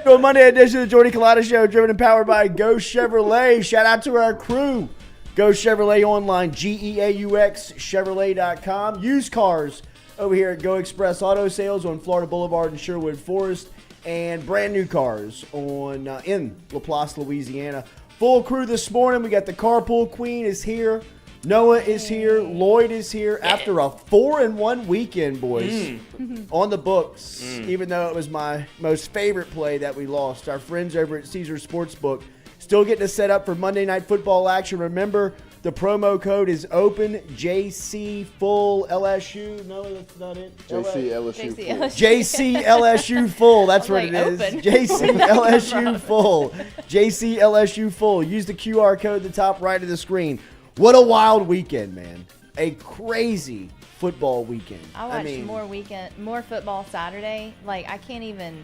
to a Monday edition of the Jordy Culotta Show, driven and powered by Go Chevrolet. Shout out to our crew. Go Chevrolet online, GEAUX, Chevrolet.com. Used cars over here at Go Express Auto Sales on Florida Boulevard in Sherwood Forest. And brand new cars on in Laplace, Louisiana. Full crew this morning. We got the Carpool Queen is here. Noah is here. Lloyd is here after a 4-1 weekend, boys. On the books, even though it was my most favorite play that we lost. Our friends over at Caesar Sportsbook still getting us set up for Monday Night Football action. Remember, the promo code is open, JC Full LSU. No, that's not it. JC LSU Full. JC LSU Full. That's what it is. JC LSU Full. JC LSU Full. Use the QR code at the top right of the screen. What a wild weekend, man. A crazy football weekend. I watched more football Saturday. Like I can't even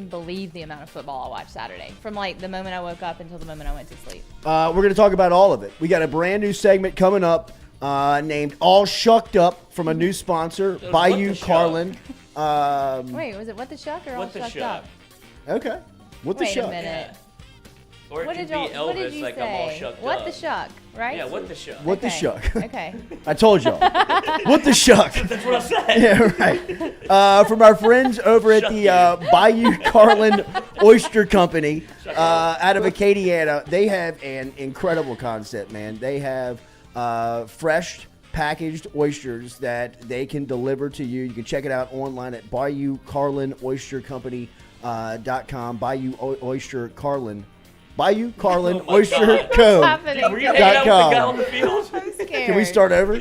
believe the amount of football I watched Saturday. From like the moment I woke up until the moment I went to sleep. We're going to talk about all of it. We got a brand new segment coming up named All Shucked Up from a new sponsor, Bayou Carlin. Wait, was it What the Shuck or All Shucked Up? Okay. What the Shuck? Wait a minute. Yeah. Or it What could did be what did Elvis, you like say? I'm all shucked What up. the Shuck, right? Yeah, what the shuck? What the Shuck? Okay. I told y'all. What the Shuck? That's what I said. Yeah, right. From our friends over at the Bayou Carlin Oyster Company out of Acadiana, they have an incredible concept, man. They have fresh packaged oysters that they can deliver to you. You can check it out online at BayouCarlinOysterCompany.com. Bayou Oyster Carlin. Bayou Carlin Oyster Co. Were you hanging out with the guy on the field? I'm scared. Can we start over?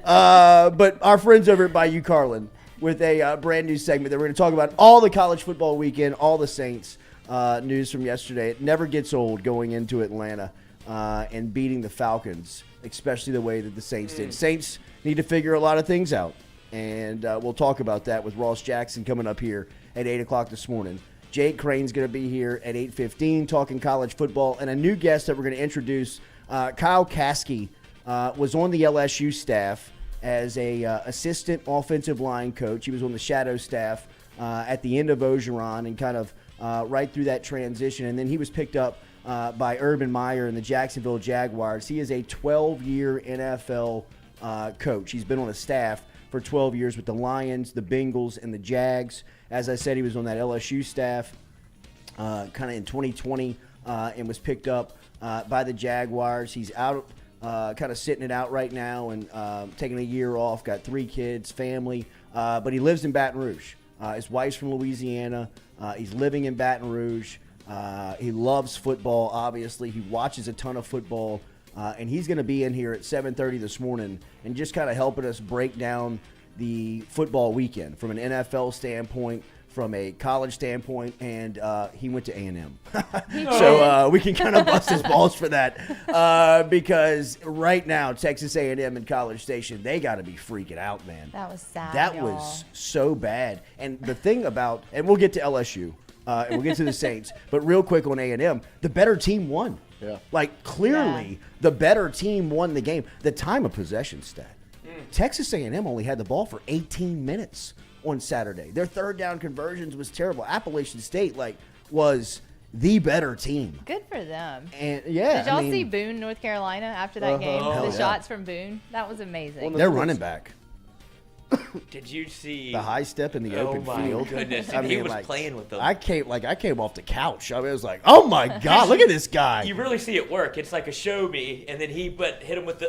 But our friends over at Bayou Carlin with a brand new segment that we're going to talk about all the college football weekend, all the Saints news from yesterday. It never gets old going into Atlanta and beating the Falcons, especially the way that the Saints did. Saints need to figure a lot of things out, and we'll talk about that with Ross Jackson coming up here at 8 o'clock this morning. Jake Crain's going to be here at 8:15 talking college football. And a new guest that we're going to introduce, Kyle Caskey, was on the LSU staff as a assistant offensive line coach. He was on the shadow staff at the end of Ogeron and kind of right through that transition. And then he was picked up by Urban Meyer and the Jacksonville Jaguars. He is a 12-year NFL coach. He's been on a staff for 12 years with the Lions, the Bengals, and the Jags. As I said, he was on that LSU staff kind of in 2020 and was picked up by the Jaguars. He's out kind of sitting it out right now and taking a year off, got 3 kids, family, but he lives in Baton Rouge. His wife's from Louisiana. He's living in Baton Rouge. He loves football, obviously. He watches a ton of football. And he's going to be in here at 7:30 this morning and just kind of helping us break down the football weekend from an NFL standpoint, from a college standpoint, and he went to A&M. So we can kind of bust his balls for that because right now Texas A&M and College Station, they got to be freaking out, man. That was sad, That y'all. was so bad. And the thing about, and we'll get to LSU, and we'll get to the Saints, but real quick on A&M, the better team won. Yeah. Like, clearly, the better team won the game. The time of possession stat. Texas A&M only had the ball for 18 minutes on Saturday. Their third down conversions was terrible. Appalachian State, was the better team. Good for them. And, yeah. Did y'all see Boone, North Carolina, after that game? Hell The yeah. shots from Boone? That was amazing. They're running back. Did you see The high step in the open field. Oh my goodness! I And he mean, was playing with them. I came off the couch. I was like, oh my God, look at this guy. You really see it work. It's like a show me, and then he hit him with the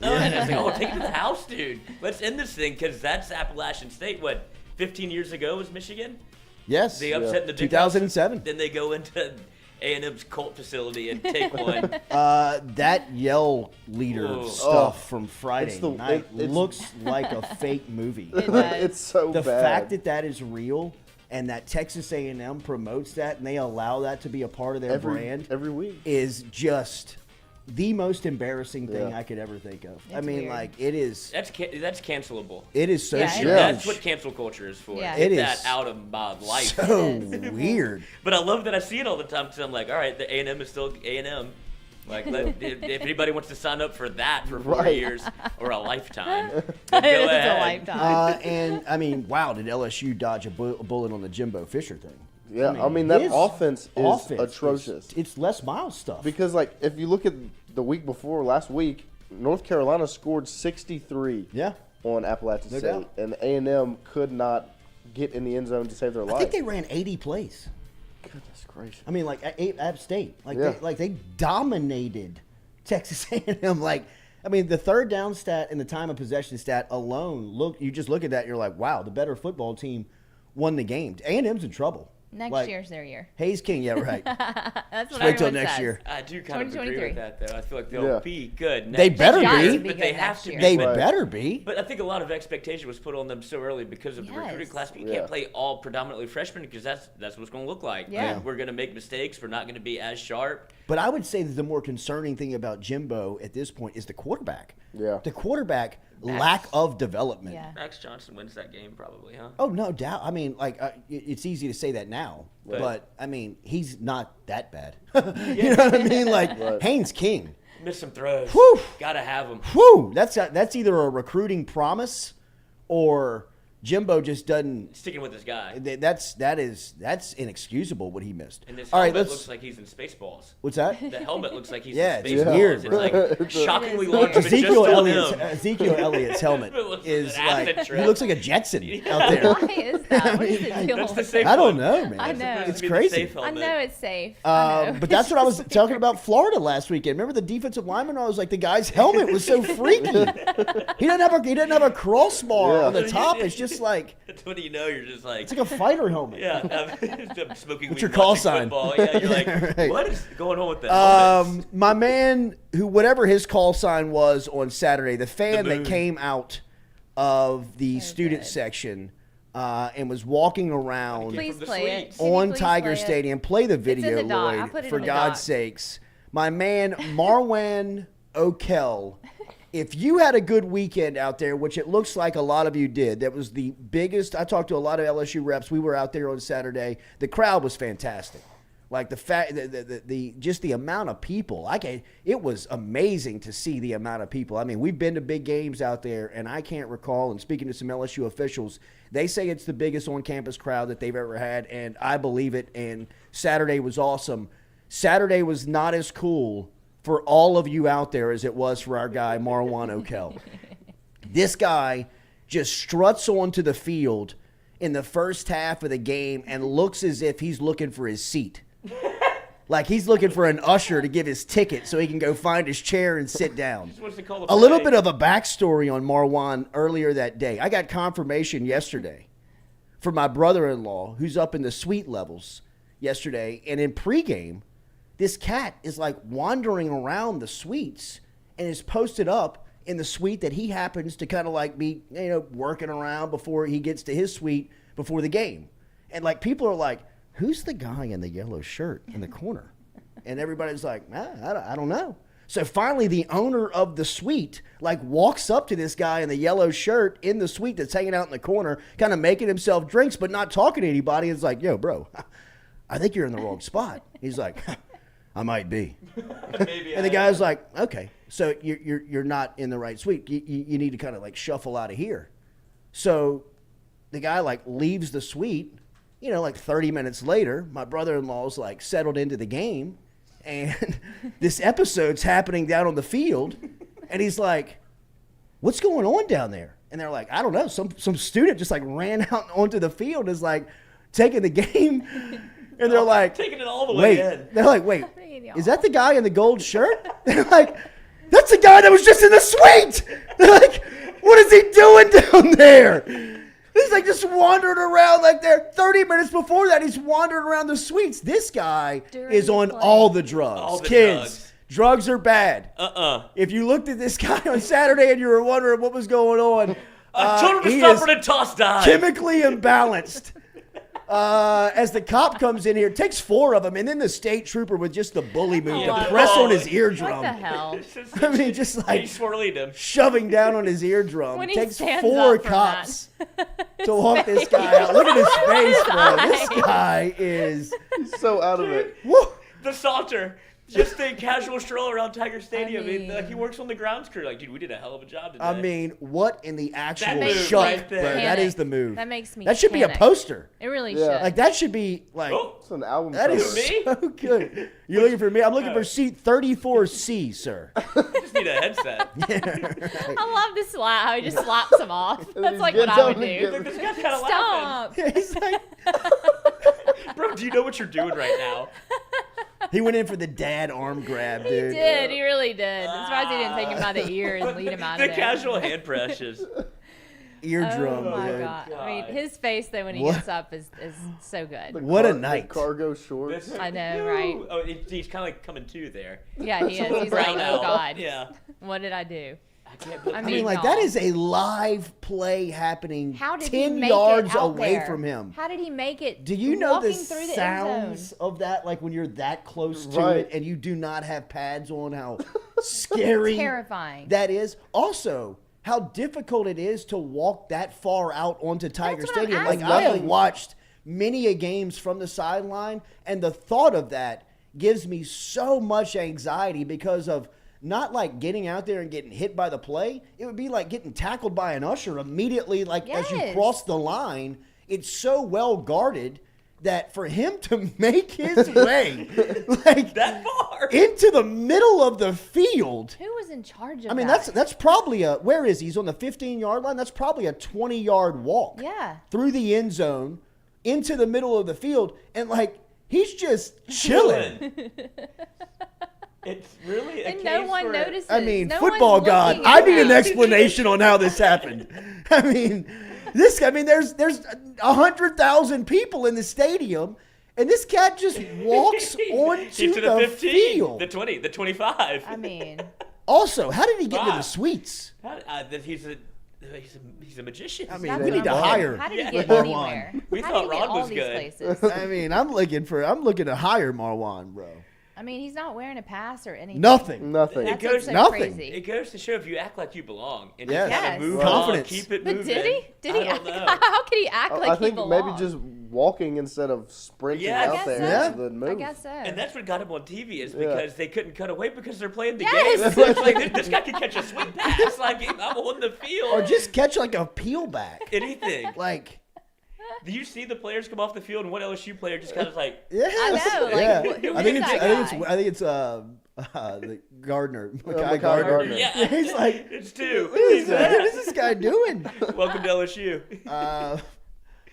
and I was like, oh, take it to the house, dude. Let's end this thing because that's Appalachian State. What, 15 years ago was Michigan? Yes. They upset the big 2007. Then they go into A&M's cult facility and take one. That yell leader Whoa. stuff from Friday the- night it's- looks like a fake movie. It does. It's so The bad. fact that that is real and that Texas A&M promotes that and they allow that to be a part of their brand every week. is just the most embarrassing thing Yeah. I could ever think of. I It's mean, weird. it is. That's cancelable. It is so Yeah, it strange. is. That's what cancel culture is for. Yeah. Get It that is out of my life. so It is. weird. But I love that I see it all the time because I'm like, all right, the A&M is still A&M. Like, if anybody wants to sign up for that for 4 Right. years or a lifetime, then go It's ahead. a lifetime. And I mean, wow, did LSU dodge a bullet on the Jimbo Fisher thing? Yeah, I mean his that offense is atrocious. It's Les Miles stuff. Because like if you look at the week before last week, North Carolina scored 63. Yeah. On Appalachian No State, doubt. and A&M could not get in the end zone to save their life. I think they ran 80 plays. Goodness gracious. I mean, like App State, Yeah. they dominated Texas A&M. Like, I mean, the third down stat and the time of possession stat alone. You just look at that, you're like, wow, the better football team won the game. A&M's in trouble. Next year's their year. Hayes King, yeah, right. That's what Wait till everyone next says. year. I do kind of agree 2023. with that, though. I feel like they'll be good. They better They be. gotta But good they have next to year. be. They Right. better be. But I think a lot of expectation was put on them so early because of the recruiting Yes. class. But you Yeah. can't play all predominantly freshmen because that's what it's going to look like. Yeah. And we're going to make mistakes. We're not going to be as sharp. But I would say that the more concerning thing about Jimbo at this point is the quarterback. Yeah. The quarterback lack of development. Yeah. Max Johnson wins that game probably, huh? Oh, no doubt. I mean, like, it's easy to say that now, Right. but I mean, he's not that bad. You know what I mean? Like, Right. Haynes King. Miss some throws. Whew. Gotta have them. Whew, that's either a recruiting promise or Jimbo just doesn't. Sticking with this guy. That's inexcusable what he missed. And this All right, helmet let's. looks like he's in Spaceballs. What's that? The helmet looks like he's Yeah, in it's Spaceballs. weird, It's bro. like shockingly It is large, weird. but just Ezekiel Elliott's helmet It looks like is an like acid he trip. looks like a Jetson out there. Why is that? What is the deal? That's the with safe I don't one. know, man. I know. It's Supposed to be the crazy. safe I helmet. know it's safe. I know. But that's what I was talking about Florida last weekend. Remember the defensive lineman? I was like, the guy's helmet was so freaky. He doesn't have a crossbar Yeah. on the top. It's just like That's when you know you're just like, it's like a fighter helmet. yeah, I'm smoking What's weed, your call watching sign? football. Yeah, you're like, Right. what is going on with the helmets? My man, who whatever his call sign was on Saturday, the fan The that moon. came out of the So student good. section and was walking around Please from the play it. suites. Can you on please Tiger play it? Stadium. Play the video, the doc. I Lloyd, put it for in the God's doc. sakes. My man, Marwan O'Kell. If you had a good weekend out there, which it looks like a lot of you did, that was the biggest. I talked to a lot of LSU reps. We were out there on Saturday. The crowd was fantastic. Like the fact, the just the amount of people. It was amazing to see the amount of people. I mean, we've been to big games out there, and I can't recall. And speaking to some LSU officials, they say it's the biggest on-campus crowd that they've ever had, and I believe it. And Saturday was awesome. Saturday was not as cool for all of you out there as it was for our guy Marwan O'Kell. This guy just struts onto the field in the first half of the game and looks as if he's looking for his seat. Like he's looking for an usher to give his ticket so he can go find his chair and sit down. Just wants to call A little play. bit of a backstory on Marwan earlier that day. I got confirmation yesterday from my brother-in-law who's up in the suite levels yesterday. And in pregame, this cat is like wandering around the suites and is posted up in the suite that he happens to kind of like be, working around before he gets to his suite before the game. And like people are like, who's the guy in the yellow shirt in the corner? And everybody's like, I don't know. So finally the owner of the suite like walks up to this guy in the yellow shirt in the suite that's hanging out in the corner, kind of making himself drinks but not talking to anybody. It's like, yo, bro, I think you're in the wrong spot. He's like, I might be. Maybe And the guy's like, okay, so you're not in the right suite. You need to kind of like shuffle out of here. So the guy like leaves the suite. Like 30 minutes later, my brother-in-law's like settled into the game, and this episode's happening down on the field, and he's like, what's going on down there? And they're like, I don't know. Some student just like ran out onto the field and is like taking the game. And they're like, taking it all the way in. They're like, wait, is that the guy in the gold shirt? They're like, that's the guy that was just in the suite. They're like, what is he doing down there? He's like just wandering around like there. 30 minutes before that, he's wandering around the suites. This guy During is the on play. all the drugs. All the Kids, drugs are bad. Uh-uh. If you looked at this guy on Saturday and you were wondering what was going on, I told him to he stop is for the toss dive. chemically imbalanced. As the cop comes in here, takes 4 of them, and then the state trooper with just the bully move to Oh, press on his what eardrum. the hell? I mean, just like He's swirling him. shoving down on his eardrum. When he Takes stands 4 up from cops to walk this guy out. Look at his face, bro. This guy is He's so out of it. woo. The Salter. Just a casual stroll around Tiger Stadium. mean- Like he works on the grounds crew. Like, dude, we did a hell of a job today. I mean, what in the actual move shuck, right bro? there. That is the move. That makes me That should be a panic. poster. It really Yeah. should. Like that should be like. Oh, It's an album That cover. is Me? so good. You're looking for me? I'm looking for seat 34C, sir. I just need a headset. I love this slap. How he just slaps him off. That's he's like what getting I would on and do. Look, this guy's kind of laughing. Stop. He's like, Bro, do you know what you're doing right now? he went in for the dad arm grab, He dude. did. He really did. I'm surprised he didn't take him by the ear and lead him out The of there. casual hand pressures. Eardrum, Oh my dude. god. I mean, God. his face though when he What? gets up is so good. What a The night. cargo shorts. I know, right? Oh, he's kind of like coming to there. Yeah, he is. He's like, Brown oh out. god, Yeah. what did I do? I can't believe I I mean, mean, like, no. that is a live play happening How did 10 he make yards it out away there? from him. How did he make it? Do you know the walking through the end sounds zone? of that? Like when you're that close to Right. it and you do not have pads on, how scary Terrifying. that is. Also, how difficult it is to walk that far out onto Tiger That's what I'm Stadium. Like asking. I have Nothing. watched many a games from the sideline, and the thought of that gives me so much anxiety because of not like getting out there and getting hit by the play. It would be like getting tackled by an usher immediately, like as you Yes. cross the line. It's so well guarded that for him to make his way like that far. into the middle of the field. Who was in charge of I mean, that? that's probably a, where is he? He's on the 15-yard line. That's probably a 20-yard walk. Yeah. Through the end zone into the middle of the field, and like he's just chilling. It's really a And case no one for notices. I mean, No football one's god, looking I at need an him. explanation on how this happened. I mean, there's 100,000 people in the stadium, and this cat just walks onto into the 15, field. the 20, the 25. I mean, Also, how did he get into the Wow. suites? He's a magician. I mean, that's we what need to I'm hire. wondering. How did he Yeah. get Marwan. anywhere? We How thought did he get Ron all was these good. places? I mean, I'm looking to hire Marwan, bro. I mean, he's not wearing a pass or anything. Nothing. Nothing. That's It goes- what's so nothing. crazy. It goes to show if you act like you belong and Yes. just kind Yes. of move Confidence. on, keep it But moving. did he? Did he I act? don't know. How could he act like I he think belonged? maybe just walking instead of sprinting Yeah, I out guess there so. is the move. I guess so. And that's what got him on TV is Yeah. because they couldn't cut away because they're playing the Yes. game. It's like this guy could catch a swing pass. Like I'm on the field. Or just catch like a peel back. anything. Like, Do you see the players come off the field and one LSU player just kind of like yeah. I know, like, yeah. who I think is it's that I think it's guy? the Gardner, Makai Makai Gardner. Gardner. yeah, He's like, it's two. what is He's that? like, What is this guy doing? welcome to LSU.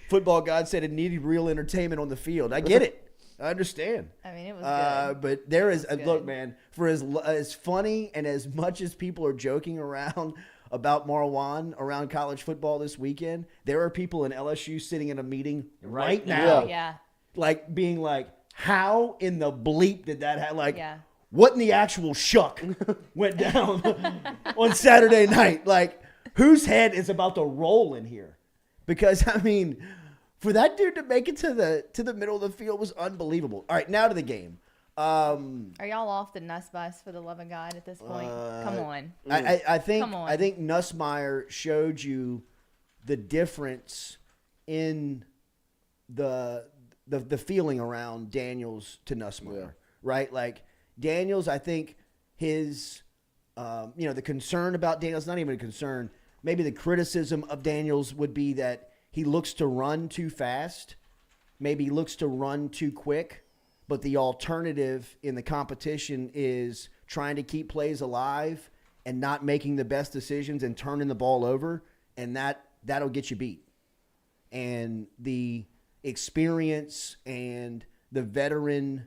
Football God said it needed real entertainment on the field. I get it. I understand. I mean, it was good. But there is It was look, good. man. For as funny and as much as people are joking around about Marwan around college football this weekend, there are people in LSU sitting in a meeting right now, Yeah. Yeah. like being like, "How in the bleep did that happen?" Like, Yeah. what in the actual shuck went down on Saturday night? Like, whose head is about to roll in here? Because I mean, for that dude to make it to the middle of the field was unbelievable. All right, now to the game. Are y'all off the Nuss bus for the love of God at this point? Come on. I think Come on. I think Nussmeier showed you the difference in the feeling around Daniels to Nussmeier, Yeah. right? Like Daniels, I think his the concern about Daniels, not even a concern, maybe the criticism of Daniels would be that he looks to run too fast, maybe looks to run too quick. But the alternative in the competition is trying to keep plays alive and not making the best decisions and turning the ball over, and that'll get you beat. And the experience and the veteran,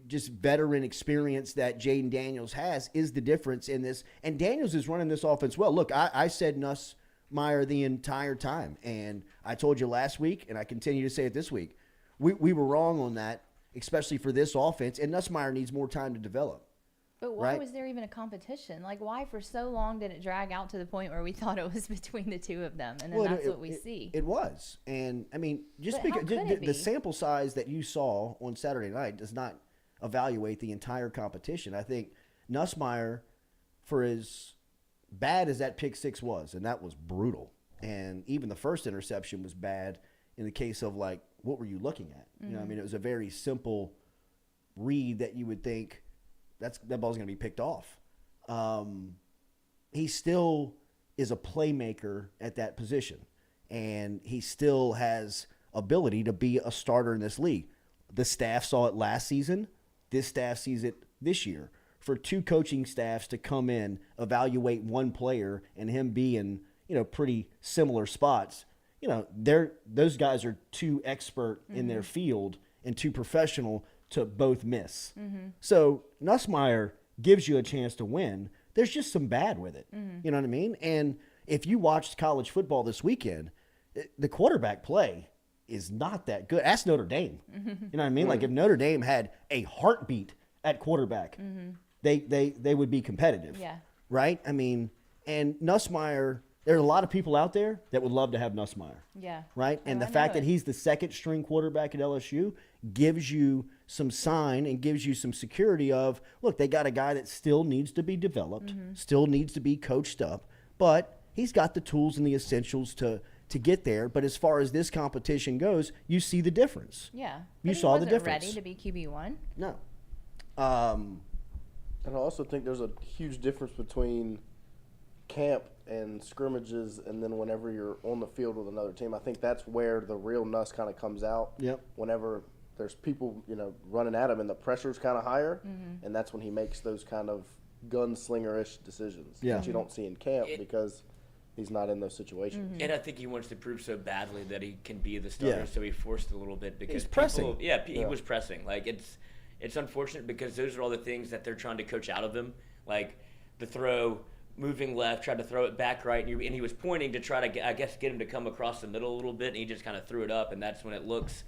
just veteran experience that Jaden Daniels has is the difference in this. And Daniels is running this offense well. Look, I said Nussmeier the entire time, and I told you last week, and I continue to say it this week. We were wrong on that, especially for this offense, and Nussmeier needs more time to develop. But why Right. was there even a competition? Like, why for so long did it drag out to the point where we thought it was between the two of them? And then Well, that's what we see. It was, and I mean, just But how because could the, it the be? sample size that you saw on Saturday night does not evaluate the entire competition. I think Nussmeier, for as bad as that pick six was, and that was brutal, and even the first interception was bad in the case of like, what were you looking at? You know, I mean, it was a very simple read that you would think that ball's going to be picked off. He still is a playmaker at that position, and he still has ability to be a starter in this league. The staff saw it last season. This staff sees it this year. For two coaching staffs to come in, evaluate one player, and him be in, pretty similar spots, those guys are too expert in their field and too professional to both miss. So Nussmeier gives you a chance to win. There's just some bad with it. You know what I mean? And if you watched college football this weekend, the quarterback play is not that good. Ask Notre Dame. You know what I mean? Like if Notre Dame had a heartbeat at quarterback, they would be competitive. Yeah. Right? I mean, and Nussmeier, there are a lot of people out there that would love to have Nussmeier. Yeah. Right? And Oh, the I fact know that it. he's the second string quarterback at LSU gives you some sign and gives you some security of, look, they got a guy that still needs to be developed, still needs to be coached up, but he's got the tools and the essentials to get there. But as far as this competition goes, you see the difference. Yeah. You But he saw the wasn't difference. ready to be QB1. No. And I also think there's a huge difference between camp and scrimmages and then whenever you're on the field with another team. I think that's where the real Nuss kind of comes out. Yep. Whenever there's people, running at him and the pressure's kind of higher, and that's when he makes those kind of gunslinger-ish decisions Yeah. that you don't see in camp because he's not in those situations. And I think he wants to prove so badly that he can be the starter, Yeah. so he forced a little bit because He's pressing. He was pressing. Like it's unfortunate because those are all the things that they're trying to coach out of him, like the throw, moving left, tried to throw it back right, and he was pointing to try to get him to come across the middle a little bit, and he just kind of threw it up, and that's when it looks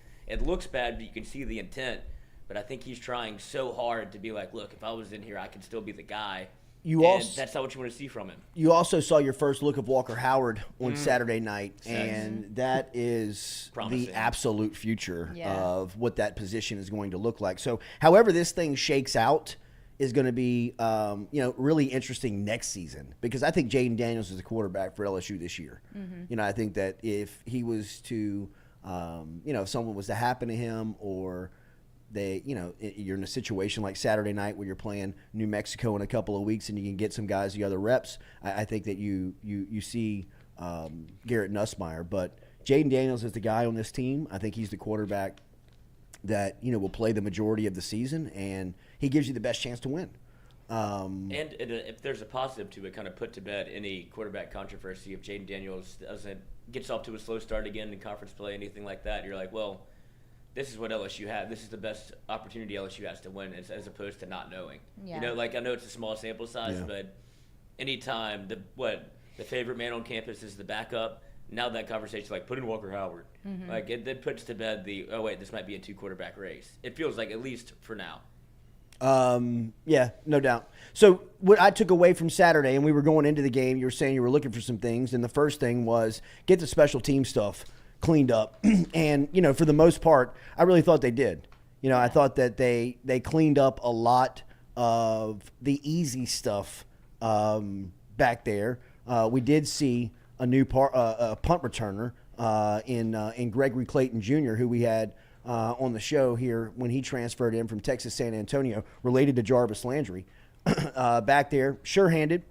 bad, but you can see the intent. But I think he's trying so hard to be like, look, if I was in here, I could still be the guy. You And also that's not what you want to see from him. You also saw your first look of Walker Howard on Saturday night, and that is Promising. the absolute future Yeah. of what that position is going to look like. So, however this thing shakes out is going to be, really interesting next season, because I think Jaden Daniels is the quarterback for LSU this year. I think that if he was to, if someone was to happen to him, or you're in a situation like Saturday night where you're playing New Mexico in a couple of weeks and you can get some guys the other reps, I think that you see Garrett Nussmeier. But Jaden Daniels is the guy on this team. I think he's the quarterback that will play the majority of the season, and he gives you the best chance to win. And if there's a positive to it, kind of put to bed any quarterback controversy. If Jaden Daniels gets off to a slow start again in conference play, anything like that, you're like, well, this is what LSU had. This is the best opportunity LSU has to win, as opposed to not knowing. Yeah. I know it's a small sample size, Yeah. but anytime the favorite man on campus is the backup, now that conversation, like, put in Walker Howard. Like, it puts to bed this might be a 2-quarterback race. It feels like, at least for now. Yeah, no doubt. So what I took away from Saturday, and we were going into the game, you were saying you were looking for some things, and the first thing was get the special team stuff cleaned up. And, for the most part, I really thought they did. I thought that they cleaned up a lot of the easy stuff back there. We did see a new a punt returner in Gregory Clayton Jr., who we had on the show here when he transferred in from Texas San Antonio, related to Jarvis Landry. Back there, sure-handed,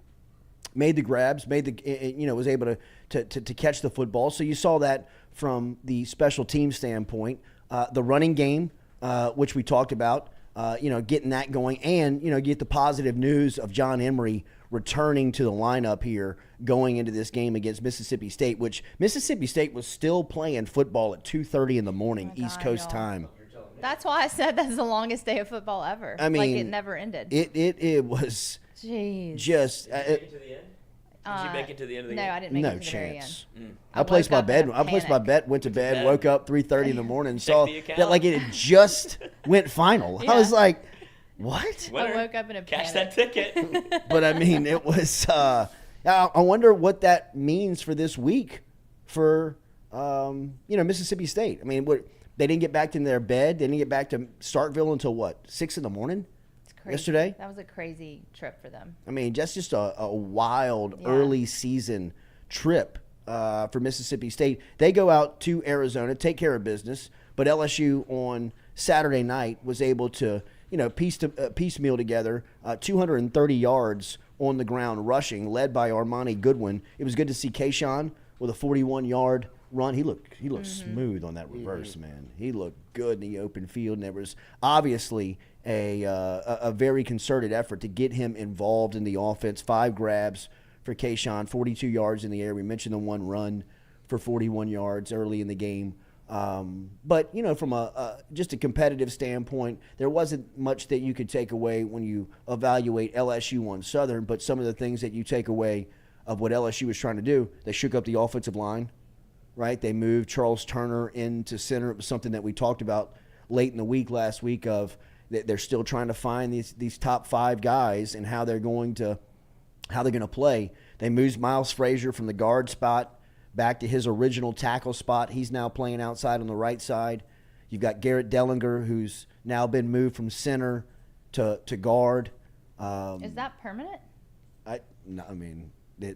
made the grabs, was able to catch the football. So you saw that from the special team standpoint. The running game, which we talked about, getting that going, and, get the positive news of John Emery returning to the lineup here going into this game against Mississippi State, which Mississippi State was still playing football at 2:30 in the morning, Oh my East God, Coast y'all. time. That's why I said that's the longest day of football ever. I mean, like it never ended. It was Jeez. just Make it to the end? Did you make it to the end of the no, game? I didn't make no it to the very end. chance. I I placed woke my up in bed. a I placed my panic. bet. Went to bed. bed. Woke up 3:30 in the morning and Check saw the account. that like it had just went final. I Yeah. was like, what? Winner. I woke up in a Cash panic. that ticket. But I mean, it was. I wonder what that means for this week for Mississippi State. I mean, they didn't get back to their bed. They didn't get back to Starkville until what, 6 in the morning? It's crazy. Yesterday? That was a crazy trip for them. I mean, just a wild Yeah. early season trip for Mississippi State. They go out to Arizona, take care of business, but LSU on Saturday night was able to piecemeal together 230 yards on the ground rushing, led by Armani Goodwin. It was good to see Kayshawn with a 41-yard run. He looked smooth on that reverse, man. He looked good in the open field, and there was obviously a very concerted effort to get him involved in the offense. 5 grabs for Kayshawn, 42 yards in the air. We mentioned the one run for 41 yards early in the game. But, from just a competitive standpoint, there wasn't much that you could take away when you evaluate LSU on Southern, but some of the things that you take away of what LSU was trying to do, they shook up the offensive line, right? They moved Charles Turner into center. It was something that we talked about late in the week last week of that they're still trying to find these top 5 guys and how they're going to play. They moved Miles Frazier from the guard spot back to his original tackle spot. He's now playing outside on the right side. You've got Garrett Dellinger, who's now been moved from center to guard. Is that permanent?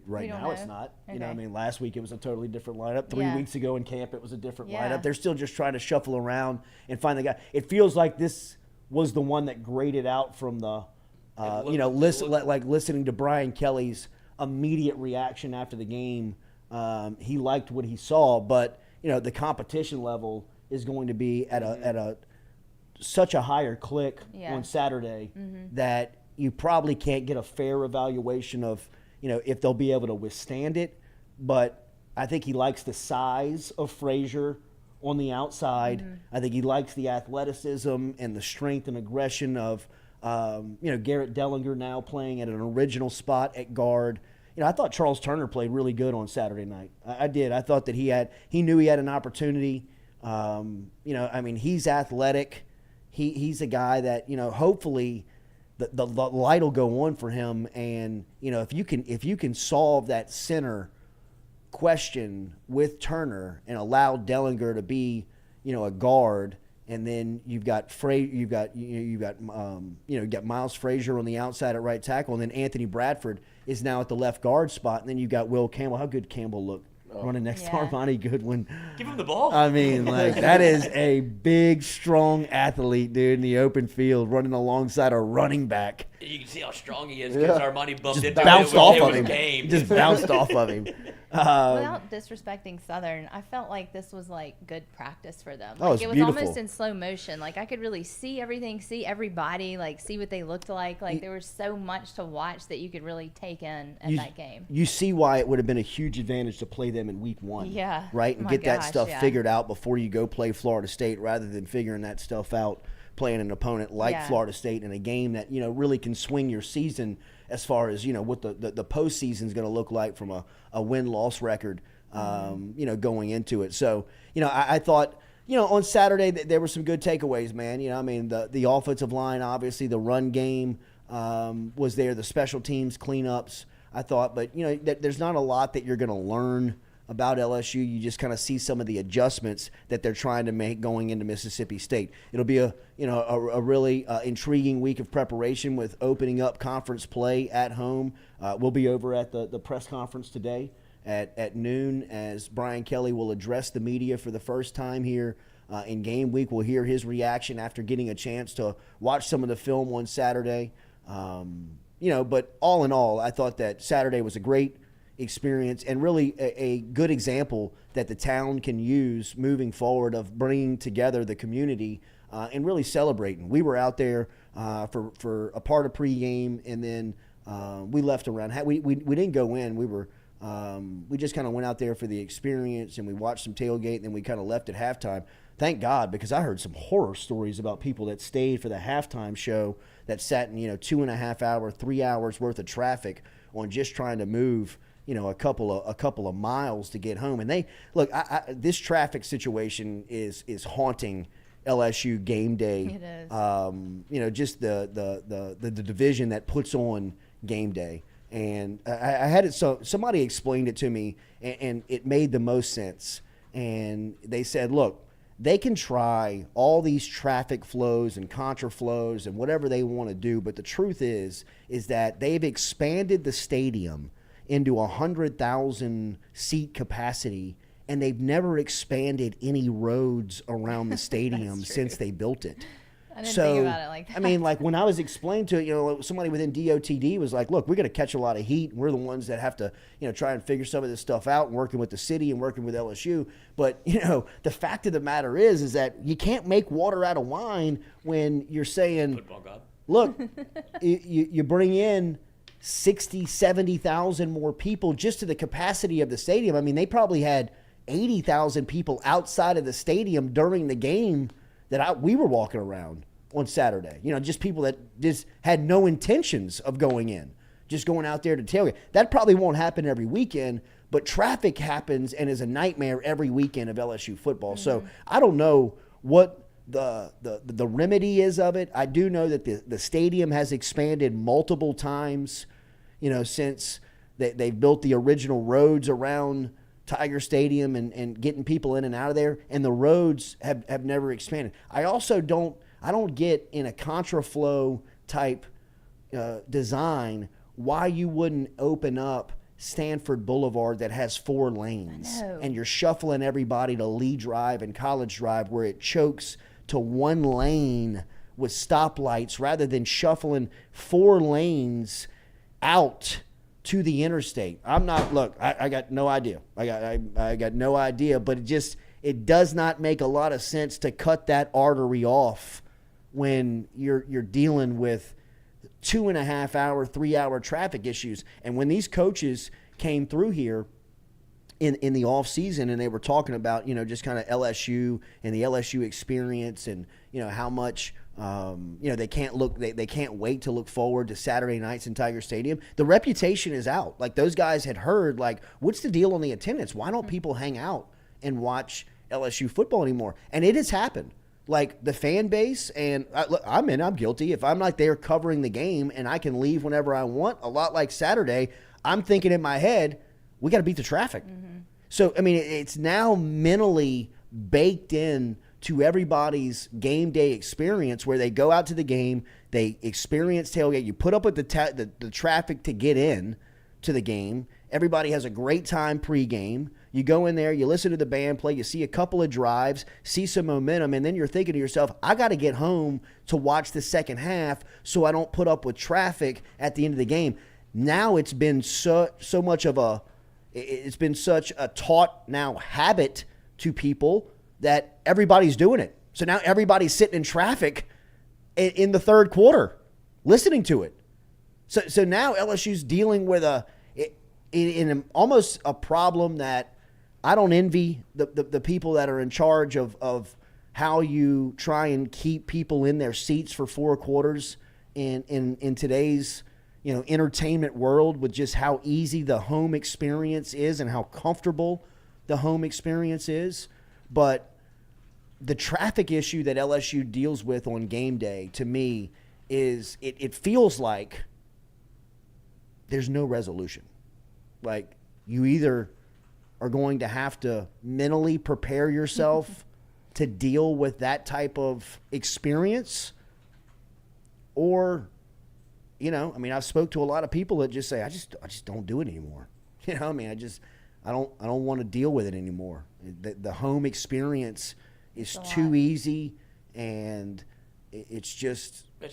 Right now it's not. Okay. Last week it was a totally different lineup. 3 Yeah. weeks ago in camp it was a different Yeah. lineup. They're still just trying to shuffle around and find the guy. It feels like this was the one that graded out from the, listening to Brian Kelly's immediate reaction after the game. He liked what he saw, but the competition level is going to be at such a higher click on Saturday that you probably can't get a fair evaluation of if they'll be able to withstand it. But I think he likes the size of Frazier on the outside. I think he likes the athleticism and the strength and aggression of Garrett Dellinger now playing at an original spot at guard. I thought Charles Turner played really good on Saturday night. I did. I thought that he knew he had an opportunity. He's athletic. He's a guy that, hopefully the light will go on for him. And, if you can solve that center question with Turner and allow Dellinger to be, a guard, and then you've got Miles Frazier on the outside at right tackle, and then Anthony Bradford is now at the left guard spot, and then you've got Will Campbell. How good Campbell looked running next to Armani Goodwin. Give him the ball. That is a big, strong athlete, dude, in the open fild, running alongside a running back. You can see how strong he is because Armani bumped Just into bounced him. off It of was him. game. Just bounced off of him. Without disrespecting Southern, I felt like this was good practice for them. Oh, it's it was beautiful. almost in slow motion. I could really see everything, see everybody, see what they looked like. There was so much to watch that you could really take in at that game. You see why it would have been a huge advantage to play them in week 1. Yeah. Right? And My get that gosh, stuff yeah. figured out before you go play Florida State, rather than figuring that stuff out playing an opponent like Florida State in a game that, really can swing your season as far as, what the postseason is going to look like from a win-loss record, going into it. So, I thought, on Saturday there were some good takeaways, man. The offensive line, obviously, the run game was there, the special teams cleanups, I thought. But, there's not a lot that you're going to learn about LSU. You just kind of see some of the adjustments that they're trying to make going into Mississippi State. It'll be a really intriguing week of preparation with opening up conference play at home. We'll be over at the press conference today at noon as Brian Kelly will address the media for the first time here in game week. We'll hear his reaction after getting a chance to watch some of the film on Saturday. But all in all, I thought that Saturday was a great experience and really a good example that the town can use moving forward of bringing together the community and really celebrating. We were out there for a part of pregame, and then we left around. We didn't go in. We just kind of went out there for the experience, and we watched some tailgate, and then we kind of left at halftime. Thank God, because I heard some horror stories about people that stayed for the halftime show that sat in 2.5 hour, 3 hours worth of traffic on just trying to move a couple of miles to get home. And they look, this traffic situation is haunting LSU game day. It is. Just the division that puts on game day. And I had it, so somebody explained it to me, and it made the most sense. And they said, look, they can try all these traffic flows and contraflows and whatever they want to do, but the truth is that they've expanded the stadium into 100,000 seat capacity, and they've never expanded any roads around the stadium since they built it. I didn't think about it like that. I mean, like when I was explained to it, somebody within DOTD was like, look, we're going to catch a lot of heat. We're the ones that have to, try and figure some of this stuff out and working with the city and working with LSU. But, the fact of the matter is that you can't make water out of wine when you're saying, Football God. look, you bring in 60, 70,000 more people just to the capacity of the stadium. I mean, they probably had 80,000 people outside of the stadium during the game that we were walking around on Saturday. Just people that just had no intentions of going in, just going out there to tailgate. That probably won't happen every weekend, but traffic happens and is a nightmare every weekend of LSU football. Mm-hmm. So I don't know what the remedy is of it. I do know that the stadium has expanded multiple times, since they've built the original roads around Tiger Stadium and getting people in and out of there, and the roads have never expanded. I also don't get in a contraflow type design why you wouldn't open up Stanford Boulevard that has 4 lanes and you're shuffling everybody to Lee Drive and College Drive where it chokes to 1 lane with stoplights rather than shuffling 4 lanes out to the interstate. I got no idea. I got no idea, but it does not make a lot of sense to cut that artery off when you're dealing with 2.5 hour, 3 hour traffic issues. And when these coaches came through here in the off season and they were talking about, just kind of LSU and the LSU experience and, how much they can't wait to look forward to Saturday nights in Tiger Stadium. The reputation is out. Like those guys had heard, like, what's the deal on the attendance? Why don't people hang out and watch LSU football anymore? And it has happened. Like the fan base, and I'm guilty. If I'm not there covering the game and I can leave whenever I want, a lot like Saturday, I'm thinking in my head, we got to beat the traffic. Mm-hmm. So, I mean, it's now mentally baked in to everybody's game day experience where they go out to the game, they experience tailgate. You put up with the traffic to get in to the game. Everybody has a great time pregame. You go in there, you listen to the band play, you see a couple of drives, see some momentum, and then you're thinking to yourself, I got to get home to watch the second half so I don't put up with traffic at the end of the game. Now it's been it's been such a taught now habit to people that everybody's doing it. So now everybody's sitting in traffic in the third quarter listening to it. So now LSU's dealing with almost a problem that I don't envy the people that are in charge of how you try and keep people in their seats for 4 quarters in today's entertainment world, with just how easy the home experience is and how comfortable the home experience is. But the traffic issue that LSU deals with on game day, to me, is it feels like there's no resolution. Like you either are going to have to mentally prepare yourself to deal with that type of experience, or, I've spoke to a lot of people that just say, I just don't do it anymore. I don't want to deal with it anymore. The home experience is too easy, and it's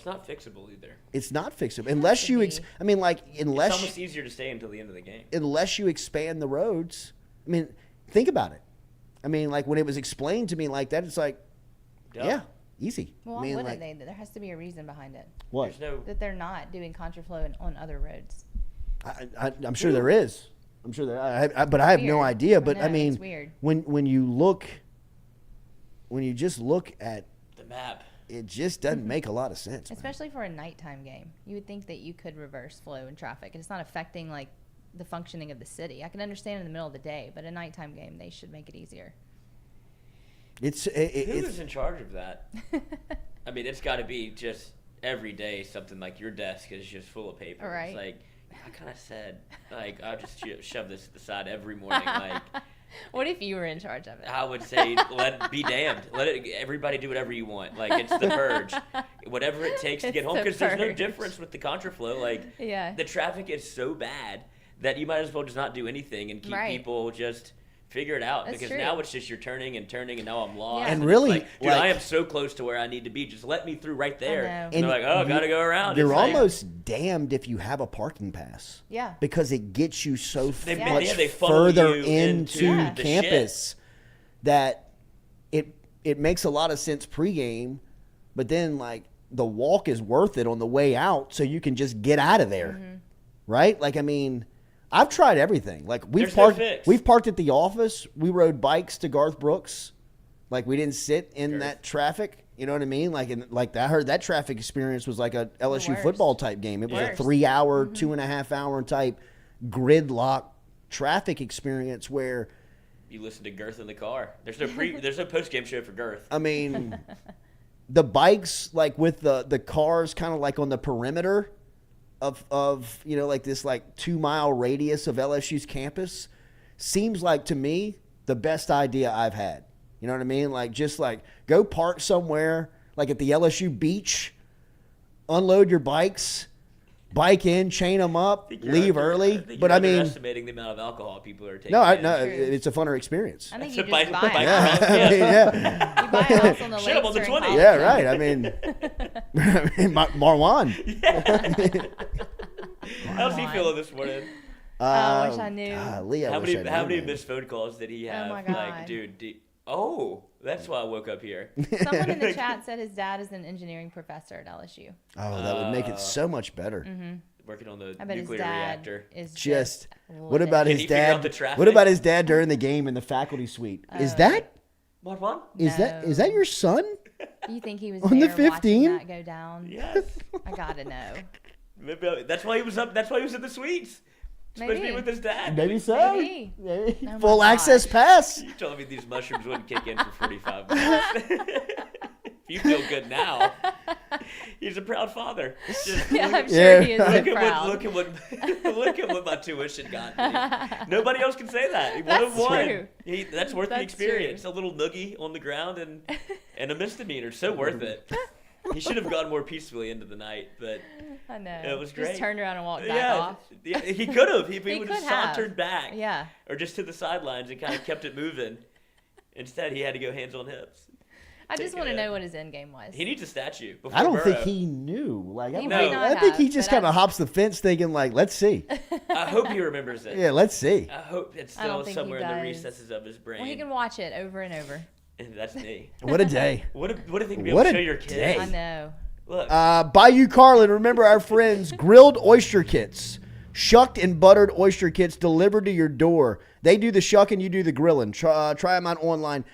not fixable either. It's not fixable unless you. It's almost easier to stay until the end of the game. Unless you expand the roads. I mean, think about it. I mean, like when it was explained to me like that, it's like, yeah, easy. Well, why wouldn't they? There has to be a reason behind it. What? That they're not doing contraflow on other roads. I'm sure there is. I'm sure there. But I have no idea. But I mean, it's weird. When you just look at the map, it just doesn't make a lot of sense. Especially for a nighttime game, you would think that you could reverse flow in traffic, and it's not affecting like the functioning of the city. I can understand in the middle of the day, but a nighttime game, they should make it easier. Who is in charge of that? I mean, it's got to be just every day something like your desk is just full of paper. Right. It's like, I kind of said, like, I'll just shove this to the side every morning. Like, what if you were in charge of it? I would say, be damned. Everybody do whatever you want. Like, it's the purge. Whatever it takes to get home, because there's no difference with the contraflow. Like, the traffic is so bad that you might as well just not do anything and keep people just figure it out, That's because true. now it's just you're turning and now I'm lost. Yeah. And it's really, like, dude, I like- am so close to where I need to be. Just let me through right there. know. And they're like, oh, you- gotta go around. You're It's like- almost damned if you have a parking pass. Yeah. Because it gets you so They- much they funnel further you into into the campus that it makes a lot of sense pregame, but then like the walk is worth it on the way out, so you can just get out of there, Mm-hmm. right? Like, I mean, I've tried everything. Like There's no fix. we've parked at the office. We rode bikes to Garth Brooks. Like, we didn't sit in Garth. that traffic. You know what I mean? Like I heard that traffic experience was like a LSU worst. football type game. It was a Worst. 3-hour, 2.5-hour type gridlock traffic experience where, You listen to Girth in the car. There's no post game show for Girth. I mean, the bikes, like with the cars kind of like on the perimeter of you know, like this like 2-mile radius of LSU's campus, seems like to me the best idea I've had. You know what I mean? Like, just like go park somewhere like at the LSU beach, unload your bikes, bike in, chain them up, leave early. But I mean, underestimating the amount of alcohol people are taking. no, in. it's a funner experience. I think That's you a just bike- buy bike a house. ride. I mean, yeah. You buy a house on the Shit, I'm lakes on the or in 20. college. Yeah, right. I mean, Marwan. How's he feeling this morning? I wish I knew. Golly, I How wish many I knew, man. missed phone calls did he have? my Like, God. dude, oh, that's why I woke up here. Someone in the chat said his dad is an engineering professor at LSU. Oh, that would make it so much better. Working on the I bet his nuclear dad reactor. is Just what living. about Can his he figure out dad? the traffic? What about his dad during the game in the faculty suite? Is that What? is that your son? You think he was On the there watching 15? that go down? Yes. I gotta know. Maybe that's why he was up. That's why he was in the suites. Supposed to be Maybe. with his dad. Maybe so. Maybe. Maybe. Oh my Full access gosh. pass. You told me these mushrooms wouldn't kick in for 45 minutes. You feel good now. He's a proud father. Just Yeah, I'm Yeah. sure he is look so at proud. look at what my tuition got me. Nobody else can say that. He That's one. true. That's worth the That's experience. A little noogie on the ground and a misdemeanor. So worth it. He should have gone more peacefully into the night, but I know. it was great. Just turned around and walked back yeah, off. yeah, he could have. He He would could have have. sauntered back. Yeah. Or just to the sidelines and kind of kept it moving. Instead, he had to go hands on hips. I just Take want to it. know what his end game was. He needs a statue. Before I don't think Burrow. he knew. Like, I, He don't may think- not I think he have, just but kind I- of hops the fence, thinking like, "Let's see." I hope he remembers it. Yeah, let's see. I hope it's I don't still think he somewhere in the does. recesses of his brain. Well, he can watch it over and over. And that's me. What a day. What a thing to be What able to a show your kids. day. I know. Look, Bayou Carlin, remember our friends, grilled oyster kits, shucked and buttered oyster kits delivered to your door. They do the shucking, you do the grilling. Try them out online.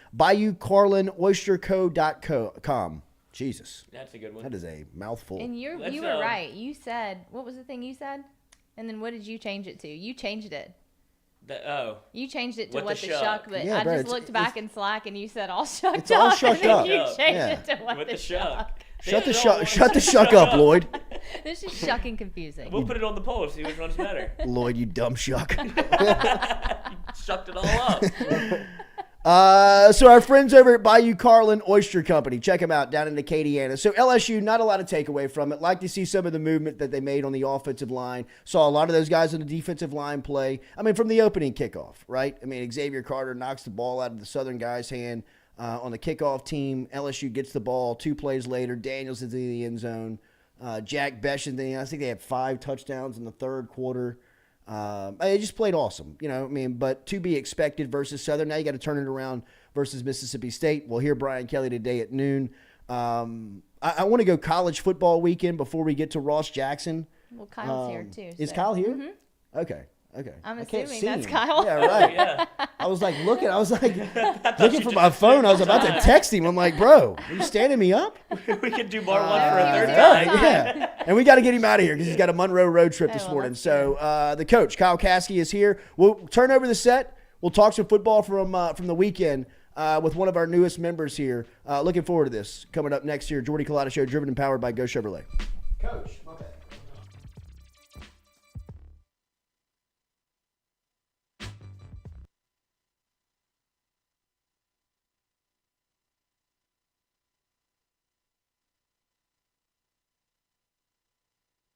BayouCarlinOysterCo.com. Jesus, that's a good one. that is a mouthful. And you Let's, were right. You said, what was the thing you said? And then what did you change it to? You changed it. You changed it to What what the the shuck. shuck, but Yeah, I bro, just it's- looked back in Slack and you said all shucked It's all up. shucked and then up. you changed Yeah. it to what With the the shuck. Shut the They shuck. all- Shut the shuck up, Lloyd. This is shucking confusing. We'll put it on the poll, see which one's better. Lloyd, you dumb shuck. Sucked it all up. So our friends over at Bayou Carlin Oyster Company, check them out down in Acadiana. So LSU, not a lot of takeaway from it. Like to see some of the movement that they made on the offensive line. Saw a lot of those guys on the defensive line play. I mean, from the opening kickoff, right? I mean, Xavier Carter knocks the ball out of the Southern guy's hand on the kickoff team. LSU gets the ball 2 plays later. Daniels is in the end zone. Jack Beshon, I think they had 5 touchdowns in the third quarter. They just played awesome, you know. I mean, but to be expected versus Southern. Now you got to turn it around versus Mississippi State. We'll hear Brian Kelly today at noon. I want to go college football weekend before we get to Ross Jackson. Well, Kyle's here too. Is so- Kyle here? Okay. I'm I can't assuming see that's him. Kyle. Yeah, right. Yeah. I was like looking for my phone. I was about to text him. I'm like, bro, are you standing me up? We could do bar one for a he third was time. doing Yeah. And we got to get him out of here because he's got a Monroe road trip this well, morning. that's So the coach, Kyle Caskey, is here. We'll turn over the set. We'll talk some football from the weekend with one of our newest members here. Looking forward to this. Coming up next year, Jordy Culotta Show, driven and powered by Go Chevrolet. Coach, my bad.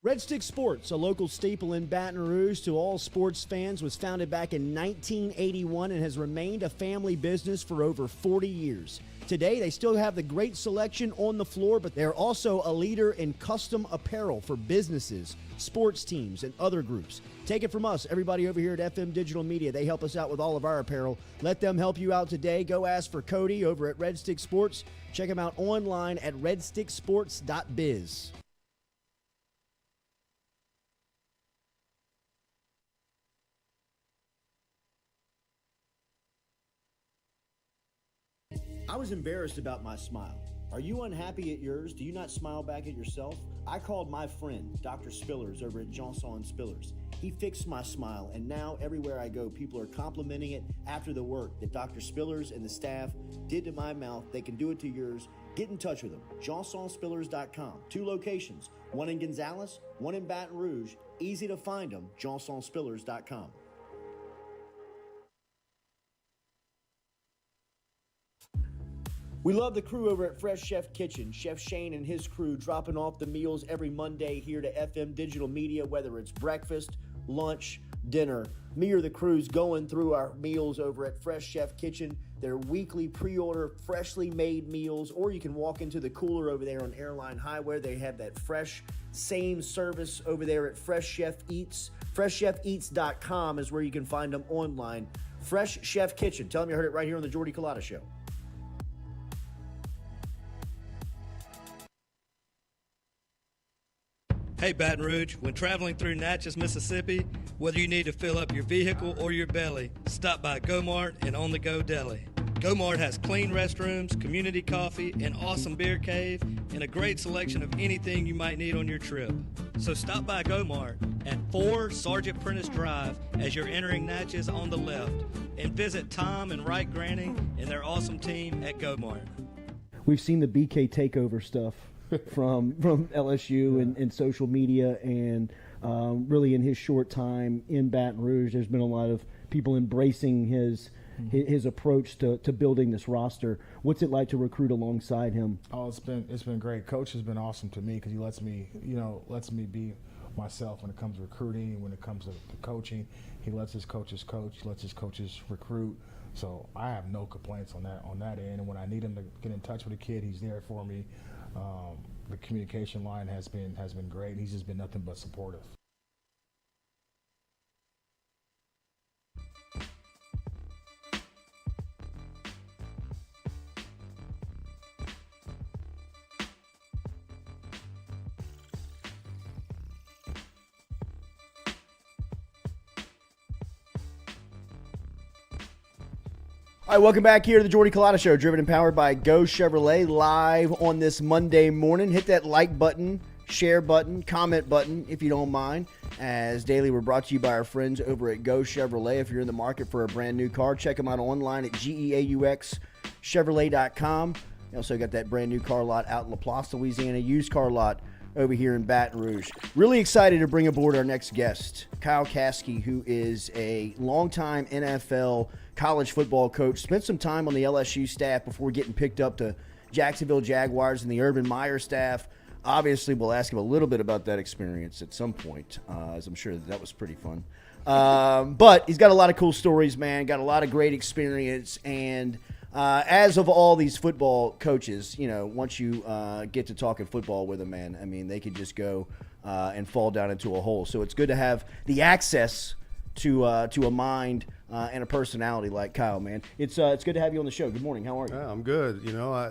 Red Stick Sports, a local staple in Baton Rouge to all sports fans, was founded back in 1981 and has remained a family business for over 40 years. Today, they still have the great selection on the floor, but they're also a leader in custom apparel for businesses, sports teams, and other groups. Take it from us, everybody over here at FM Digital Media. They help us out with all of our apparel. Let them help you out today. Go ask for Cody over at Red Stick Sports. Check him out online at redsticksports.biz. I was embarrassed about my smile. Are you unhappy at yours? Do you not smile back at yourself? I called my friend, Dr. Spillers, over at Johnson Spillers. He fixed my smile, and now everywhere I go, people are complimenting it after the work that Dr. Spillers and the staff did to my mouth. They can do it to yours. Get in touch with them. JohnsonSpillers.com. 2 locations, one in Gonzales, one in Baton Rouge. Easy to find them, JohnsonSpillers.com. We love the crew over at Fresh Chef Kitchen. Chef Shane and his crew dropping off the meals every Monday here to FM Digital Media, whether it's breakfast, lunch, dinner. Me or the crew's going through our meals over at Fresh Chef Kitchen. Their weekly pre-order, freshly made meals, or you can walk into the cooler over there on Airline Highway. They have that fresh, same service over there at Fresh Chef Eats. FreshChefEats.com is where you can find them online. Fresh Chef Kitchen. Tell them you heard it right here on the Jordy Culotta Show. Hey Baton Rouge, when traveling through Natchez, Mississippi, whether you need to fill up your vehicle or your belly, stop by Go-Mart and On The Go Deli. Go-Mart has clean restrooms, community coffee, an awesome beer cave, and a great selection of anything you might need on your trip. So stop by Go-Mart at 4 Sergeant Prentice Drive as you're entering Natchez on the left, and visit Tom and Wright Granning and their awesome team at Go-Mart. We've seen the BK takeover stuff from LSU and social media, and really in his short time in Baton Rouge, there's been a lot of people embracing his approach to building this roster. What's it like to recruit alongside him? Oh, it's been great. Coach has been awesome to me because he lets me be myself when it comes to recruiting, when it comes to coaching. He lets his coaches coach, lets his coaches recruit. So I have no complaints on that end. And when I need him to get in touch with a kid, he's there for me. The communication line has been great. He's just been nothing but supportive. All right, welcome back here to the Jordy Culotta Show, driven and powered by Go Chevrolet, live on this Monday morning. Hit that like button, share button, comment button, if you don't mind. As daily, we're brought to you by our friends over at Go Chevrolet. If you're in the market for a brand new car, check them out online at GEAUXChevrolet.com. They also got that brand new car lot out in LaPlace, Louisiana, used car lot over here in Baton Rouge. Really excited to bring aboard our next guest, Kyle Caskey, who is a longtime NFL college football coach. Spent some time on the LSU staff before getting picked up to Jacksonville Jaguars and the Urban Meyer staff. Obviously, we'll ask him a little bit about that experience at some point, as I'm sure that was pretty fun. But he's got a lot of cool stories, man, got a lot of great experience, and as of all these football coaches, you know, once you get to talking football with them, man, I mean, they could just go and fall down into a hole. So it's good to have the access to a mind and a personality like Kyle, man. It's good to have you on the show. Good morning. How are you? Yeah, I'm good. You know, I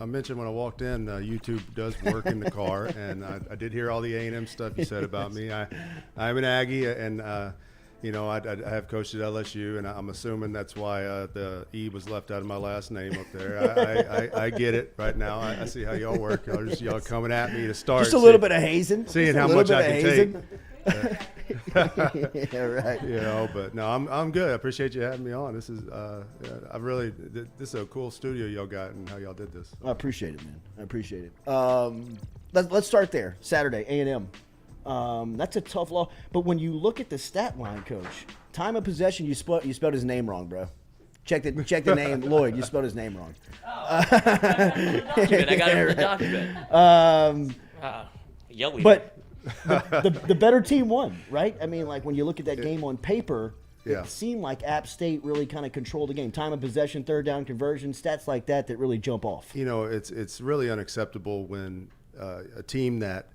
mentioned when I walked in, YouTube does work in the car, and I did hear all the A&M stuff you said about me. I'm an Aggie, and you know, I have coached at LSU, and I'm assuming that's why the E was left out of my last name up there. I get it right now. I see how y'all work. Y'all coming at me to start. Just a little bit of hazing. Seeing how much I can take. Yeah, right. You know, but no, I'm good. I appreciate you having me on. This is this is a cool studio y'all got and how y'all did this. I appreciate it, man. I appreciate it. Let's start there. Saturday, A&M. That's a tough law. But when you look at the stat line, Coach, time of possession, you spelled his name wrong, bro. Check the name, Lloyd. You spelled his name wrong. I got it from the document. Yelling. But the better team won, right? I mean, like when you look at that game on paper, Yeah. it seemed like App State really kind of controlled the game. Time of possession, third down conversion, stats like that really jump off. You know, it's really unacceptable when a team that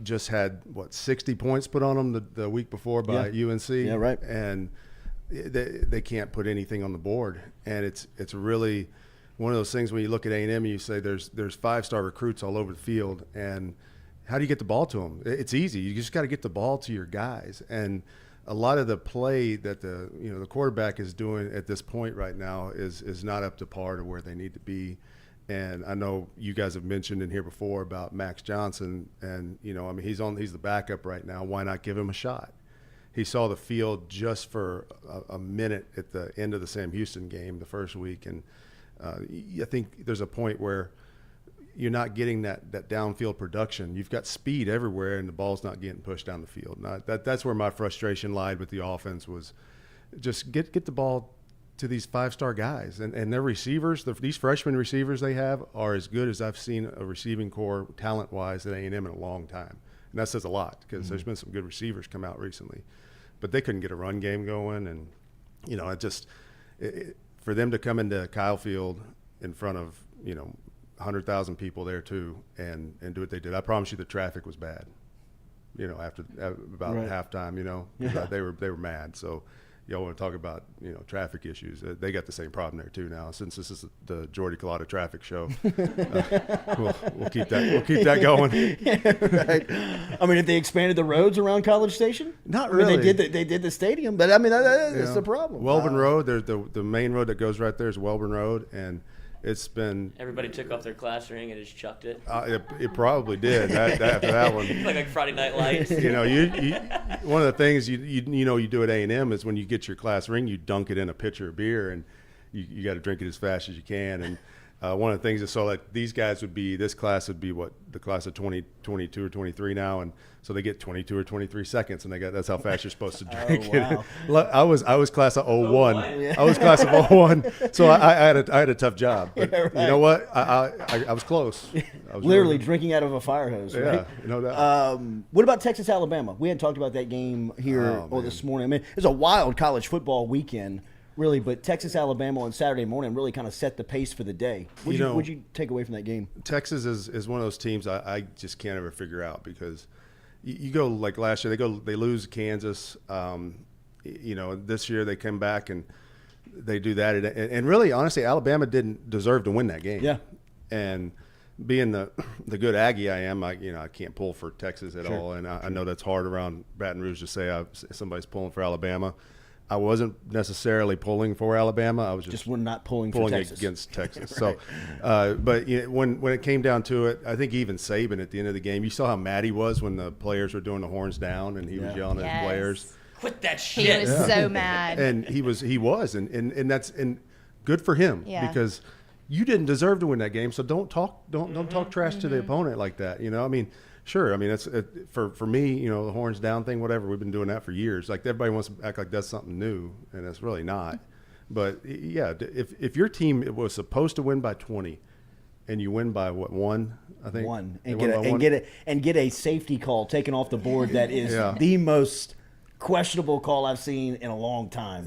just had 60 points put on them the week before by UNC. Yeah, right. And they can't put anything on the board, and it's really one of those things when you look at A&M and you say there's 5-star recruits all over the field, and how do you get the ball to them? It's easy. You just got to get the ball to your guys, and a lot of the play that the quarterback is doing at this point right now is not up to par to where they need to be. And I know you guys have mentioned in here before about Max Johnson, and he's the backup right now. Why not give him a shot? He saw the field just for a minute at the end of the Sam Houston game the first week, and I think there's a point where you're not getting that downfield production. You've got speed everywhere, and the ball's not getting pushed down the field. And that's where my frustration lied with the offense was just get the ball to these 5-star guys. And their receivers, these freshman receivers they have are as good as I've seen a receiving core talent-wise at A&M in a long time. And that says a lot because there's been some good receivers come out recently. But they couldn't get a run game going. And, for them to come into Kyle Field in front of, 100,000 people there too and do what they did. I promise you the traffic was bad, after about halftime, they were mad. So y'all want to talk about, traffic issues. They got the same problem there too now. Since this is the Jordy Culotta traffic show, we'll keep that going. Right. I mean, if they expanded the roads around College Station, not really. They did the stadium, but I mean that's the problem. Welborn Road, there's the main road that goes right there is Welborn Road, and it's been. Everybody took off their class ring and just chucked it. It probably did after that one. like Friday Night Lights. You one of the things you do at A&M is when you get your class ring, you dunk it in a pitcher of beer, and you got to drink it as fast as you can. And one of the things I saw, like this class would be what the class of 2022 or 23 now, and so they get 22 or 23 seconds, and that's how fast you're supposed to drink wow. it. I was class of 01. I was class of 01, so I had a tough job. But right. You know what? I was close. I was literally drinking out of a fire hose. Yeah, right? that. What about Texas Alabama? We hadn't talked about that game here this morning. I mean, it was a wild college football weekend. Really, but Texas, Alabama on Saturday morning really kind of set the pace for the day. What'd you take away from that game? Texas is one of those teams I just can't ever figure out because you go like last year, they lose Kansas. This year they come back and they do that. And really, honestly, Alabama didn't deserve to win that game. Yeah. And being the good Aggie I am, I can't pull for Texas at all. And I know that's hard around Baton Rouge to say somebody's pulling for Alabama. I wasn't necessarily pulling for Alabama. I was just we're not pulling for Texas. Against Texas. Right. So, but when it came down to it, I think even Saban at the end of the game, you saw how mad he was when the players were doing the horns down and he was yelling at the players. Quit that shit. He was so mad. And he was, and that's good for him because you didn't deserve to win that game. So don't talk trash to the opponent like that. I mean. Sure. I mean, that's for me, the horns down thing, whatever. We've been doing that for years. Like everybody wants to act like that's something new, and it's really not. But yeah, if your team was supposed to win by 20, and you win by what, 1? I think one and get a safety call taken off the board that is the most questionable call I've seen in a long time.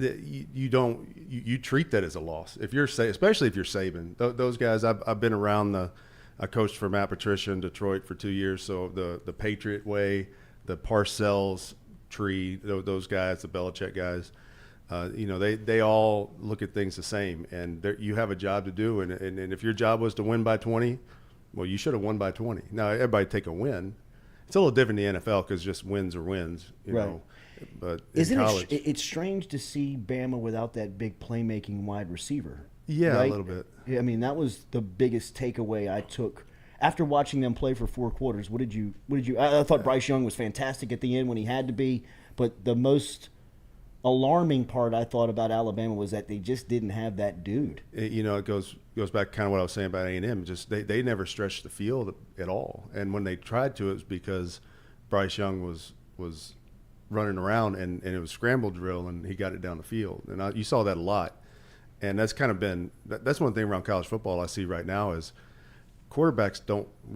You treat that as a loss if you're especially if you're Saban. Those guys, I've been around I coached for Matt Patricia in Detroit for 2 years, so the Patriot way, the Parcells tree, those guys, the Belichick guys, they all look at things the same, and you have a job to do, and if your job was to win by 20, well, you should have won by 20. Now, everybody take a win. It's a little different in the NFL because just wins are wins, you know. But in college, it's strange to see Bama without that big playmaking wide receiver. Yeah, right? a little bit. I mean, that was the biggest takeaway I took after watching them play for 4 quarters. What did you? I thought Bryce Young was fantastic at the end when he had to be, but the most alarming part I thought about Alabama was that they just didn't have that dude. It goes back kind of what I was saying about A&M. Just they never stretched the field at all, and when they tried to, it was because Bryce Young was running around and it was scramble drill and he got it down the field, and you saw that a lot. And that's kind of been – that's one thing around college football I see right now is quarterbacks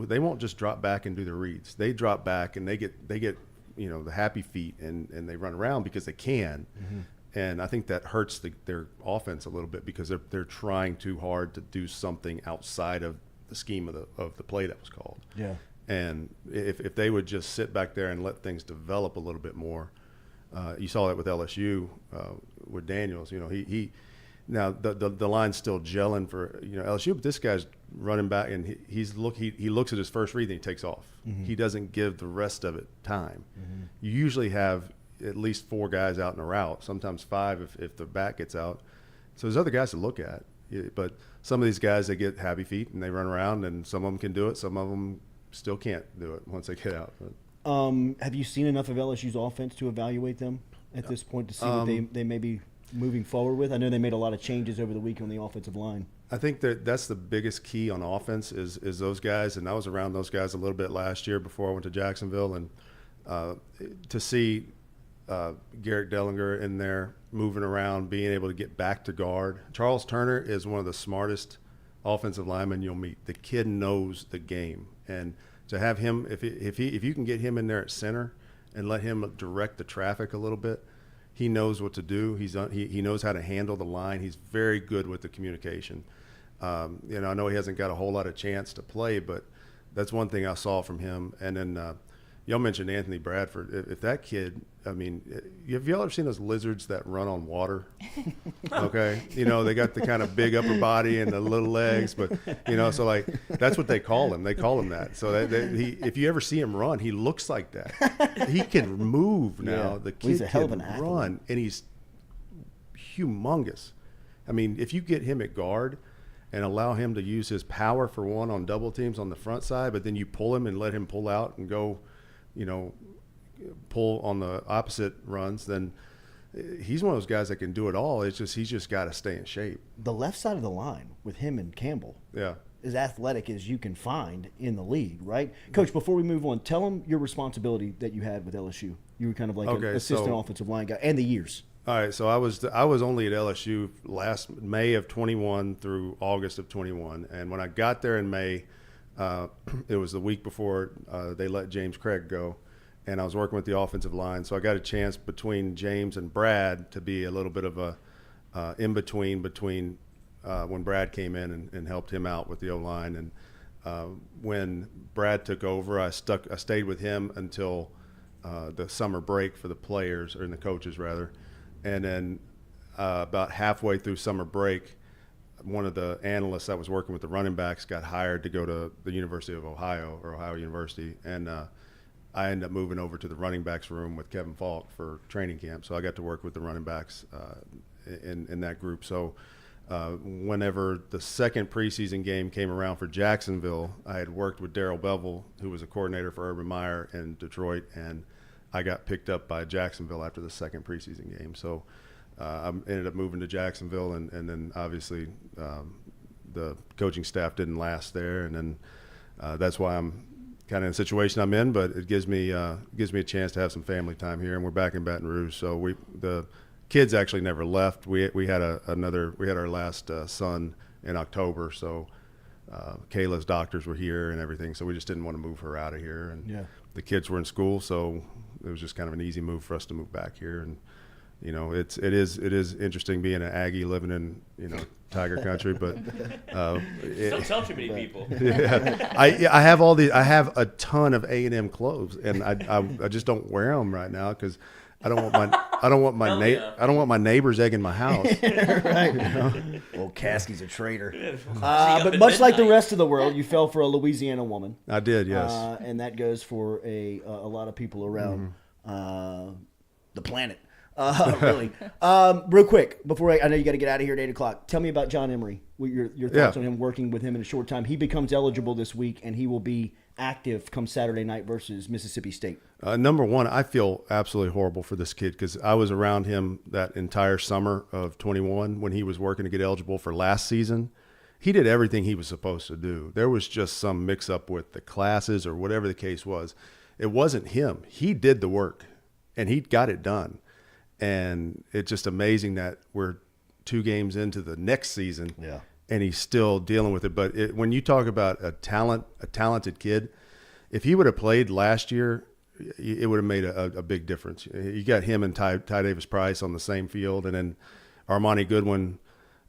they won't just drop back and do their reads. They drop back and they get the happy feet and they run around because they can. Mm-hmm. And I think that hurts their offense a little bit because they're trying too hard to do something outside of the scheme of the play that was called. Yeah. And if they would just sit back there and let things develop a little bit more, you saw that with LSU with Daniels. He now the line's still gelling for LSU, but this guy's running back and he looks at his first read and he takes off. Mm-hmm. He doesn't give the rest of it time. Mm-hmm. You usually have at least 4 guys out in a route, sometimes 5 if the back gets out. So there's other guys to look at. But some of these guys, they get happy feet and they run around, and some of them can do it. Some of them still can't do it once they get out. But. Have you seen enough of LSU's offense to evaluate them at this point to see what they may be moving forward with? I know they made a lot of changes over the week on the offensive line. I think that's the biggest key on offense is those guys, and I was around those guys a little bit last year before I went to Jacksonville, and to see Garrett Dellinger in there moving around, being able to get back to guard. Charles Turner is one of the smartest offensive linemen you'll meet. The kid knows the game, and to have him, if you can get him in there at center and let him direct the traffic a little bit, he knows what to do. He knows how to handle the line. He's very good with the communication. I know he hasn't got a whole lot of chance to play, but that's one thing I saw from him. And then y'all mentioned Anthony Bradford. If that kid, have y'all ever seen those lizards that run on water? Okay. They got the kind of big upper body and the little legs, but, so like that's what they call him. They call him that. So if you ever see him run, he looks like that. He can move now. Yeah. The kid He's a hell of can an athlete. run, and he's humongous. If you get him at guard and allow him to use his power for one on double teams on the front side, but then you pull him and let him pull out and go, pull on the opposite runs, then he's one of those guys that can do it all. It's just he's just got to stay in shape. The left side of the line with him and Campbell is athletic as you can find in the league, right? Coach, before we move on, tell them your responsibility that you had with LSU. You were kind of like an assistant offensive line guy, and the years. All right, so I was only at LSU last May of 21 through August of 21, and when I got there in May, it was the week before they let James Craig go, and I was working with the offensive line. So I got a chance between James and Brad to be a little bit of a in-between when Brad came in and helped him out with the O-line. And when Brad took over, I stayed with him until the summer break for the players, or the coaches rather. And then about halfway through summer break, one of the analysts that was working with the running backs got hired to go to the University of Ohio, or Ohio University, and I ended up moving over to the running backs room with Kevin Falk for training camp. So I got to work with the running backs in that group. So whenever the second preseason game came around for Jacksonville, I had worked with Darrell Bevel, who was a coordinator for Urban Meyer in Detroit, and I got picked up by Jacksonville after the second preseason game. So I ended up moving to Jacksonville, and then obviously the coaching staff didn't last there, and then that's why I'm kind of in the situation I'm in. But it gives me a chance to have some family time here, and we're back in Baton Rouge. So the kids actually never left. We had our last son in October, so Kayla's doctors were here and everything, so we just didn't want to move her out of here, and the kids were in school, so it was just kind of an easy move for us to move back here. And it is interesting being an Aggie living in Tiger country, but don't tell too many people. Yeah, I have a ton of A&M clothes, and I just don't wear them right now because I don't want my neighbors egging my house. Right. Well, Caskey's a traitor. But much like the rest of the world, you fell for a Louisiana woman. I did, yes. And that goes for a lot of people around the planet. Really. Real quick, before I know you got to get out of here at 8 o'clock. Tell me about John Emery. What your thoughts on him, working with him in a short time. He becomes eligible this week, and he will be active come Saturday night versus Mississippi State. Number one, I feel absolutely horrible for this kid because I was around him that entire summer of 21 when he was working to get eligible for last season. He did everything he was supposed to do. There was just some mix-up with the classes or whatever the case was. It wasn't him. He did the work, and he got it done. And it's just amazing that we're 2 games into the next season, and he's still dealing with it. But when you talk about a talented kid, if he would have played last year, it would have made a big difference. You got him and Ty Davis Price on the same field, and then Armani Goodwin.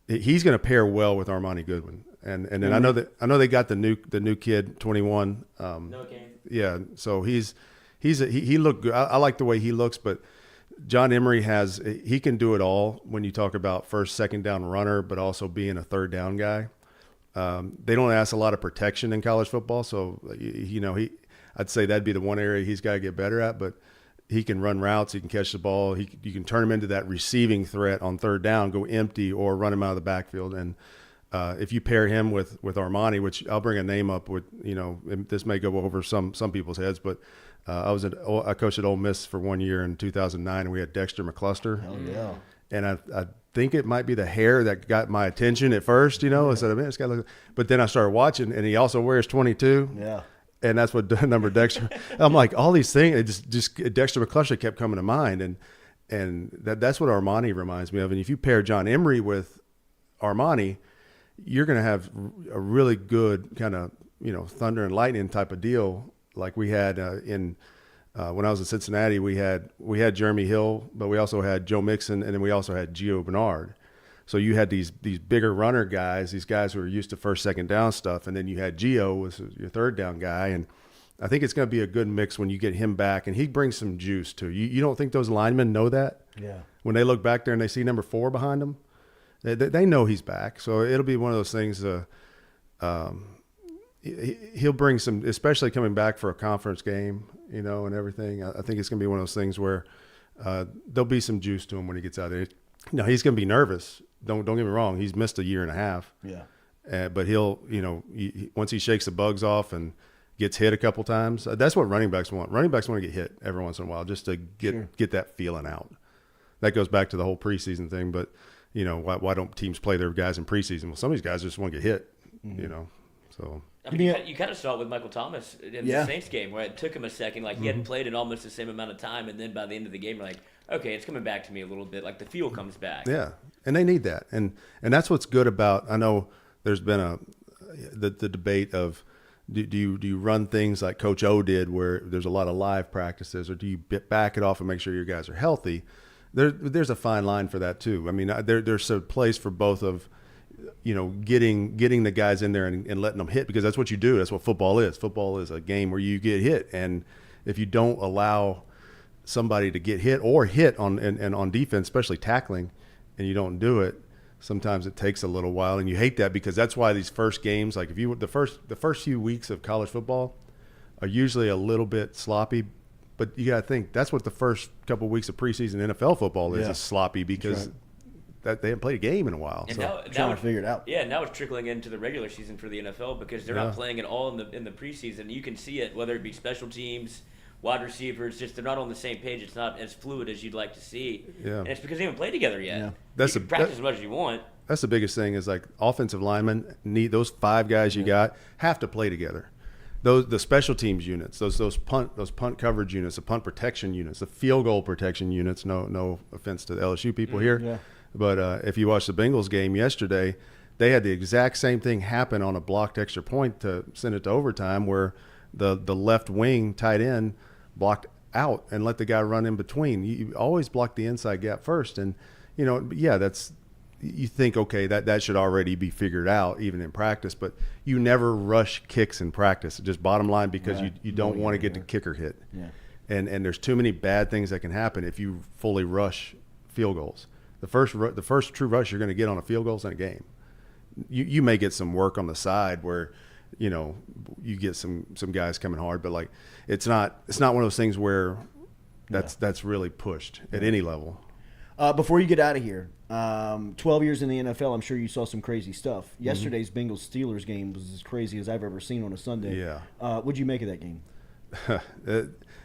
He's going to pair well with Armani Goodwin, and then I know they got the new kid 21. No game. Yeah, so he looked good. I like the way he looks, but John Emery he can do it all when you talk about first, second down runner, but also being a third down guy. They don't ask a lot of protection in college football, so I'd say that'd be the one area he's got to get better at. But he can run routes, he can catch the ball, you can turn him into that receiving threat on third down, go empty, or run him out of the backfield. And if you pair him with Armani, which I'll bring a name up with, this may go over some people's heads, but I coached at Ole Miss for 1 year in 2009, and we had Dexter McCluster. Oh yeah. And I think it might be the hair that got my attention at first, I said, man, this guy looks. But then I started watching, and he also wears 22. Yeah. And that's what number Dexter. I'm like, all these things, it just Dexter McCluster kept coming to mind, and that's what Armani reminds me of. And if you pair John Emery with Armani, you're going to have a really good kind of thunder and lightning type of deal, like we had when I was in Cincinnati. We had Jeremy Hill, but we also had Joe Mixon, and then we also had Gio Bernard. So you had these bigger runner guys, these guys who are used to first, second down stuff, and then you had Gio was your third down guy. And I think it's going to be a good mix when you get him back, and he brings some juice too. You don't think those linemen know that? Yeah. When they look back there and they see number 4 behind them, they know he's back. So it'll be one of those things. He'll bring some, especially coming back for a conference game, and everything. I think it's going to be one of those things where there'll be some juice to him when he gets out there. No, he's going to be nervous. Don't get me wrong. He's missed a year and a half. Yeah. But he'll, once he shakes the bugs off and gets hit a couple times, that's what running backs want. Running backs want to get hit every once in a while just to get that feeling out. That goes back to the whole preseason thing. But, why don't teams play their guys in preseason? Well, some of these guys just want to get hit, so. I mean, you kind of saw it with Michael Thomas in the Saints game, where it took him a second. Like, he hadn't played in almost the same amount of time, and then by the end of the game, you're like, okay, it's coming back to me a little bit. Like, the feel comes back. Yeah, and they need that. And that's what's good about – I know there's been the debate of do you run things like Coach O did where there's a lot of live practices, or do you back it off and make sure your guys are healthy? There's a fine line for that too. I mean, there's a place for both of – getting the guys in there and letting them hit, because that's what you do. That's what football is. Football is a game where you get hit, and if you don't allow somebody to get hit or hit on defense, especially tackling, and you don't do it, sometimes it takes a little while, and you hate that, because that's why these first games, like the first few weeks of college football are usually a little bit sloppy. But you got to think that's what the first couple of weeks of preseason NFL football is sloppy, because that they haven't played a game in a while. And so trying to figure it out. Yeah, now it's trickling into the regular season for the NFL, because they're not playing it all in the preseason. You can see it, whether it be special teams, wide receivers, just they're not on the same page. It's not as fluid as you'd like to see. Yeah. And it's because they haven't played together yet. Yeah. You can practice as much as you want. That's the biggest thing, is like offensive linemen need those 5 guys you got have to play together. The special teams units, those punt coverage units, the punt protection units, the field goal protection units. No offense to the LSU people here. Yeah. But if you watch the Bengals game yesterday, they had the exact same thing happen on a blocked extra point to send it to overtime, where the left wing tight end blocked out and let the guy run in between. You always block the inside gap first. And, that's – you think, okay, that should already be figured out even in practice. But you never rush kicks in practice, just bottom line, because you don't want to get the kicker hit. Yeah. And there's too many bad things that can happen if you fully rush field goals. The first true rush you're going to get on a field goal is in a game. You may get some work on the side where, you get some guys coming hard, but like it's not one of those things where that's really pushed at any level. Before you get out of here, 12 years in the NFL, I'm sure you saw some crazy stuff. Yesterday's Bengals-Steelers game was as crazy as I've ever seen on a Sunday. Yeah. What'd you make of that game?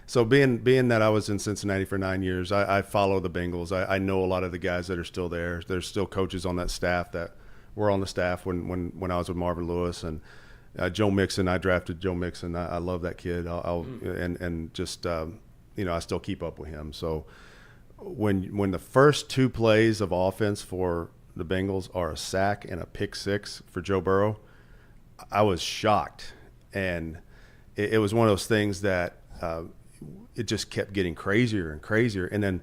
So being that I was in Cincinnati for 9 years, I follow the Bengals. I know a lot of the guys that are still there. There's still coaches on that staff that were on the staff when I was with Marvin Lewis, and Joe Mixon. I drafted Joe Mixon. I love that kid. I still keep up with him. So when the first 2 plays of offense for the Bengals are a sack and a pick six for Joe Burrow, I was shocked. And it was one of those things that it just kept getting crazier and crazier. And then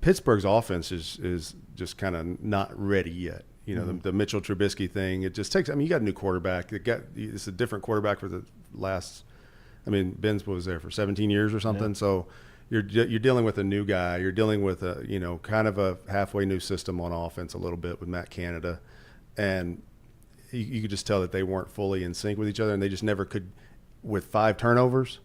Pittsburgh's offense is just kind of not ready yet. You know, the Mitchell Trubisky thing, it just takes – I mean, you got a new quarterback. It's a different quarterback for the last – I mean, Ben's was there for 17 years or something. Yeah. So you're dealing with a new guy. You're dealing with a, you know, kind of a halfway new system on offense a little bit with Matt Canada. And you could just tell that they weren't fully in sync with each other, and they just never could – with 5 turnovers.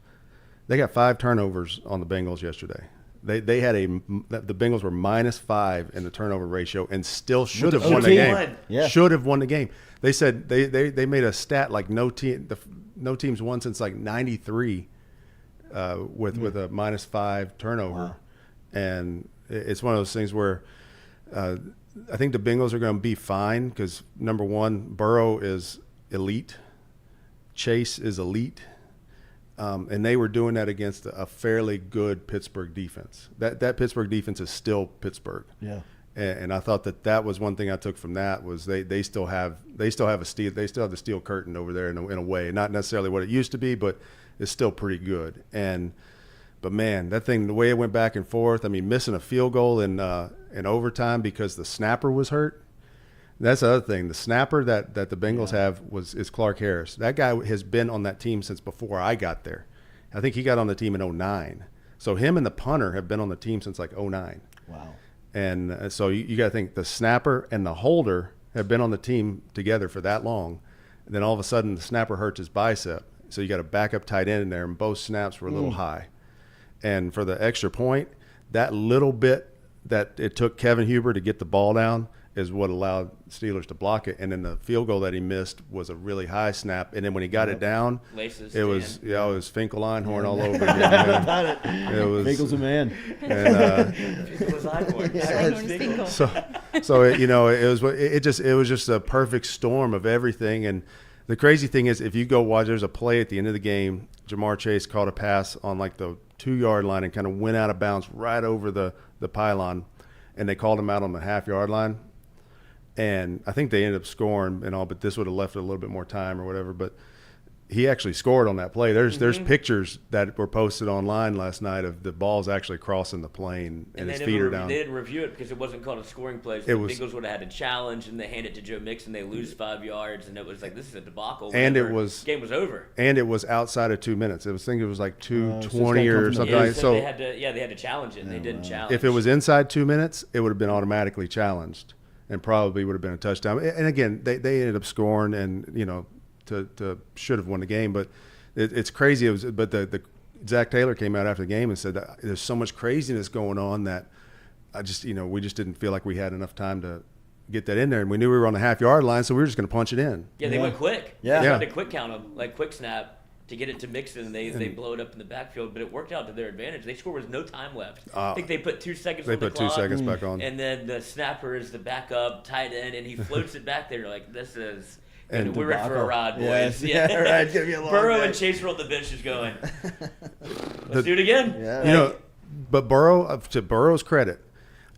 They got 5 turnovers on the Bengals yesterday. They had the Bengals were -5 in the turnover ratio and still should have won the game. Yeah. Should have won the game. They said they made a stat like no team's won since like '93 with a -5 turnover. Wow. And it's one of those things where I think the Bengals are going to be fine because number one, Burrow is elite, Chase is elite. And they were doing that against a fairly good Pittsburgh defense. That Pittsburgh defense is still Pittsburgh. Yeah. And I thought that was one thing I took from that was they still have the steel curtain over there in a way, not necessarily what it used to be, but it's still pretty good. But man, that thing, the way it went back and forth. I mean, missing a field goal in overtime because the snapper was hurt. That's the other thing. The snapper that the Bengals have is Clark Harris. That guy has been on that team since before I got there. I think he got on the team in 2009. So him and the punter have been on the team since like 2009. Wow. And so you got to think the snapper and the holder have been on the team together for that long. And then all of a sudden the snapper hurts his bicep. So you got a backup tight end in there, and both snaps were a little high. And for the extra point, that little bit that it took Kevin Huber to get the ball down is what allowed Steelers to block it. And then the field goal that he missed was a really high snap. And then when he got it down, it was Finkel Einhorn all over again. It was Finkel's a man. And so it was just a perfect storm of everything. And the crazy thing is, if you go watch, there's a play at the end of the game. Jamar Chase caught a pass on like the 2-yard line and kind of went out of bounds right over the pylon, and they called him out on the half-yard line. And I think they ended up scoring and all, but this would have left it a little bit more time or whatever. But he actually scored on that play. There's pictures that were posted online last night of the balls actually crossing the plane and his feet are down. They didn't review it because it wasn't called a scoring play. So the Bengals would have had a challenge, and they hand it to Joe Mixon. They lose 5 yards, and it was like, this is a debacle. And the game was over. And it was outside of 2 minutes. I think it was like 2:20 or something. Yeah, so they had to challenge it, and they didn't challenge. If it was inside 2 minutes, it would have been automatically challenged and probably would have been a touchdown. And again, they ended up scoring, and to should have won the game, but. It's crazy. But the Zach Taylor came out after the game and said that there's so much craziness going on that we just didn't feel like we had enough time to get that in there, and we knew we were on the half-yard line, so we were just going to punch it in. Yeah, they went quick. Yeah, they tried to quick count them, like quick snap to get it to Mixon, and they blow it up in the backfield. But it worked out to their advantage. They scored with no time left. I think they put 2 seconds. They on the put clock, 2 seconds back on, and then the snapper is the backup tight end, and he floats it back there. Like, this is. And we're in for a ride, boys. Yes. Yeah, right. It's gonna be a long Burrow day. and Chase were on the bench just going, let's do it again. Yeah. But Burrow, to Burrow's credit,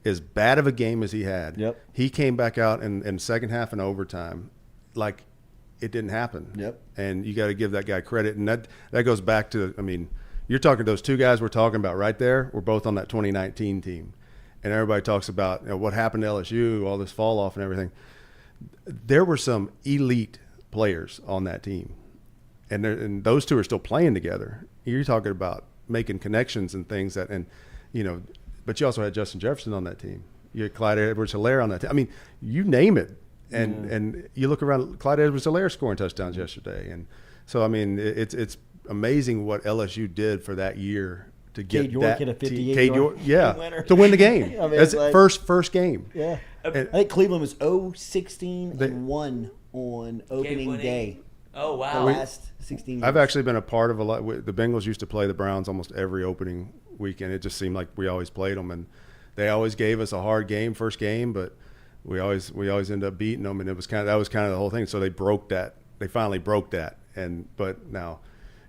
as bad of a game as he had, he came back out in second half and overtime like it didn't happen. Yep. And you got to give that guy credit. And that goes back to, you're talking those 2 guys we're talking about right there were both on that 2019 team. And everybody talks about what happened to LSU, all this fall off and everything. There were some elite players on that team, and those 2 are still playing together. You're talking about making connections and things but you also had Justin Jefferson on that team. You had Clyde Edwards-Helaire on that team. You name it, and you look around, Clyde Edwards-Helaire scoring touchdowns yesterday, and so it's amazing what LSU did for that year to get Cade York that hit a 58-yard winner. to win the game. That's like, first game. Yeah. I think Cleveland was 0-16-1 on opening day. Oh, wow. The last 16 years. I've actually been a part of a lot. The Bengals used to play the Browns almost every opening weekend. It just seemed like we always played them, and they always gave us a hard game, first game, but we always ended up beating them, and that was kind of the whole thing. So they broke that. They finally broke that. But now,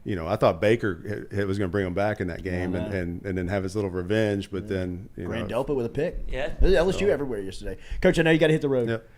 I thought Baker was going to bring him back in that game and then have his little revenge, but then Grand Delpa with a pick. Yeah. LSU everywhere yesterday. Coach, I know you got to hit the road. Yep.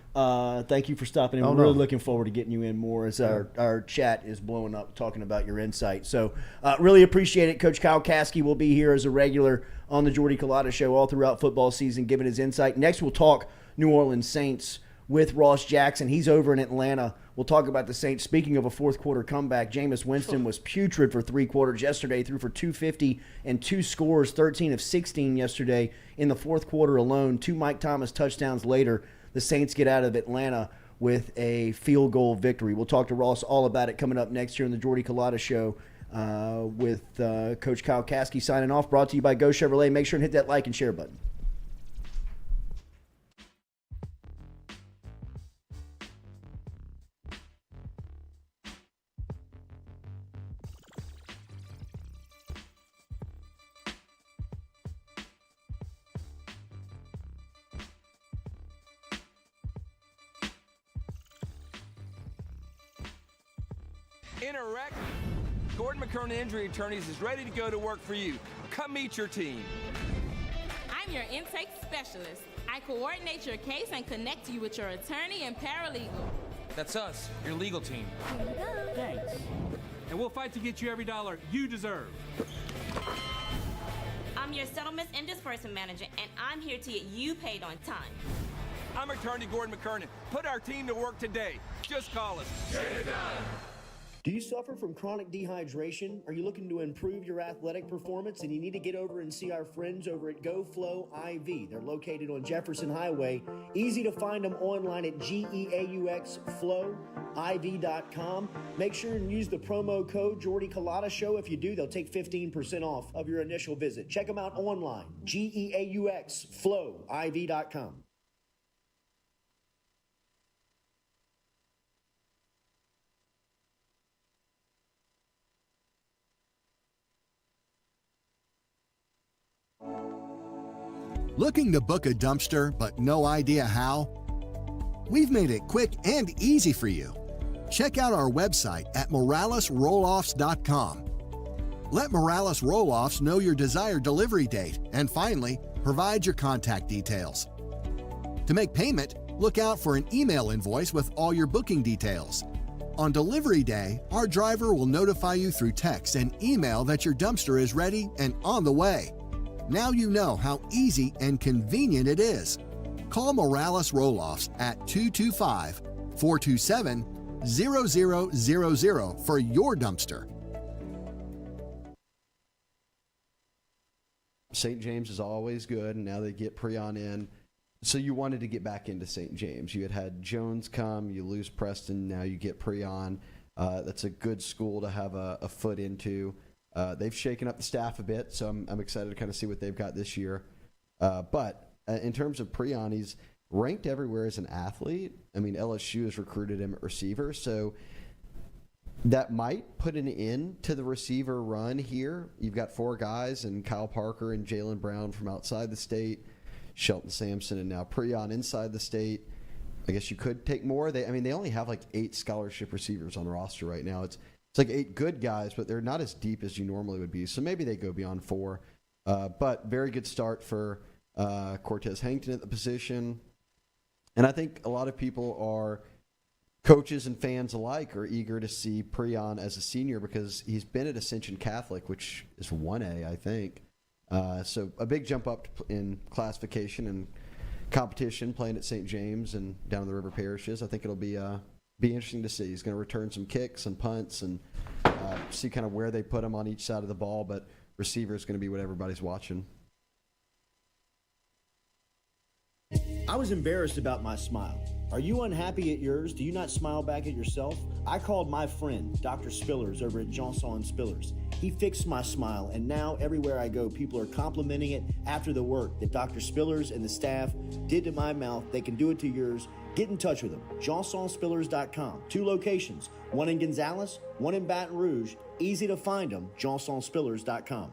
Thank you for stopping in. We're really looking forward to getting you in more as our chat is blowing up talking about your insight. So really appreciate it. Coach Kyle Caskey will be here as a regular on the Jordy Culotta Show all throughout football season, giving his insight. Next, we'll talk New Orleans Saints with Ross Jackson. He's over in Atlanta. We'll talk about the Saints. Speaking of a fourth quarter comeback, Jameis Winston was putrid for 3 quarters yesterday, threw for 250 and 2 scores, 13 of 16 yesterday in the fourth quarter alone. 2 Mike Thomas touchdowns later, the Saints get out of Atlanta with a field goal victory. We'll talk to Ross all about it coming up next year on the Jordy Culotta Show with Coach Kyle Caskey signing off. Brought to you by Go Chevrolet. Make sure and hit that like and share button. In a wreck, Gordon McKernan Injury Attorneys is ready to go to work for you. Come meet your team. I'm your intake specialist. I coordinate your case and connect you with your attorney and paralegal. That's us, your legal team. Thanks. And we'll fight to get you every dollar you deserve. I'm your settlements and disbursement manager, and I'm here to get you paid on time. I'm attorney Gordon McKernan. Put our team to work today. Just call us. Get it done. Do you suffer from chronic dehydration? Are you looking to improve your athletic performance and you need to get over and see our friends over at GoFlow IV? They're located on Jefferson Highway. Easy to find them online at GEAUXFlowIV.com. Make sure and use the promo code Jordy Culotta Show. If you do, they'll take 15% off of your initial visit. Check them out online, GEAUXFlowIV.com. Looking to book a dumpster but no idea how? We've made it quick and easy for you. Check out our website at moralesrolloffs.com. Let Morales Roll-Offs know your desired delivery date, and finally, provide your contact details. To make payment, look out for an email invoice with all your booking details. On delivery day, our driver will notify you through text and email that your dumpster is ready and on the way. Now you know how easy and convenient it is. Call Morales Roll-Offs at 225-427-0000 for your dumpster. St. James is always good, and now they get Preon in. So you wanted to get back into St. James. You had Jones come, you lose Preston, now you get Preon. That's a good school to have a foot into. They've shaken up the staff a bit, so I'm excited to kind of see what they've got this year. But in terms of Preon, he's ranked everywhere as an athlete. I mean, LSU has recruited him at receiver, so that might put an end to the receiver run here. You've got 4 guys, and Kyle Parker and Jalen Brown from outside the state, Shelton Sampson, and now Preon inside the state. I guess you could take more. They only have like 8 scholarship receivers on the roster right now. It's like 8 good guys, but they're not as deep as you normally would be. So maybe they go beyond 4. But very good start for Cortez Hankton at the position. And I think a lot of people are, coaches and fans alike, are eager to see Preon as a senior because he's been at Ascension Catholic, which is 1A, I think. So a big jump up in classification and competition playing at St. James and down in the River Parishes. I think it'll be interesting to see. He's going to return some kicks and punts and see kind of where they put him on each side of the ball, but receiver is going to be what everybody's watching. I was embarrassed about my smile. Are you unhappy at yours? Do you not smile back at yourself? I called my friend, Dr. Spillers, over at Johnson Spillers. He fixed my smile, and now everywhere I go, people are complimenting it after the work that Dr. Spillers and the staff did to my mouth. They can do it to yours. Get in touch with them. JohnsonSpillers.com. 2 locations, one in Gonzales, one in Baton Rouge. Easy to find them, JohnsonSpillers.com.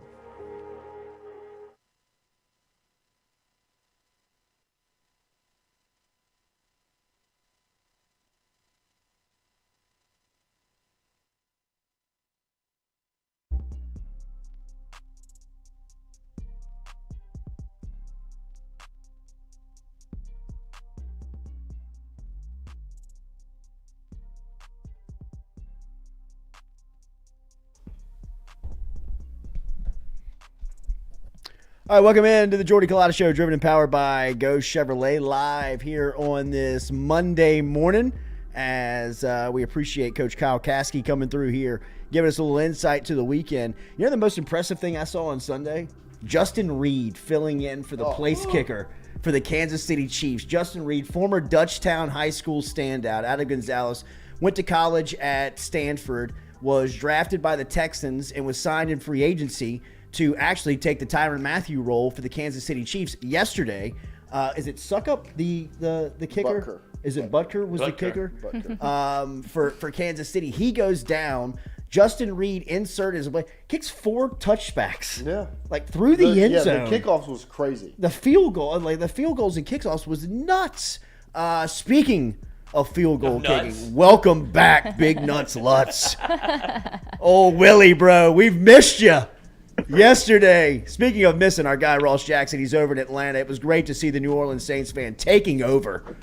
All right, welcome in to the Jordy Culotta Show, driven and powered by Go Chevrolet, live here on this Monday morning as we appreciate Coach Kyle Caskey coming through here, giving us a little insight to the weekend. You know the most impressive thing I saw on Sunday? Justin Reed filling in for the place kicker for the Kansas City Chiefs. Justin Reed, former Dutchtown High School standout out of Gonzales, went to college at Stanford, was drafted by the Texans, and was signed in free agency to actually take the Tyrann Mathieu role for the Kansas City Chiefs yesterday. Is it Suckup, the kicker? Butker. Is it Butker was the kicker? Butker. For Kansas City. He goes down. Justin Reed inserted his play, kicks 4 touchbacks. Yeah. Like through the end zone. The kickoffs was crazy. The field goal, like the field goals and kickoffs was nuts. Speaking of field goal kicking, welcome back, Big Nuts Lutz. Oh, Willie, bro, we've missed you. Yesterday, speaking of missing our guy Ross Jackson, he's over in Atlanta. It was great to see the New Orleans Saints fan taking over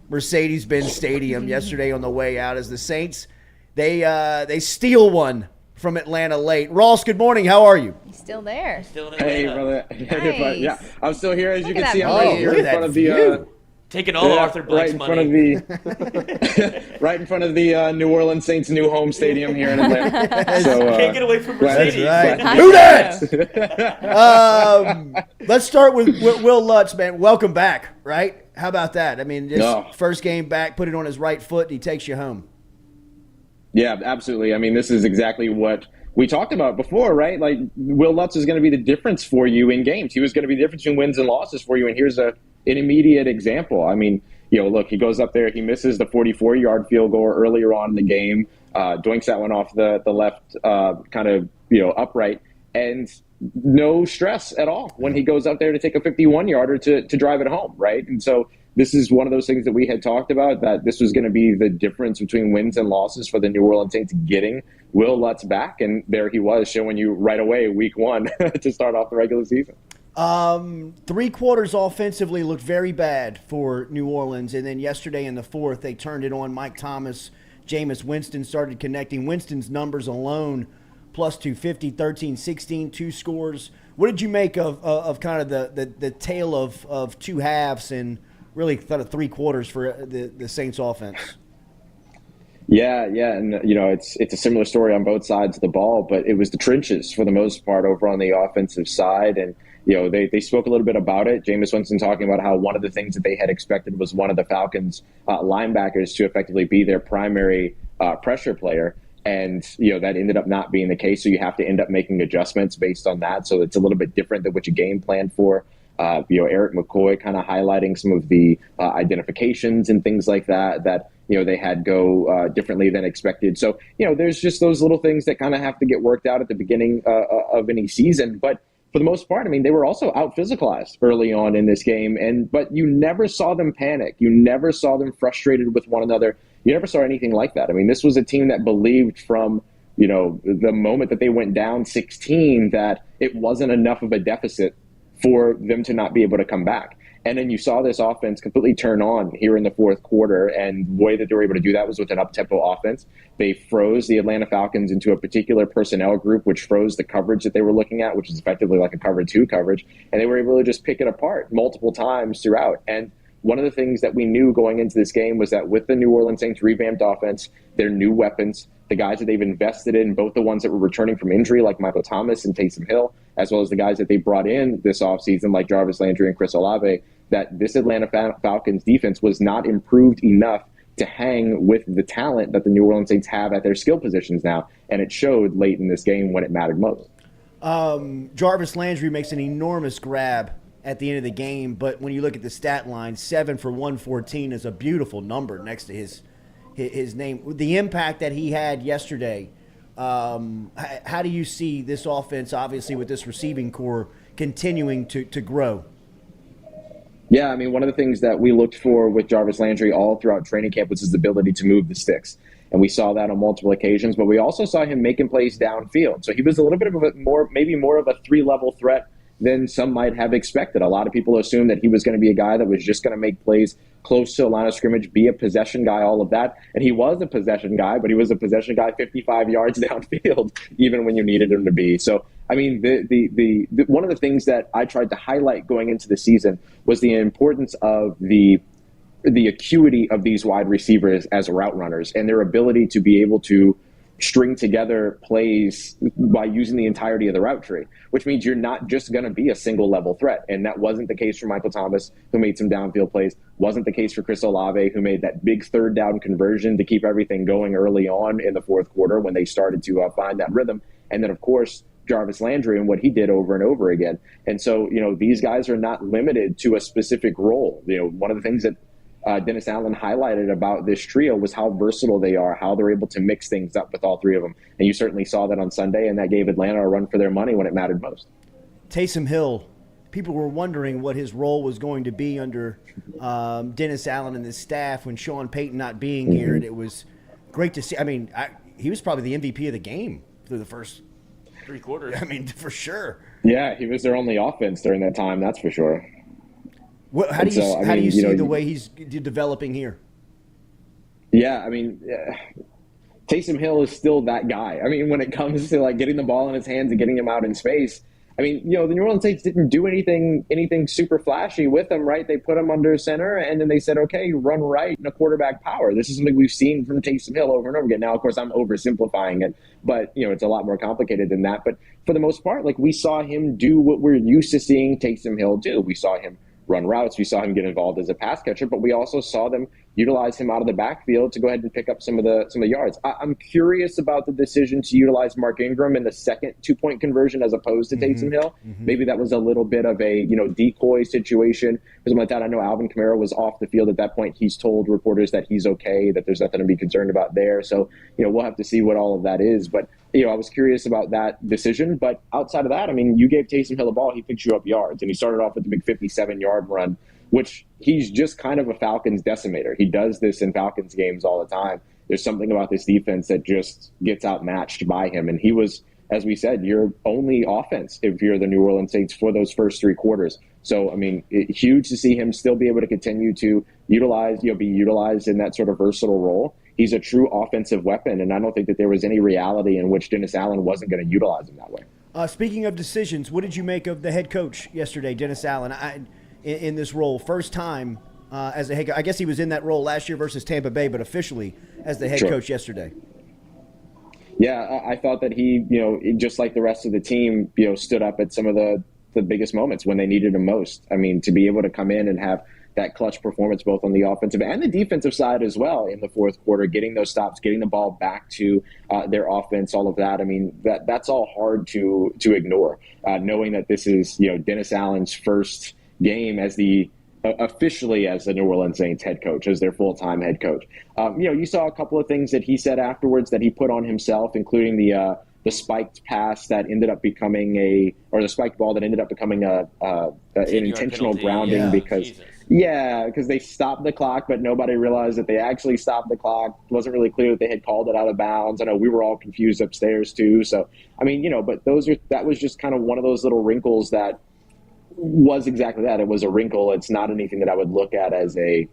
Mercedes-Benz Stadium yesterday on the way out as the Saints, they steal one from Atlanta late. Ross, good morning. How are you? He's still there. Hey, brother. Nice. Yeah, I'm still here. As you can at see, that I'm right view. here in front of the taking all Arthur Blake's money. Right in front of the New Orleans Saints' new home stadium here in Atlanta. So, can't get away from Mercedes. That's right. Who dat? Let's start with Will Lutz, man. Welcome back, right? How about that? I mean, first game back, put it on his right foot, and he takes you home. Yeah, absolutely. I mean, this is exactly what we talked about before, right? Like, Will Lutz is going to be the difference for you in games. He was going to be the difference in wins and losses for you, and here's an immediate example. I mean, look, he goes up there, he misses the 44-yard field goal earlier on in the game, doinks that one off the left upright, and no stress at all when he goes up there to take a 51-yarder to drive it home, right? And so this is one of those things that we had talked about, that this was going to be the difference between wins and losses for the New Orleans Saints, getting Will Lutz back, and there he was, showing you right away week 1 to start off the regular season. 3 quarters offensively looked very bad for New Orleans, and then yesterday in the fourth, they turned it on. Mike Thomas, Jameis Winston started connecting. Winston's numbers alone, plus 250, 13, 16, 2 scores. What did you make of kind of the tale of 2 halves and really kind of 3 quarters for the Saints offense? Yeah, and it's a similar story on both sides of the ball, but it was the trenches for the most part over on the offensive side, and they spoke a little bit about it. Jameis Winston talking about how one of the things that they had expected was one of the Falcons' linebackers to effectively be their primary pressure player. And, that ended up not being the case. So you have to end up making adjustments based on that. So it's a little bit different than what you game planned for. Eric McCoy kind of highlighting some of the identifications and things like that they had go differently than expected. So, there's just those little things that kind of have to get worked out at the beginning of any season. But for the most part, I mean, they were also out-physicalized early on in this game, but you never saw them panic. You never saw them frustrated with one another. You never saw anything like that. I mean, this was a team that believed from, the moment that they went down 16 that it wasn't enough of a deficit for them to not be able to come back. And then you saw this offense completely turn on here in the fourth quarter, and the way that they were able to do that was with an up-tempo offense. They froze the Atlanta Falcons into a particular personnel group, which froze the coverage that they were looking at, which is effectively like a cover 2 coverage, and they were able to just pick it apart multiple times throughout. And one of the things that we knew going into this game was that with the New Orleans Saints revamped offense, their new weapons, the guys that they've invested in, both the ones that were returning from injury like Michael Thomas and Taysom Hill, as well as the guys that they brought in this offseason like Jarvis Landry and Chris Olave, that this Atlanta Falcons defense was not improved enough to hang with the talent that the New Orleans Saints have at their skill positions now. And it showed late in this game when it mattered most. Jarvis Landry makes an enormous grab at the end of the game, but when you look at the stat line, 7 for 114 is a beautiful number next to his name. The impact that he had yesterday, how do you see this offense, obviously with this receiving core, continuing to grow? Yeah, I mean, one of the things that we looked for with Jarvis Landry all throughout training camp was his ability to move the sticks. And we saw that on multiple occasions, but we also saw him making plays downfield. So he was a little bit of maybe more of a 3-level threat than some might have expected. A lot of people assumed that he was going to be a guy that was just going to make plays close to the line of scrimmage, be a possession guy, all of that. And he was a possession guy, but he was a possession guy 55 yards downfield, even when you needed him to be. So I mean, the one of the things that I tried to highlight going into the season was the importance of the acuity of these wide receivers as route runners and their ability to be able to string together plays by using the entirety of the route tree, which means you're not just going to be a single level threat. And that wasn't the case for Michael Thomas, who made some downfield plays. Wasn't the case for Chris Olave, who made that big third down conversion to keep everything going early on in the fourth quarter when they started to find that rhythm. And then, of course, Jarvis Landry and what he did over and over again. And so, these guys are not limited to a specific role. One of the things that Dennis Allen highlighted about this trio was how versatile they are, how they're able to mix things up with all three of them. And you certainly saw that on Sunday, and that gave Atlanta a run for their money when it mattered most. Taysom Hill, people were wondering what his role was going to be under Dennis Allen and his staff when Sean Payton not being here, and it was great to see. I mean, he was probably the MVP of the game through the first 3 quarters. I mean, for sure. Yeah, he was their only offense during that time, that's for sure. How do you see the way he's developing here? Yeah, I mean, Taysom Hill is still that guy. I mean, when it comes to like getting the ball in his hands and getting him out in space, I mean, the New Orleans Saints didn't do anything super flashy with him, right? They put him under center, and then they said, okay, run right in a quarterback power. This is something we've seen from Taysom Hill over and over again. Now, of course, I'm oversimplifying it, but, it's a lot more complicated than that. But for the most part, like, we saw him do what we're used to seeing Taysom Hill do. We saw him run routes. We saw him get involved as a pass catcher, but we also saw them utilize him out of the backfield to go ahead and pick up some of the yards. I'm curious about the decision to utilize Mark Ingram in the second 2-point conversion as opposed to Taysom Hill. Maybe that was a little bit of a decoy situation. Because like that, I know Alvin Kamara was off the field at that point. He's told reporters that he's okay, that there's nothing to be concerned about there. So we'll have to see what all of that is. But I was curious about that decision. But outside of that, I mean, you gave Taysom Hill the ball, he picked you up yards, and he started off with the big 57-yard run, which he's just kind of a Falcons decimator. He does this in Falcons games all the time. There's something about this defense that just gets outmatched by him. And he was, as we said, your only offense if you're the New Orleans Saints for those first 3 quarters. So, I mean, huge to see him still be able to continue to be utilized in that sort of versatile role. He's a true offensive weapon, and I don't think that there was any reality in which Dennis Allen wasn't going to utilize him that way. Speaking of decisions, what did you make of the head coach yesterday, Dennis Allen? In this role, first time as a head coach. I guess he was in that role last year versus Tampa Bay, but officially as the head coach yesterday. Yeah, I thought that he, just like the rest of the team, stood up at some of the biggest moments when they needed him most. I mean, to be able to come in and have that clutch performance both on the offensive and the defensive side as well in the fourth quarter, getting those stops, getting the ball back to their offense, all of that. I mean, that's all hard to ignore, knowing that this is, Dennis Allen's first game as officially as the New Orleans Saints head coach, as their full-time head coach. You saw a couple of things that he said afterwards that he put on himself, including the spiked pass that ended up becoming the spiked ball that ended up becoming an intentional grounding because they stopped the clock, but nobody realized that they actually stopped the clock. It wasn't really clear that they had called it out of bounds. I know we were all confused upstairs too. So, I mean, but that was just kind of one of those little wrinkles that was exactly that. It was a wrinkle. It's not anything that I would look at as a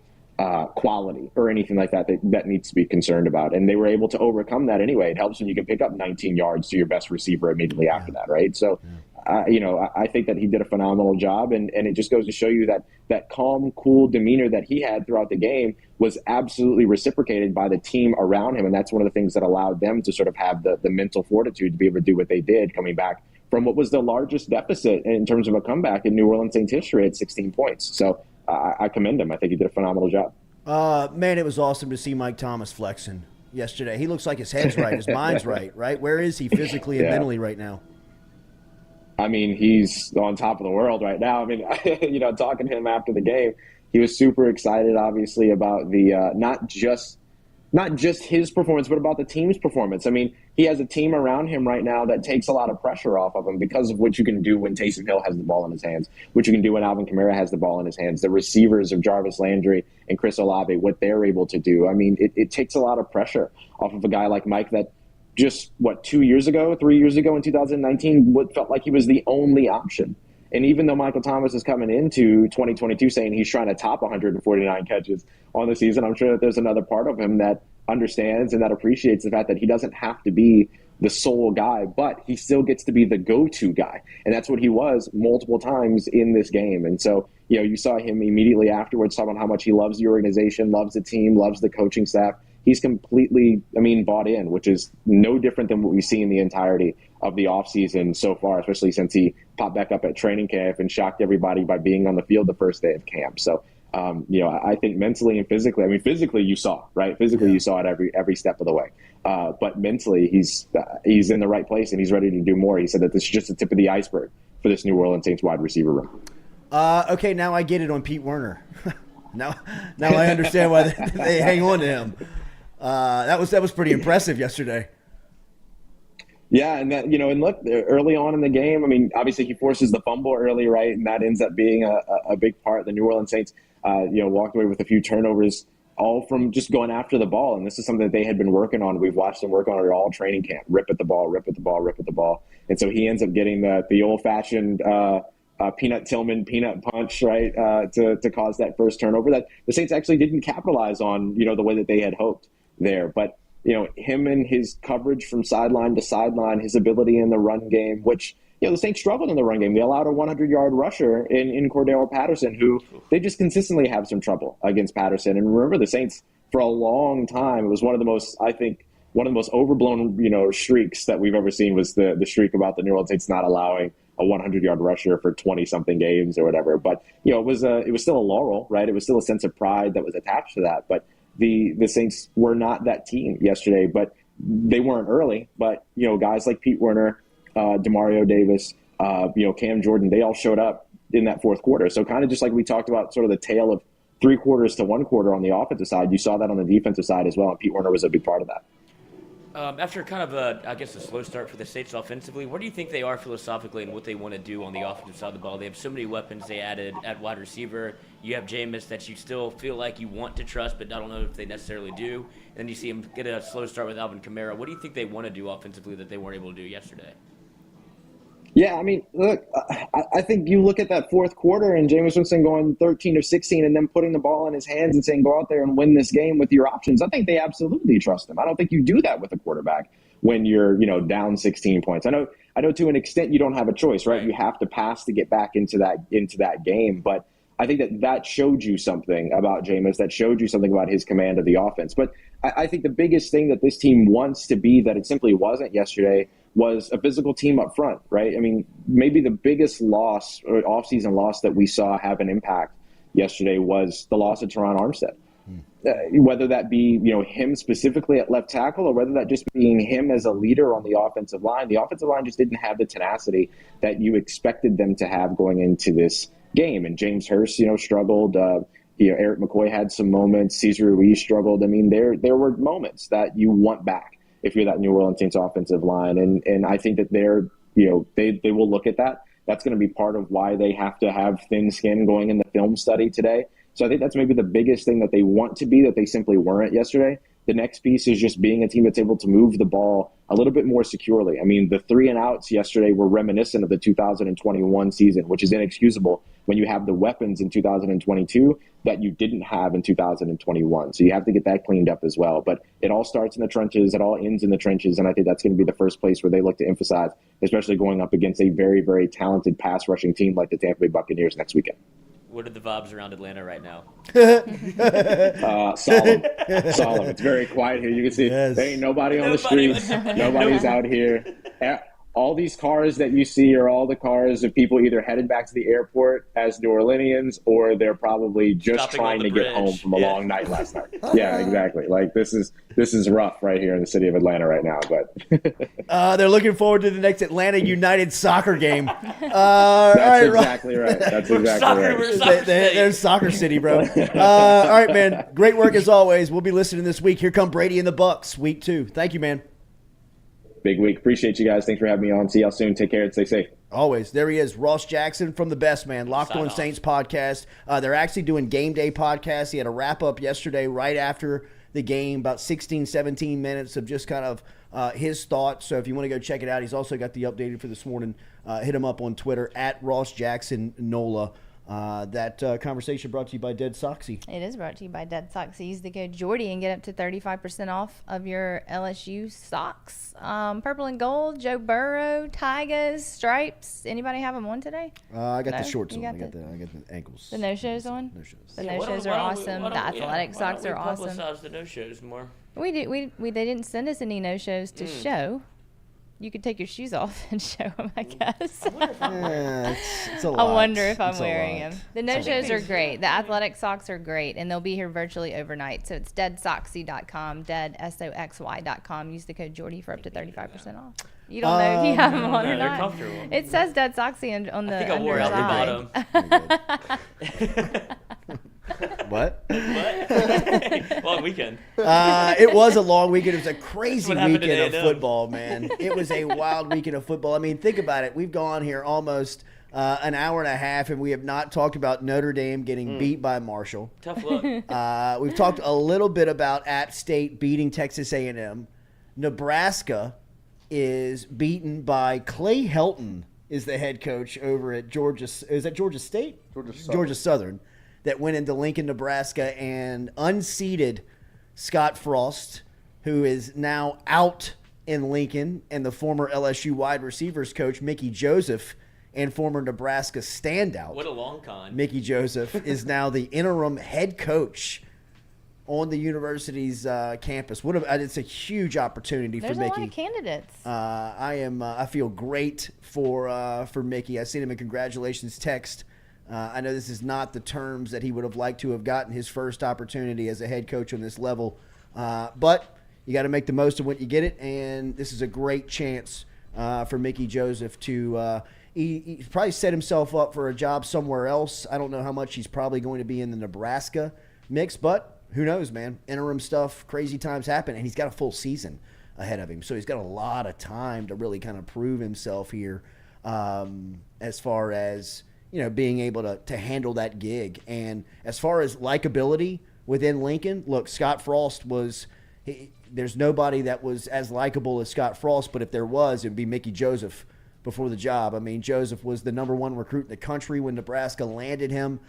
quality or anything like that needs to be concerned about. And they were able to overcome that anyway. It helps when you can pick up 19 yards to your best receiver immediately after that, right? So, I think that he did a phenomenal job, and it just goes to show you that calm, cool demeanor that he had throughout the game was absolutely reciprocated by the team around him, and that's one of the things that allowed them to sort of have the mental fortitude to be able to do what they did, coming back from what was the largest deficit in terms of a comeback in New Orleans Saints history at 16 points. So I commend him. I think he did a phenomenal job. Man, it was awesome to see Mike Thomas flexing yesterday. He looks like his head's right, his mind's right? Where is he physically and mentally right now? I mean, he's on top of the world right now. I mean, talking to him after the game, he was super excited, obviously, about the not just his performance, but about the team's performance. I mean, he has a team around him right now that takes a lot of pressure off of him because of what you can do when Taysom Hill has the ball in his hands, what you can do when Alvin Kamara has the ball in his hands, the receivers of Jarvis Landry and Chris Olave, what they're able to do. I mean, it takes a lot of pressure off of a guy like Mike that just, 3 years ago in 2019, what felt like he was the only option. And even though Michael Thomas is coming into 2022 saying he's trying to top 149 catches on the season, I'm sure that there's another part of him that understands and that appreciates the fact that he doesn't have to be the sole guy, but he still gets to be the go-to guy. And that's what he was multiple times in this game. And so, you saw him immediately afterwards talking about how much he loves the organization, loves the team, loves the coaching staff. He's completely, bought in, which is no different than what we see in the entirety of the offseason so far, especially since he popped back up at training camp and shocked everybody by being on the field the first day of camp. So, I think mentally and physically, physically you saw, right? Physically you saw it every step of the way. But mentally he's in the right place and he's ready to do more. He said that this is just the tip of the iceberg for this New Orleans Saints wide receiver room. Okay, now I get it on Pete Werner. now I understand why they hang on to him. That was pretty impressive yesterday. Yeah, and that and look, early on in the game, obviously he forces the fumble early, right, and that ends up being a big part. The New Orleans Saints, walked away with a few turnovers, all from just going after the ball, and this is something that they had been working on. We've watched them work on it all training camp: rip at the ball, rip at the ball, rip at the ball, and so he ends up getting the old-fashioned Peanut Tillman peanut punch, right, to cause that first turnover that the Saints actually didn't capitalize on, the way that they had hoped there, but. Him and his coverage from sideline to sideline, his ability in the run game, which, the Saints struggled in the run game. They allowed a 100-yard rusher in Cordero Patterson, who they just consistently have some trouble against Patterson. And remember, the Saints, for a long time, it was one of the most overblown, streaks that we've ever seen was the streak about the New Orleans Saints not allowing a 100-yard rusher for 20-something games or whatever. But, it was still a laurel, right? It was still a sense of pride that was attached to that. But the Saints were not that team yesterday, but they weren't early. But, guys like Pete Werner, Demario Davis, Cam Jordan, they all showed up in that fourth quarter. So kind of just like we talked about sort of the tale of 3 quarters to 1 quarter on the offensive side, you saw that on the defensive side as well, and Pete Werner was a big part of that. After kind of a slow start for the Saints offensively, where do you think they are philosophically and what they want to do on the offensive side of the ball? They have so many weapons they added at wide receiver. You have Jameis that you still feel like you want to trust, but I don't know if they necessarily do. And then you see him get a slow start with Alvin Kamara. What do you think they want to do offensively that they weren't able to do yesterday? Yeah, look, I think you look at that fourth quarter and Jameis Winston going 13 of 16 and then putting the ball in his hands and saying, go out there and win this game with your options. I think they absolutely trust him. I don't think you do that with a quarterback when you're, down 16 points. I know to an extent you don't have a choice, right? You have to pass to get back into that game. But I think that showed you something about Jameis, that showed you something about his command of the offense. But I think the biggest thing that this team wants to be that it simply wasn't yesterday was a physical team up front, right? Maybe the biggest loss or offseason loss that we saw have an impact yesterday was the loss of Teron Armstead. Whether that be, him specifically at left tackle or whether that just being him as a leader on the offensive line just didn't have the tenacity that you expected them to have going into this game. And James Hurst, struggled. Eric McCoy had some moments. Cesar Ruiz struggled. There were moments that you want back if you're that New Orleans Saints offensive line. And I think that they will look at that. That's going to be part of why they have to have thin skin going in the film study today. So I think that's maybe the biggest thing that they want to be that they simply weren't yesterday. The next piece is just being a team that's able to move the ball a little bit more securely. The 3 and outs yesterday were reminiscent of the 2021 season, which is inexcusable when you have the weapons in 2022 that you didn't have in 2021. So you have to get that cleaned up as well. But it all starts in the trenches. It all ends in the trenches. And I think that's going to be the first place where they look to emphasize, especially going up against a very, very talented pass rushing team like the Tampa Bay Buccaneers next weekend. What are the vibes around Atlanta right now? Solemn. It's very quiet here. You can see there ain't nobody on the streets. Nobody's out here. All these cars that you see are all the cars of people either headed back to the airport as New Orleanians or they're probably just Stopping trying to bridge. get home from a long night last night. Yeah, exactly. This is rough right here in the city of Atlanta right now. But they're looking forward to the next Atlanta United soccer game. That's exactly right. That's exactly right. There's Soccer City, bro. All right, man. Great work as always. We'll be listening this week. Here come Brady and the Bucks, week 2. Thank you, man. Big week. Appreciate you guys. Thanks for having me on. See y'all soon. Take care and stay safe. Always. There he is, Ross Jackson from the Best Man, Locked On Saints podcast. They're actually doing game day podcasts. He had a wrap up yesterday right after the game, about 16, 17 minutes of just kind of his thoughts. So if you want to go check it out, he's also got the updated for this morning. Hit him up on Twitter at Ross Jackson NOLA. That conversation brought to you by Dead Soxy. It is brought to you by Dead Socks. Use the code Jordy and get up to 35% off of your LSU socks. Purple and gold, Joe Burrow, Tigers, stripes. Anybody have them on today? I got No? the shorts You on. got I got the ankles. The no-shows on? No-shows. The Yeah, why no-shows don't- are why don't we- awesome. why The don't- yeah, athletic why socks don't are we awesome. publicize the no-shows more. We they didn't send us any no-shows to show. You could take your shoes off and show them, I guess. Yeah, it's a I lot. wonder if I'm It's a wearing lot. them. The no-shows are great. The athletic socks are great, and they'll be here virtually overnight. So it's deadsoxy.com, dead, SOXY.com. Use the code Jordy for up to 35% off. You don't know if you have them on no, or they're not. comfortable. It says Dead Soxy on the I think I wore out the underside. bottom. What? What? Long weekend. It was a long weekend. It was a crazy what happened weekend of today, football, man. It was a wild weekend of football. I mean, think about it. We've gone here almost an hour and a half, and we have not talked about Notre Dame getting beat by Marshall. Tough luck. We've talked a little bit about App State beating Texas A&M. Nebraska is beaten by Clay Helton, is the head coach over at Georgia. Is that Georgia State? Georgia Southern. That went into Lincoln, Nebraska, and unseated Scott Frost, who is now out in Lincoln, and the former LSU wide receivers coach, Mickey Joseph, and former Nebraska standout. What a long con. Mickey Joseph is now the interim head coach on the university's campus. It's a huge opportunity There's for Mickey. a lot of candidates. I feel great for Mickey. I sent him a congratulations text. I know this is not the terms that he would have liked to have gotten his first opportunity as a head coach on this level, but you got to make the most of what you get it, and this is a great chance for Mickey Joseph to he probably set himself up for a job somewhere else. I don't know how much he's probably going to be in the Nebraska mix, but who knows, man. Interim stuff, crazy times happen, and he's got a full season ahead of him, so he's got a lot of time to really kind of prove himself here as far as being able to handle that gig. And as far as likability within Lincoln, look, Scott Frost there's nobody that was as likable as Scott Frost, but if there was, it would be Mickey Joseph before the job. I mean, Joseph was the #1 recruit in the country when Nebraska landed him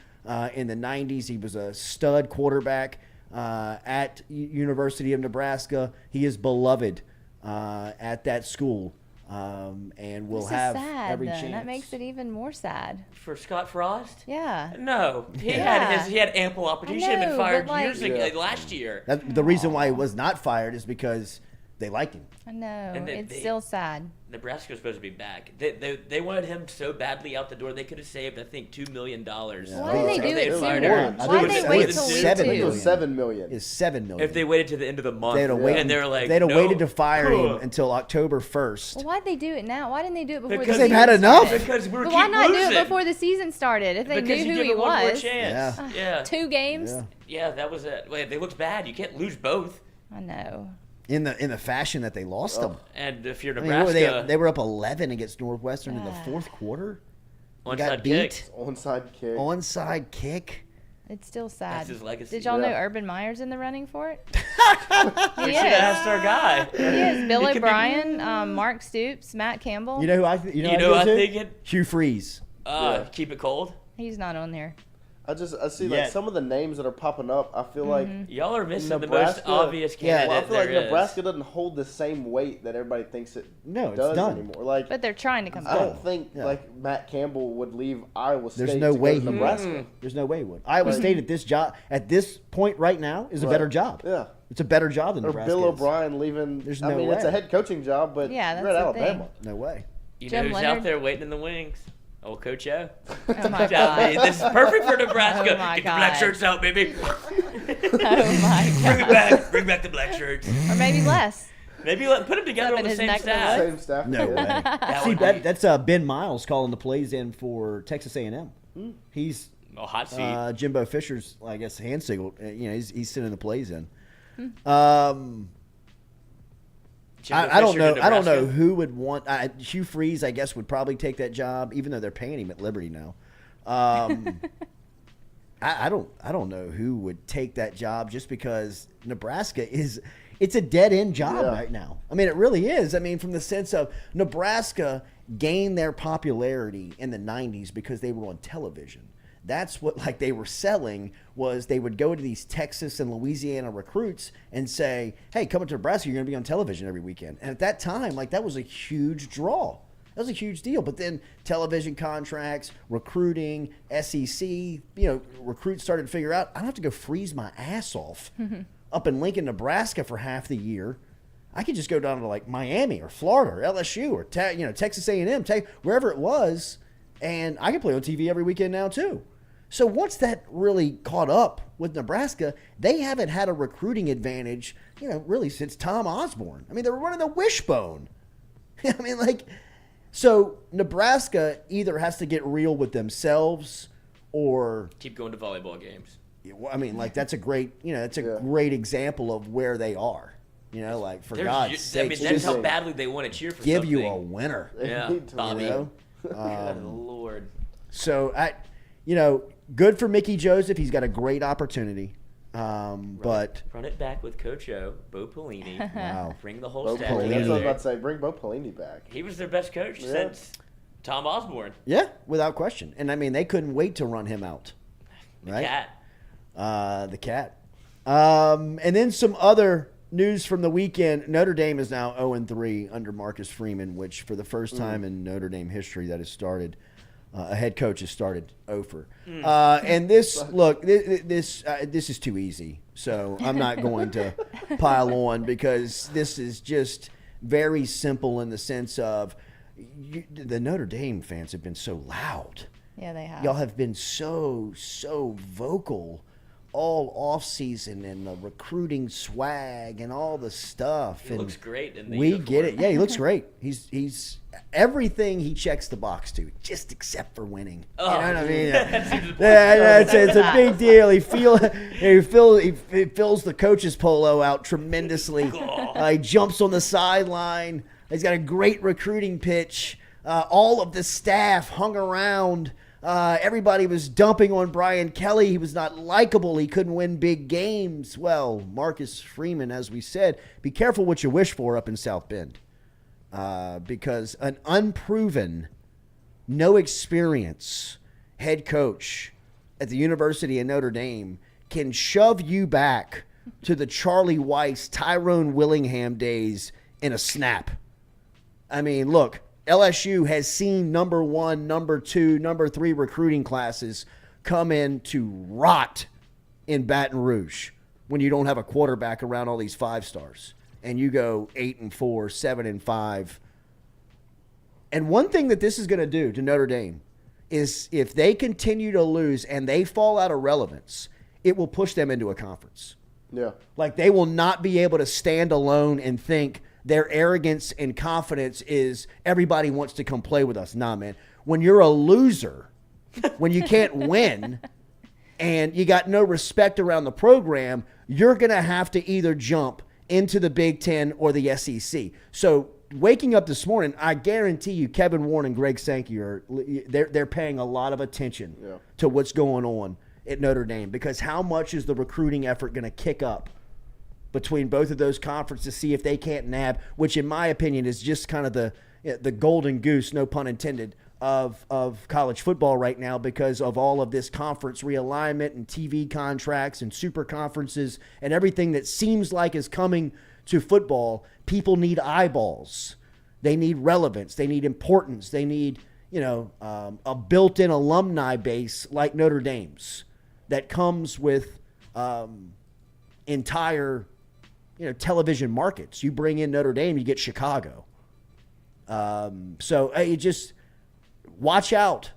in the 90s. He was a stud quarterback at University of Nebraska. He is beloved at that school. And we'll have every chance. That makes it even more sad. For Scott Frost? Yeah. No, he had ample opportunity. He should have been fired years ago, last year. The reason why he was not fired is because they liked him. I know. And It's still sad. Nebraska was supposed to be back. They wanted him so badly out the door. They could have saved, I think, $2 million. Why didn't they do it fired sooner? him. Why did they wait till week 2? It was $7 million. It's $7 million. If they waited to the end of the month, and they're like, they'd have no. waited to fire him until October 1st. Well, why'd they do it now? Why didn't they do it before Because the they've season had enough. started? Because we're But why keep not do losing. it before the season started if they Because knew you who give he it one more was? chance. Yeah. 2 games? Yeah, that was it. Wait, they looked bad. You can't lose both. I know. In the fashion that they lost them. And if you're I mean, Nebraska, they were up 11 against Northwestern in the fourth quarter. Onside Got kick. beat. Onside kick. It's still sad. That's his legacy. Did y'all know Urban Meyer's in the running for it? We should have asked our guy. He is. Bill He could be- O'Brien, Mark Stoops, Matt Campbell. You know who I You know I think it. Hugh Freeze. Keep it cold. He's not on there. I see Yeah. like some of the names that are popping up. I feel like Y'all are missing Nebraska, the most obvious candidate Well, I feel like there is. Nebraska doesn't hold the same weight that everybody thinks it No, it's does done. anymore. Like, But they're trying to come I back. don't think like Matt Campbell would leave Iowa State. There's no to way go to Nebraska. There's no way he would. Iowa State at this point right now is a better job. Yeah. It's a better job than Or Nebraska Bill is. O'Brien leaving. There's I no mean, it's a way. head coaching job, but Yeah, you're at that's the thing. Alabama. No way. You Jim know who's Leonard? out there waiting in the wings? Old Coach O. Oh my God. This is perfect for Nebraska. Oh my Get the black God. shirts out, baby. Oh my Bring it God. back. Bring back the black shirts. Or maybe less. Maybe put them together Up on in the his same neck of the staff. Same staff. No way. That See, would be that's Ben Miles calling the plays in for Texas A&M. He's a hot seat. Jimbo Fisher's, I guess, hand signal. He's sending the plays in. Jimbo I don't Fisher know. to I don't know Nebraska? who would want. Hugh Freeze, I guess, would probably take that job, even though they're paying him at Liberty now. I don't know who would take that job just because Nebraska it's a dead end job right now. I mean, it really is. I mean, from the sense of Nebraska gained their popularity in the 90s because they were on television. that's what like they were selling was they would go to these Texas and Louisiana recruits and say, hey, come to Nebraska, you're going to be on television every weekend. And at that time, like that was a huge draw. That was a huge deal. But then television contracts, recruiting, SEC, recruits started to figure out, I don't have to go freeze my ass off up in Lincoln, Nebraska for half the year. I could just go down to like Miami or Florida or LSU or Texas A&M, wherever it was, and I can play on TV every weekend now too. So once that really caught up with Nebraska, they haven't had a recruiting advantage, really since Tom Osborne. I mean, they were running the wishbone. I mean, so Nebraska either has to get real with themselves or keep going to volleyball games. I mean, that's a great, great example of where they are. For God's sake. I mean, that's how badly they want to cheer for give something. you a winner. Yeah, Bobby. Good Lord. So, good for Mickey Joseph. He's got a great opportunity. But run it back with Coach O, Bo Pelini. Wow. Bring the whole Bo staff Pelini. together. That's what I was about to say. Bring Bo Pelini back. He was their best coach since Tom Osborne. Yeah, without question. And, I mean, they couldn't wait to run him out. Right? The cat. And then some other news from the weekend. Notre Dame is now 0-3 under Marcus Freeman, which for the first time in Notre Dame history that has started, a head coach has started over. And this is too easy. So I'm not going to pile on because this is just very simple in the sense of the Notre Dame fans have been so loud. Yeah, they have. Y'all have been so vocal all off season and the recruiting swag and all the stuff. He looks great in the we uniform. get it. Yeah, he looks great. He's everything he checks the box to, just except for winning. You know what I mean? It's a big deal. He fills the coach's polo out tremendously. He jumps on the sideline. He's got a great recruiting pitch. All of the staff hung around. Everybody was dumping on Brian Kelly. He was not likable. He couldn't win big games. Well, Marcus Freeman, as we said, be careful what you wish for up in South Bend. Because an unproven, no experience head coach at the University of Notre Dame can shove you back to the Charlie Weiss, Tyrone Willingham days in a snap. I mean, look. LSU has seen number 1, number 2, number 3 recruiting classes come in to rot in Baton Rouge when you don't have a quarterback around all these 5-stars and you go 8-4, 7-5. And one thing that this is going to do to Notre Dame is if they continue to lose and they fall out of relevance, it will push them into a conference. Yeah. Like they will not be able to stand alone and think their arrogance and confidence is everybody wants to come play with us. Nah, man. When you're a loser, when you can't win, and you got no respect around the program, you're going to have to either jump into the Big Ten or the SEC. So waking up this morning, I guarantee you Kevin Warren and Greg Sankey they're paying a lot of attention to what's going on at Notre Dame because how much is the recruiting effort going to kick up between both of those conferences to see if they can't nab, which in my opinion is just kind of the golden goose, no pun intended, of college football right now because of all of this conference realignment and TV contracts and super conferences and everything that seems like is coming to football. People need eyeballs. They need relevance. They need importance. They need, a built-in alumni base like Notre Dame's that comes with entire television markets. You bring in Notre Dame, you get Chicago. So you just watch out.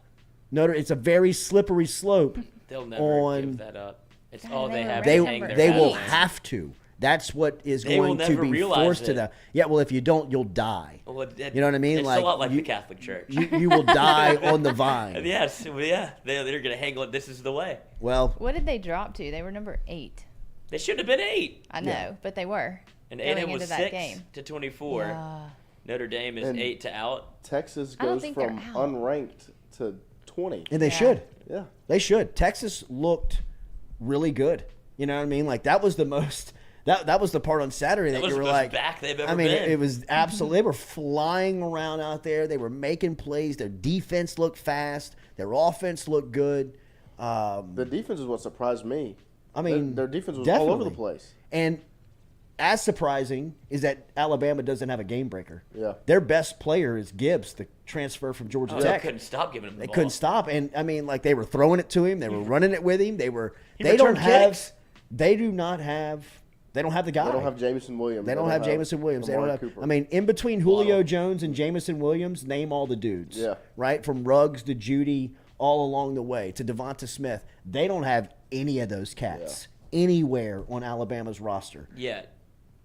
It's a very slippery slope. They'll never give that up. It's all they have. They their will hats. have to. That's what is They going will to never be realize forced to it. them. Yeah, well, if you don't, you'll die. Well, you know what I mean? It's a lot like the Catholic Church. You will die on the vine. Yes, well, yeah. They're going to hang on. This is the way. Well, what did they drop to? They were number 8. They should have been 8. I know, but they were. And going A&M was into that game. 6-24. Yeah. Notre Dame is 8 to out. Texas I don't goes think from they're out. unranked to 20. And they should. Yeah. They should. Texas looked really good. You know what I mean? Like that was the most. That was the part on Saturday that was you were the most like, back they've ever I mean, been. it was absolutely. They were flying around out there. They were making plays. Their defense looked fast. Their offense looked good. The defense is what surprised me. I mean, their defense was definitely all over the place. And as surprising is that Alabama doesn't have a game breaker. Yeah. Their best player is Gibbs, the transfer from Georgia Tech. They couldn't stop giving him the They ball. couldn't stop. And, I mean, like, they were throwing it to him. They were running it with him. They don't returned have kicks. they do not have – they don't have the guy. They don't have Jamison Williams. They don't have Jamison Williams. They don't Amari have Cooper. – I mean, in between Julio Jones and Jamison Williams, name all the dudes. Yeah. Right? From Ruggs to Judy all along the way to Devonta Smith. They don't have any of those cats anywhere on Alabama's roster. Yeah.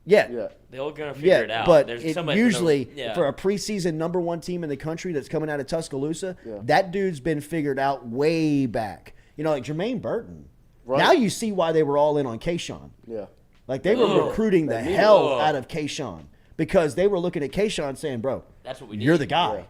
Yeah. They're all going to figure it out. But There's it somebody usually, yeah. for a preseason number one team in the country that's coming out of Tuscaloosa, that dude's been figured out way back. You know, like Jermaine Burton. Right. Now you see why they were all in on Kayshawn. Yeah. Like, they were Ugh. recruiting the That hell Ugh. out of Kayshawn because they were looking at Kayshawn saying, bro, That's what we you're need. the guy. Yeah.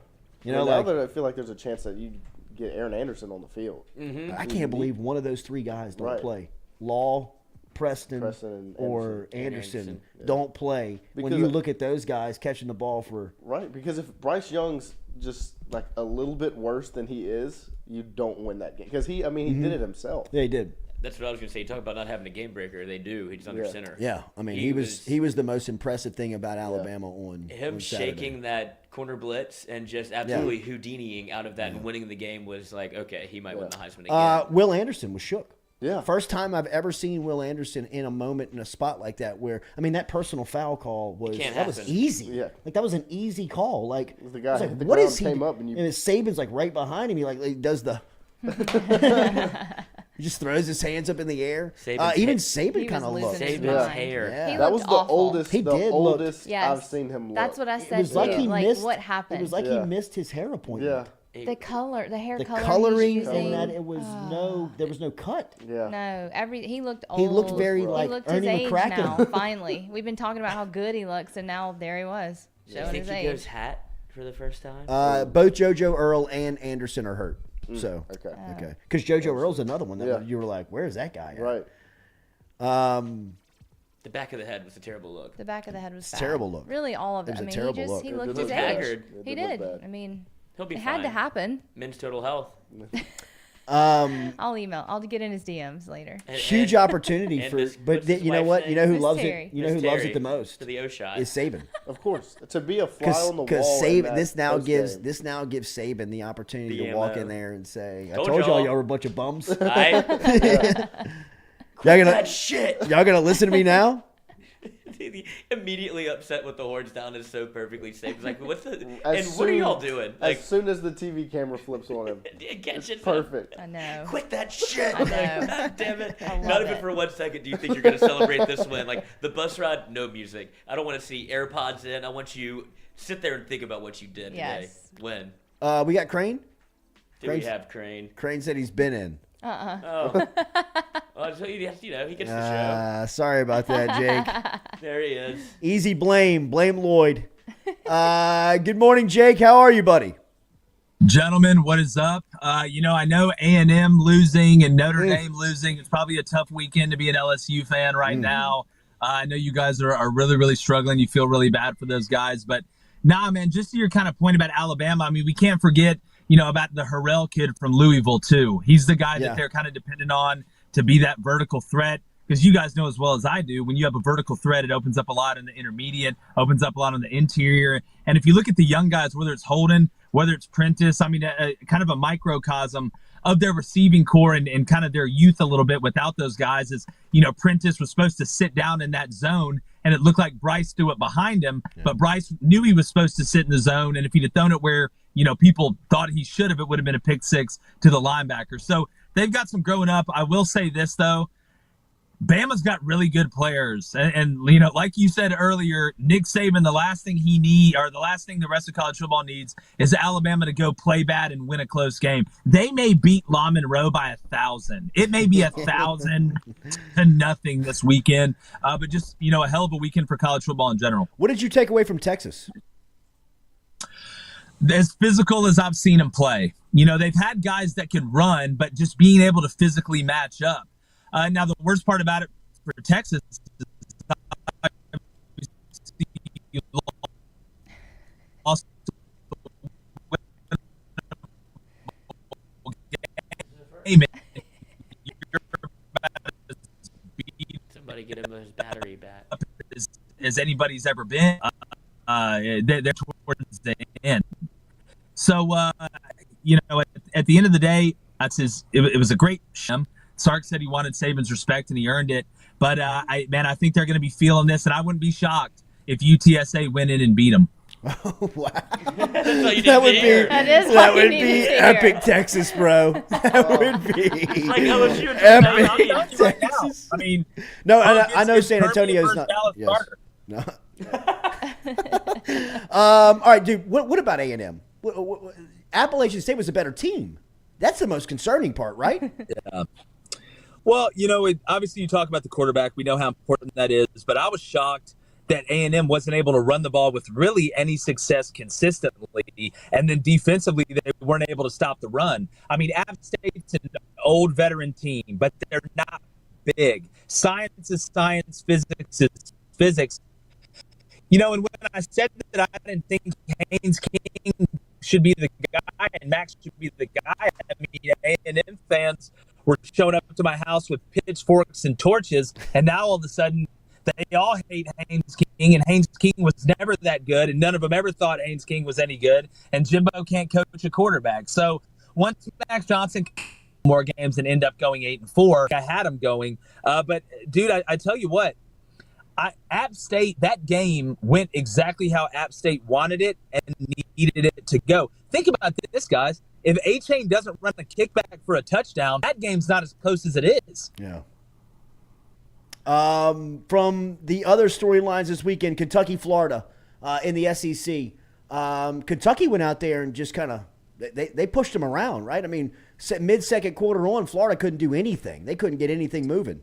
You know, now like, that I feel like there's a chance that you get Aaron Anderson on the field. Mm-hmm. I can't believe one of those three guys don't Right. play. Law, Preston and or Anderson. Anderson don't play when Because you look at those guys catching the ball for – Right, because if Bryce Young's just like a little bit worse than he is, you don't win that game. Because he did it himself. Yeah, he did. That's what I was going to say. You talk about not having a game breaker. They do. He's under center. Yeah, I mean, he was the most impressive thing about Alabama on him on Saturday. shaking that corner blitz and just absolutely Houdiniing out of that and winning the game was like, okay, he might win the Heisman again. Will Anderson was shook. Yeah. First time I've ever seen Will Anderson in a moment in a spot like that where, I mean, that personal foul call was can't that was happen. easy. Yeah. Like, that was an easy call. Like, The guy I was like, hit the what ground, is he? came up, and you- it's Saban's like right behind him. He does the. He just throws his hands up in the air. Saban's Even he Saban kind of was looked. losing his Saban's mind. hair. Yeah. He That was looked the awful. oldest. He the did look- oldest Yes. I've seen him look. That's what I It said was too. like he missed. What happened? It was like Yeah. he missed his hair appointment. Yeah. the color, the hair The color coloring he's using. and that it was there was no cut. Yeah. No, he looked old. He looked very like he looked Ernie his age McCracken. now. Finally, we've been talking about how good he looks, and now there he was You showing think his he age. goes hat for the first time? Both JoJo Earl and Anderson are hurt. So Okay. because JoJo Earl's another one that you were like, where's that guy at? Right. The back of the head was a terrible look. The back of the head was bad. terrible look. Really, all of It it. was I a mean, terrible look. he It looked did his look age. bad. He It did did. look bad. I mean, He'll be it fine. had to happen. Men's total health. I'll email. I'll get in his DMs later. Huge opportunity and for, Miss- but what's his you know wife's what? name? You know who Miss loves Terry. it? You know Miss who loves Terry it the most? For the O shot. Is Saban. Of course, to be a fly on the Because wall. in Saban, that this now postgame. gives Saban the opportunity to The walk MO. in there and say, "I Told told y'all y'all. were a bunch of bums." Y'all Y'all gonna that shit. y'all gonna listen to me now? Immediately upset with the horns down is so perfectly safe. It's like, what's the? As And what are soon- y'all doing? Like, As soon as the TV camera flips on him, catch it. perfect. I know. Quit that shit. I know. Like, God damn it. I love Not even it. for 1 second do you think you're going to celebrate this win. Like, the bus ride, no music. I don't want to see AirPods in. I want you sit there and think about what you did Yes. today. When? We got Crain. Do we have Crain? Crane said he's been in. Oh. Well, so he gets the show. Sorry about that, Jake. There he is. Easy blame. Blame Lloyd. Good morning, Jake. How are you, buddy? Gentlemen, what is up? I know A&M losing and Notre Dame losing. It's probably a tough weekend to be an LSU fan right now. I know you guys are really, really struggling. You feel really bad for those guys. But, nah, man, just to your kind of point about Alabama, I mean, we can't forget, about the Harrell kid from Louisville, too. He's the guy that they're kind of dependent on to be that vertical threat. Because you guys know as well as I do, when you have a vertical threat, it opens up a lot in the intermediate, opens up a lot on the interior. And if you look at the young guys, whether it's Holden, whether it's Prentice, I mean, kind of a microcosm of their receiving core and kind of their youth a little bit without those guys is, Prentice was supposed to sit down in that zone, and it looked like Bryce threw it behind him. Yeah. But Bryce knew he was supposed to sit in the zone, and if he'd have thrown it where, people thought he should have, it would have been a pick six to the linebacker. So they've got some growing up. I will say this, though. Bama's got really good players. And like you said earlier, Nick Saban, the last thing the rest of college football needs is Alabama to go play bad and win a close game. They may beat La Monroe by 1,000. It may be 1,000 to nothing this weekend. But just, a hell of a weekend for college football in general. What did you take away from Texas? As physical as I've seen them play. They've had guys that can run, but just being able to physically match up. Now, the worst part about it for Texas is lost game as anybody's ever been. They're towards the end. So, at the end of the day, it was a great shim. Sark said he wanted Saban's respect, and he earned it. But, I think they're going to be feeling this, and I wouldn't be shocked if UTSA went in and beat them. Oh, wow. That would be epic Texas, bro. That would be like LSU epic Texas. I mean, no, I know San Antonio's not. Yes. No. All right, dude. What about A&M? Appalachian State was a better team. That's the most concerning part, right? Yeah. Well, obviously you talk about the quarterback. We know how important that is. But I was shocked that A&M wasn't able to run the ball with really any success consistently. And then defensively, they weren't able to stop the run. I mean, App State's an old veteran team, but they're not big. Science is science. Physics is physics. And when I said that I didn't think Haynes King should be the guy and Max should be the guy, I mean, A&M fans were showing up to my house with pitchforks and torches, and now all of a sudden they all hate Haynes King, and Haynes King was never that good, and none of them ever thought Haynes King was any good, and Jimbo can't coach a quarterback. So once Max Johnson more games and end up going 8-4, I had him going. But, dude, I tell you what, App State, that game went exactly how App State wanted it and needed it to go. Think about this, guys. If A-Chain doesn't run a kickback for a touchdown, that game's not as close as it is. Yeah. From the other storylines this weekend, Kentucky, Florida, in the SEC. Kentucky went out there and just kind of they pushed them around, right? I mean, mid-second quarter on, Florida couldn't do anything. They couldn't get anything moving.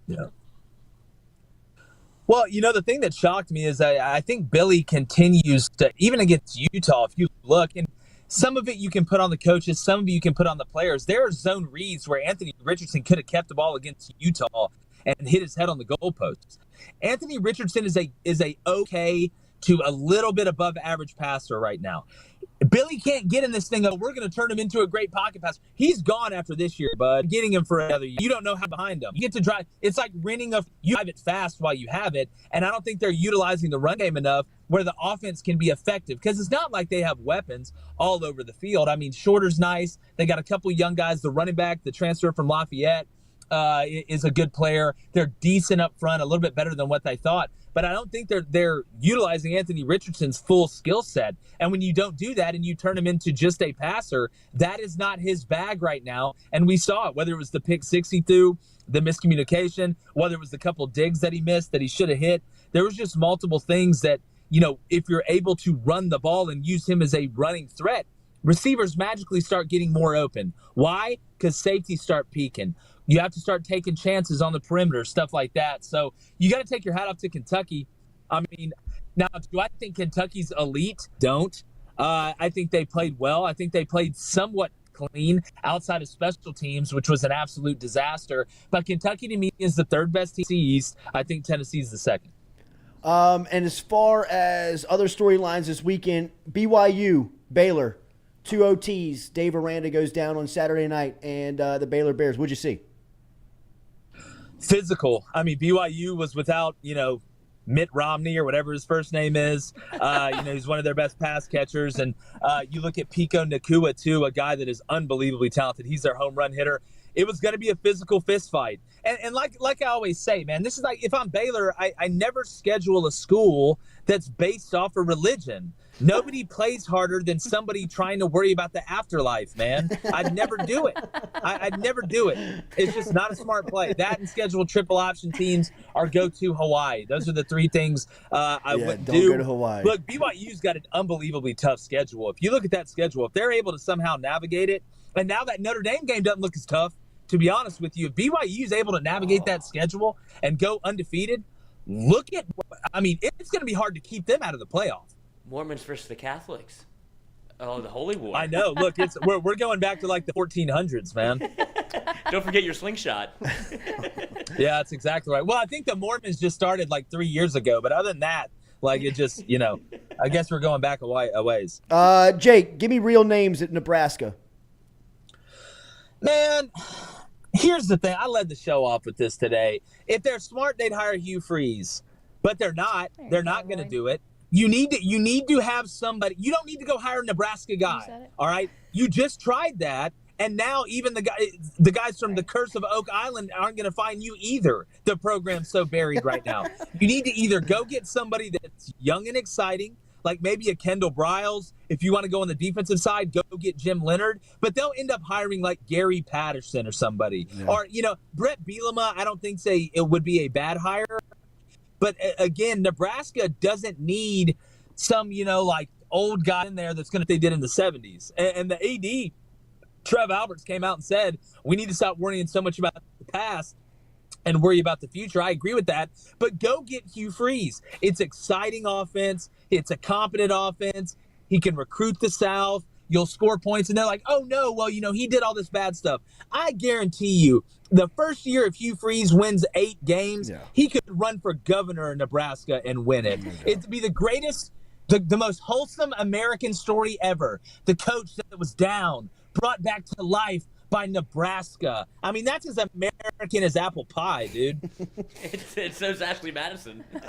Yeah. Well, the thing that shocked me is I think Billy continues to, even against Utah, if you look, and some of it you can put on the coaches, some of it you can put on the players. There are zone reads where Anthony Richardson could have kept the ball against Utah and hit his head on the goalposts. Anthony Richardson is a okay to a little bit above average passer right now. Billy can't get in this thing of, we're going to turn him into a great pocket passer. He's gone after this year, bud. Getting him for another year. You don't know how behind him. You get to drive. It's like you drive it fast while you have it, and I don't think they're utilizing the run game enough where the offense can be effective, because it's not like they have weapons all over the field. I mean, Shorter's nice. They got a couple young guys. The running back, the transfer from Lafayette, is a good player. They're decent up front, a little bit better than what they thought. But I don't think they're utilizing Anthony Richardson's full skill set. And when you don't do that and you turn him into just a passer, that is not his bag right now. And we saw it, whether it was the pick 60 through, the miscommunication, whether it was the couple digs that he missed that he should have hit. There was just multiple things that, if you're able to run the ball and use him as a running threat, receivers magically start getting more open. Why? Because safeties start peaking. You have to start taking chances on the perimeter, stuff like that. So you got to take your hat off to Kentucky. I mean, now, do I think Kentucky's elite? Don't. I think they played well. I think they played somewhat clean outside of special teams, which was an absolute disaster. But Kentucky, to me, is the third best team in the East. I think Tennessee's the second. And as far as other storylines this weekend, BYU, Baylor, 2 OTs. Dave Aranda goes down on Saturday night, and the Baylor Bears. What'd you see? Physical. I mean, BYU was without, Mitt Romney or whatever his first name is. He's one of their best pass catchers. And you look at Pico Nakua, too, a guy that is unbelievably talented. He's their home run hitter. It was going to be a physical fist fight. And like I always say, man, this is like, if I'm Baylor, I never schedule a school that's based off of religion. Nobody plays harder than somebody trying to worry about the afterlife, man. I'd never do it. I'd never do it. It's just not a smart play. That and schedule triple option teams or go to Hawaii. Those are the three things I would do. Don't go to Hawaii. Look, BYU's got an unbelievably tough schedule. If you look at that schedule, if they're able to somehow navigate it, and now that Notre Dame game doesn't look as tough, to be honest with you, if BYU is able to navigate that schedule and go undefeated, it's going to be hard to keep them out of the playoff. Mormons versus the Catholics. Oh, the Holy War. I know. Look, we're going back to like the 1400s, man. Don't forget your slingshot. Yeah, that's exactly right. Well, I think the Mormons just started like 3 years ago, but other than that, like it just, I guess we're going back a ways. Jake, give me real names at Nebraska. Man, Here's the thing. I led the show off with this today. If they're smart, they'd hire Hugh Freeze, but they're not. They're not going to do it. You need to have somebody. You don't need to go hire a Nebraska guy. All right. You just tried that. And now even the guys from the Curse of Oak Island aren't going to find you either. The program's so buried right now. You need to either go get somebody that's young and exciting, like maybe a Kendall Briles. If you want to go on the defensive side, go get Jim Leonard. But they'll end up hiring like Gary Patterson or somebody. Yeah. Or, Brett Bielema, I don't think it would be a bad hire. But again, Nebraska doesn't need some, like old guy in there that's going to they did in the 70s. And the AD, Trev Alberts, came out and said, we need to stop worrying so much about the past and worry about the future. I agree with that. But go get Hugh Freeze. It's exciting offense. It's a competent offense. He can recruit the South. You'll score points. And they're like, oh, no, well, he did all this bad stuff. I guarantee you, the first year if Hugh Freeze wins 8 games, he could run for governor in Nebraska and win it. It'd be the greatest, the most wholesome American story ever. The coach that was down, brought back to life by Nebraska. I mean, that's as American as apple pie, dude. It's so's Ashley Madison. Look,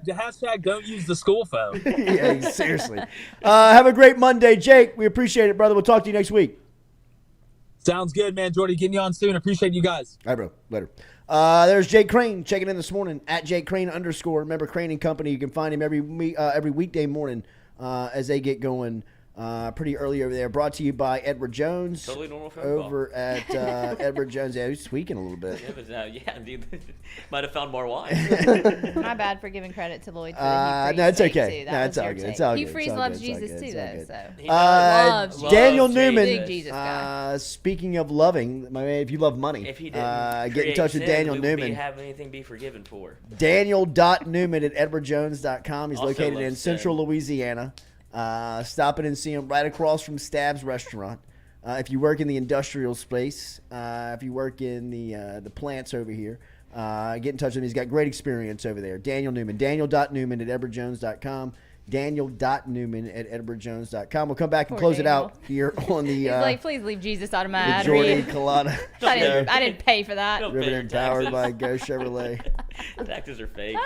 the hashtag don't use the school phone. Yeah, seriously. Have a great Monday, Jake. We appreciate it, brother. We'll talk to you next week. Sounds good, man. Jordy, getting you on soon. Appreciate you guys. All right, bro. Later. There's Jake Crain checking in this morning at JakeCrain _. Remember, Crain and Company. You can find him every weekday morning as they get going pretty early over there. Brought to you by Edward Jones. Totally normal phone over call. At Edward Jones. Yeah, he's tweaking a little bit. Dude. Might have found more wine. My bad for giving credit to Lloyd. No, it's okay. No, it's all good. It's all good. Hugh Freeze loves Jesus too, though. So loves Daniel Newman. Big Jesus guy. Speaking of loving, my man, if you love money, if he didn't get in touch with Daniel Newman. Have anything be forgiven for? Daniel.Newman at edwardjones.com. He's Also located in Central Louisiana. Stop in and see him right across from Stab's Restaurant. If you work in the industrial space, if you work in the plants over here, get in touch with him. He's got great experience over there. Daniel Newman. Daniel.Newman at edwardjones.com. Daniel.Newman at edwardjones.com. We'll come back and close it out here on the. He's like, please leave Jesus out of my ad Jordy read. Culotta. I didn't pay for that. Riveted powered by Go Chevrolet. Taxes are fake.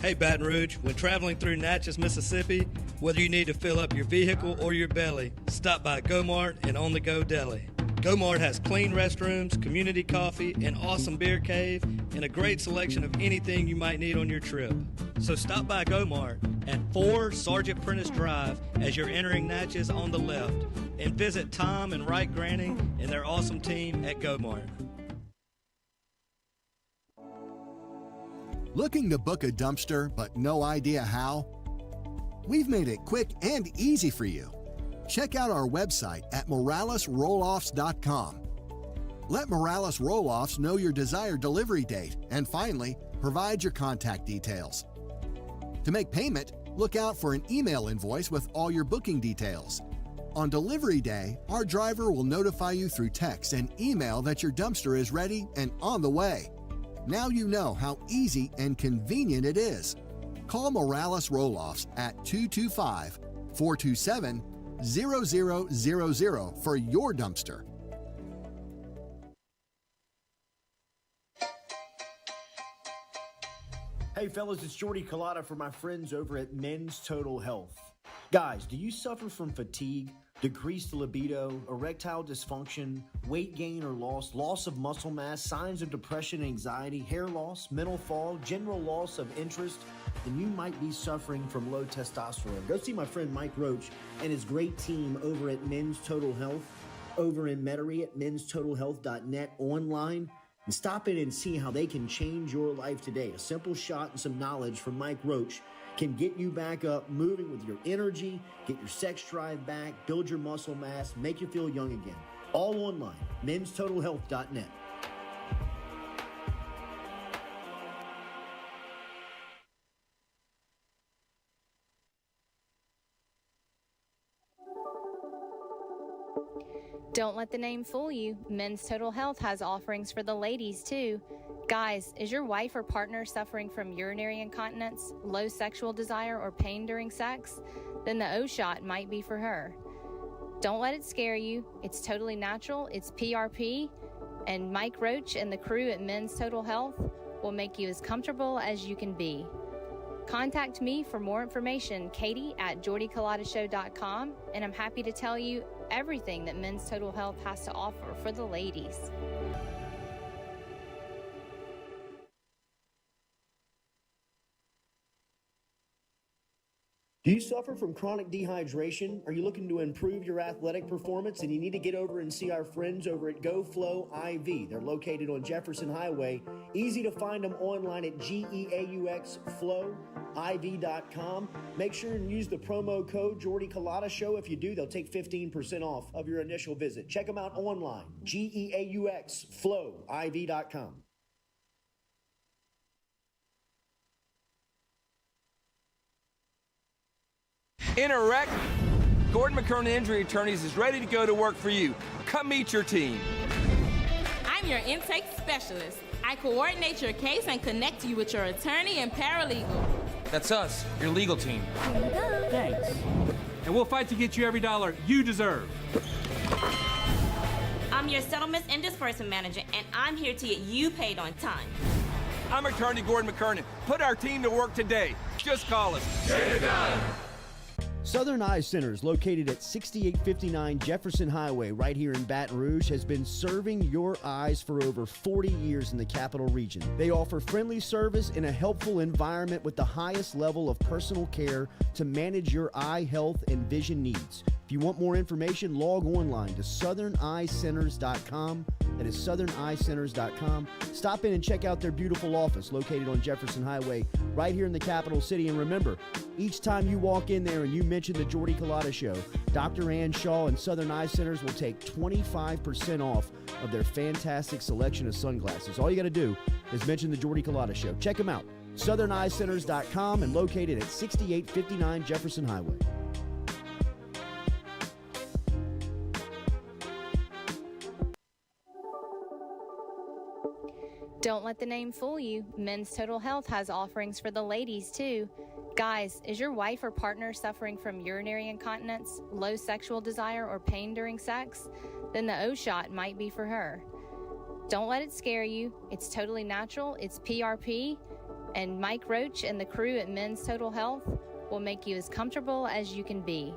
Hey Baton Rouge, when traveling through Natchez, Mississippi, whether you need to fill up your vehicle or your belly, stop by Go-Mart and On The Go Deli. Go-Mart has clean restrooms, community coffee, an awesome beer cave, and a great selection of anything you might need on your trip. So stop by Go-Mart at 4 Sergeant Prentice Drive as you're entering Natchez on the left, and visit Tom and Wright Granning and their awesome team at Go-Mart. Looking to book a dumpster but no idea how? We've made it quick and easy for you. Check out our website at moralesrolloffs.com. Let Morales Roll-Offs know your desired delivery date, and finally, provide your contact details. To make payment, look out for an email invoice with all your booking details. On delivery day, our driver will notify you through text and email that your dumpster is ready and on the way. Now you know how easy and convenient it is. Call Morales Roll-Offs at 225-427-0000 for your dumpster. Hey fellas, it's Jordy Culotta for my friends over at Men's Total Health. Guys, do you suffer from fatigue, decreased libido, erectile dysfunction, weight gain or loss of muscle mass, signs of depression, anxiety, hair loss, mental fog, general loss of interest? Then you might be suffering from low testosterone. Go see my friend Mike Roach and his great team over at Men's Total Health, over in Metairie at menstotalhealth.net online. And stop in and see how they can change your life today. A simple shot and some knowledge from Mike Roach can get you back up, moving with your energy, get your sex drive back, build your muscle mass, make you feel young again. All online, menstotalhealth.net. Don't let the name fool you. Men's Total Health has offerings for the ladies, too. Guys, is your wife or partner suffering from urinary incontinence, low sexual desire, or pain during sex? Then the O shot might be for her. Don't let it scare you. It's totally natural. It's PRP. And Mike Roach and the crew at Men's Total Health will make you as comfortable as you can be. Contact me for more information, Katie at jordyculotta.com, and I'm happy to tell you everything that Men's Total Health has to offer for the ladies. Do you suffer from chronic dehydration? Are you looking to improve your athletic performance and you need to get over and see our friends over at GoFlow IV? They're located on Jefferson Highway. Easy to find them online at GEAUXFlowIV.com. Make sure and use the promo code Jordy Culotta Show. If you do, they'll take 15% off of your initial visit. Check them out online, GEAUXFlowIV.com. In a wreck, Gordon McKernan Injury Attorneys is ready to go to work for you. Come meet your team. I'm your intake specialist. I coordinate your case and connect you with your attorney and paralegal. That's us, your legal team. Thanks. And we'll fight to get you every dollar you deserve. I'm your settlements and disbursement manager, and I'm here to get you paid on time. I'm attorney Gordon McKernan. Put our team to work today. Just call us. Get it done. Southern Eye Center is located at 6859 Jefferson Highway right here in Baton Rouge, has been serving your eyes for over 40 years in the capital region. They offer friendly service in a helpful environment with the highest level of personal care to manage your eye health and vision needs. If you want more information, log online to southerneyecenters.com. That is southerneyecenters.com. Stop in and check out their beautiful office located on Jefferson Highway right here in the capital city. And remember, each time you walk in there and you mention the Jordy Culotta Show, Dr. Ann Shaw and Southern Eye Centers will take 25% off of their fantastic selection of sunglasses. All you got to do is mention the Jordy Culotta Show. Check them out, southerneyecenters.com, and located at 6859 Jefferson Highway. Don't let the name fool you. Men's Total Health has offerings for the ladies, too. Guys, is your wife or partner suffering from urinary incontinence, low sexual desire, or pain during sex? Then the O shot might be for her. Don't let it scare you. It's totally natural. It's PRP. And Mike Roach and the crew at Men's Total Health will make you as comfortable as you can be.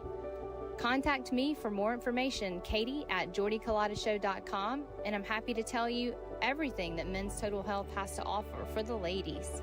Contact me for more information, Katie at jordyculotta.com, and I'm happy to tell you everything that Men's Total Health has to offer for the ladies.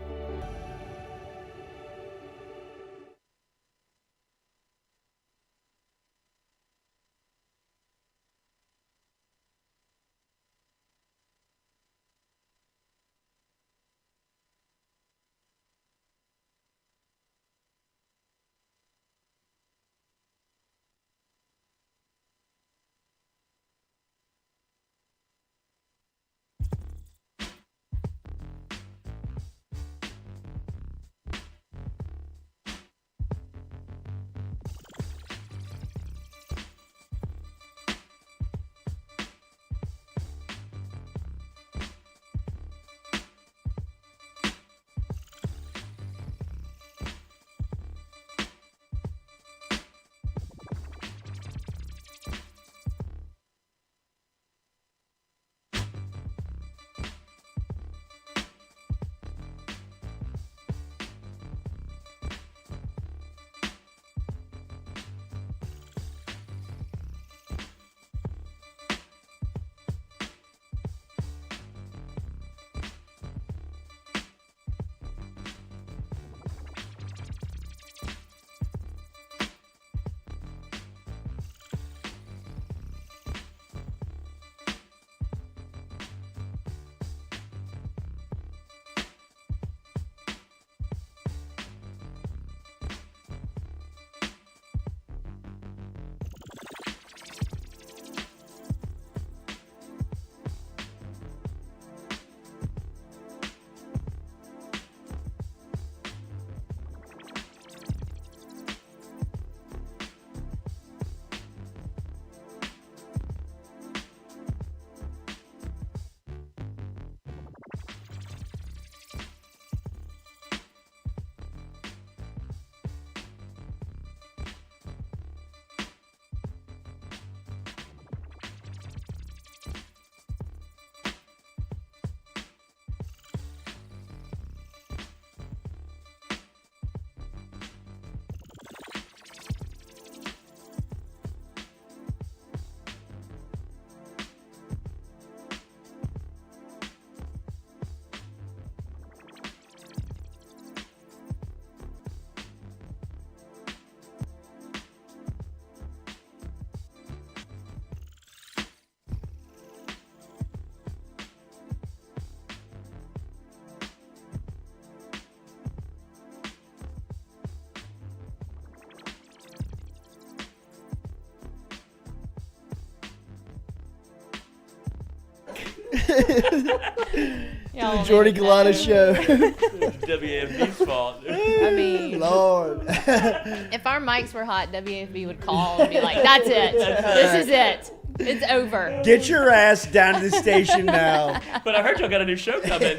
Y'all the Jordy Culotta show. WFB's fault. I mean, Lord. if our mics were hot, WFB would call and be like, "That's it. This is it. It's over." Get your ass down to the station now. But I heard y'all got a new show coming.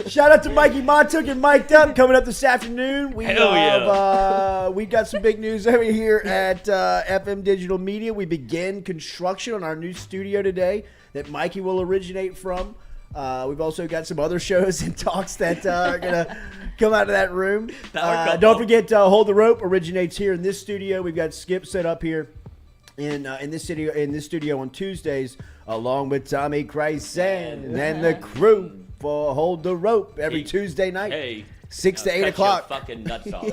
Shout out to Mikey Montook and Mic'd Up coming up this afternoon. We Hell yeah. we got some big news over here at FM Digital Media. We begin construction on our new studio today that Mikey will originate from. We've also got some other shows and talks that are going to come out of that room. Don't forget, Hold the Rope originates here in this studio. We've got Skip set up here in this studio on Tuesdays, along with Tommy Crain and the crew for Hold the Rope every Tuesday night, Hey, 6 to 8 o'clock. Fucking nuts off.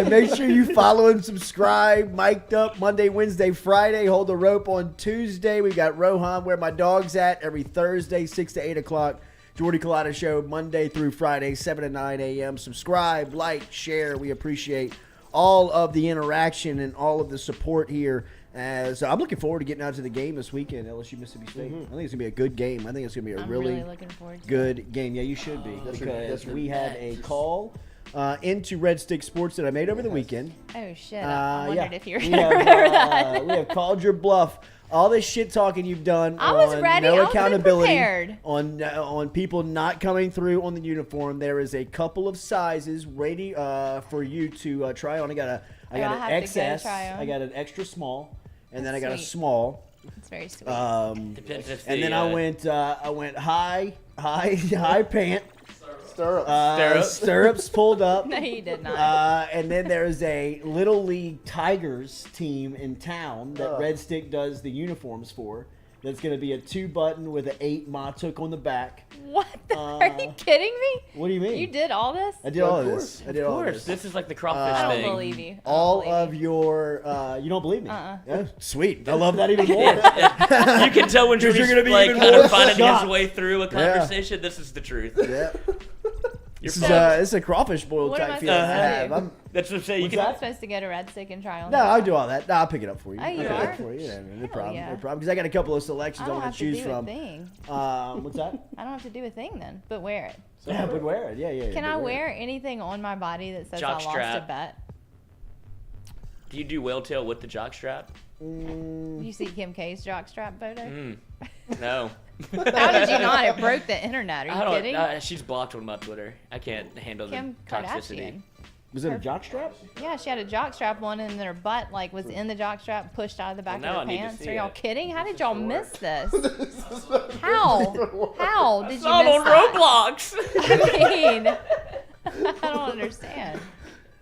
Make sure you follow and subscribe. Mic'd Up Monday, Wednesday, Friday. Hold the Rope on Tuesday. We got Rohan Where My Dog's At every Thursday, 6 to 8 o'clock. Jordy Culotta Show Monday through Friday, 7 to 9 a.m. Subscribe, like, share. We appreciate all of the interaction and all of the support here. As I'm looking forward to getting out to the game this weekend, LSU Mississippi State. I think it's going to be a good game. I think it's going to be a really looking forward to good game. Yeah, you should be, because we had a call into Red Stick Sports that I made over the weekend. Oh, shit. I wondered if you were we going to remember that. We have called your bluff. All this shit talking you've done I was on ready. no I was accountability, prepared. on people not coming through on the uniform. There is a couple of sizes ready for you to try on. I got an XS. I got an extra small, and then I got a small. It's very sweet. Depends if And then I went high pant. Stirrups pulled up. No, you did not. And then there's a Little League Tigers team in town that Red Stick does the uniforms for. That's going to be a 2-button with an 8 Matuk on the back. What? Are you kidding me? What do you mean? You did all this? I did all of this. I did all of this. This is like the crawfish I thing. don't believe you. All of your, you don't believe me? Yeah, sweet. I love that even more. You can tell when Jordy's you're gonna be like even kind more of finding shocked. his way through a conversation. This is the truth. Yeah. This is a crawfish boil What am type I feeling I supposed to have. do? That's what I'm saying. I'm supposed to go to Red Stick and try on No, this? I'll do all that. No, I'll pick it up for you. Oh, I'll you pick it are? up for you. Yeah, no problem. yeah. No problem. Because I got a couple of selections I I'm don't going have to choose to do from. a thing. What's that? I don't have to do a thing then, but wear it. Yeah, but wear it. Yeah. Can I wear anything on my body that says I lost a bet? Do you do whale tail with the jock strap? You see Kim K's jockstrap photo? No. How did you not? It broke the internet. Are you kidding? She's blocked on my Twitter. I can't handle Kim the toxicity. Kardashian. Was it a jockstrap? Yeah, she had a jockstrap on, and her butt was in the jockstrap, pushed out of the back Well, now of her I need to pants. see Are y'all it. kidding? How did y'all miss this? How did you miss on that? Roblox. I mean, I don't understand.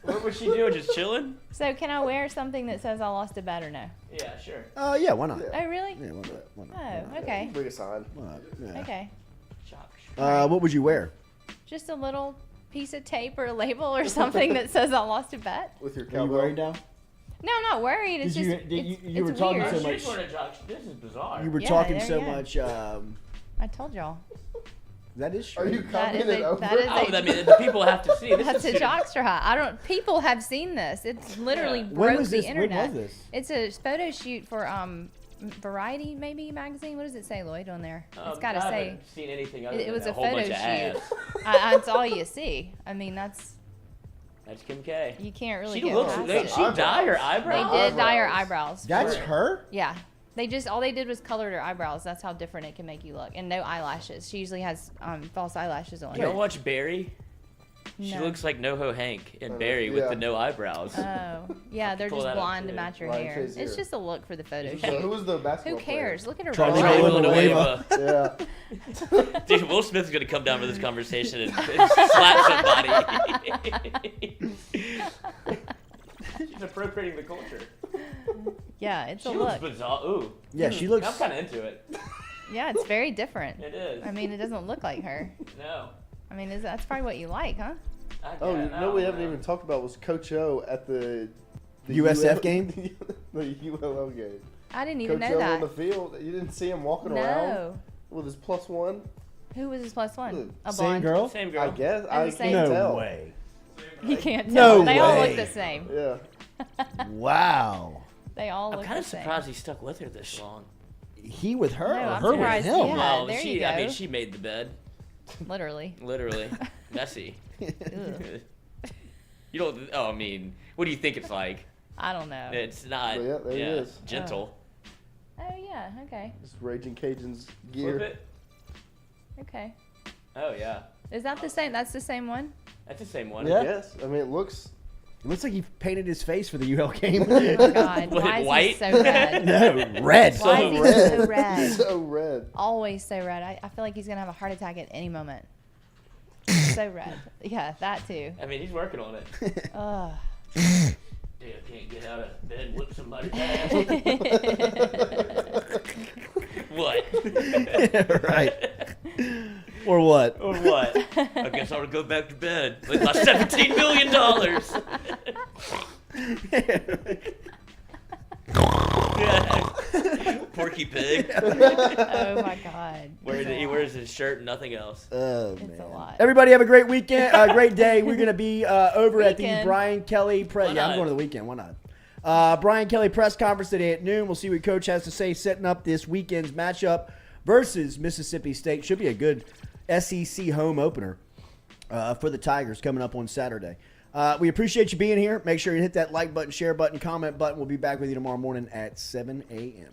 What was she doing? Just chilling? So can I wear something that says I lost a bet or no? Yeah, sure. Yeah, why not? Oh, really? Yeah, why not? Oh, okay. Bring a sign. Why not? Yeah. Okay. What would you wear? Just a little piece of tape or a label or something that says I lost a bet. With your Are you worried now? No, I'm not worried. It's just you were it's talking weird. so much. This is bizarre. You were Yeah, talking there so you go. much. I told y'all. That is true. Are you That is commenting over? that is I mean, the people have to see. This That's is a jockstrap. People have seen this. It's literally Yeah. broke When was the this? internet. When was this? It's a photo shoot for Variety maybe magazine. What does it say, Lloyd, on there? It's got to I say. haven't seen anything other It than was a a whole photo bunch of shoot. ass. That's all you see. I mean, that's Kim K. you can't really She get looks. past They, it. she dyed her They eyebrows. did dye her eyebrows. That's her? Yeah. All they did was colored her eyebrows. That's how different it can make you look. And no eyelashes. She usually has false eyelashes on. You don't watch Barry? She No. looks like NoHo Hank and Barry with the no eyebrows. Oh, yeah, they're pull just that up, blonde to too. match your Ryan hair. Shazier. It's just a look for the photo So shoot. who was the basketball Who cares? Look at her Charlie body. Villanueva. Yeah. Dude, Will Smith's gonna come down for this conversation and slap somebody. She's appropriating the culture. Yeah, it's a She looks look. bizarre. Ooh. Yeah, she looks. I'm kind of into it. Yeah, it's very different. It is. I mean, it doesn't look like her. No. I mean, that's probably what you like, huh? Oh, you know what we haven't even talked about was Coach O at the USF game? The ULL game. I didn't even Coach know O that. on the field. You didn't see him walking No. around with his +1? Who was his +1? A Same blonde. girl? Same girl. I guess. Oh, I the same- can't No tell. way. You can't No tell. They all way. look the same. Yeah. Wow. They all I'm look kind the of same. surprised he stuck with her this long. He with her No, or I'm her with surprised. him? Yeah, Well, there she, you go. I mean, she made the bed. Literally. Literally. Messy. Ugh. You don't, I mean, what do you think it's like? I don't know. It's not, Well, yeah, there it is. gentle. Oh yeah. Okay. It's Raging Cajuns gear. Flip it. Okay. Oh, yeah. Is that the same? That's the same one. That's the same one. Yeah. Yes. I mean, it looks. It looks like he painted his face for the UL game. Oh my God. What, Why is white? he so red? No, red. Why is he so red? So red. Always so red. I feel like he's gonna have a heart attack at any moment. So red. Yeah, that too. I mean, he's working on it. Ugh. Dude, I can't get out of bed and whip somebody's ass. What? Right. Or what? Or what? I guess I ought to go back to bed with my $17 million. Porky Pig. Oh my God. He wears his shirt and nothing else. Oh, It's man. a lot. Everybody have a great weekend, great day. We're going to be over at the Weekend. Brian Kelly press. Yeah, I'm not? going to the weekend. Why not? Brian Kelly press conference today at noon. We'll see what Coach has to say setting up this weekend's matchup versus Mississippi State. Should be a good SEC home opener for the Tigers coming up on Saturday. We appreciate you being here. Make sure you hit that like button, share button, comment button. We'll be back with you tomorrow morning at 7 a.m.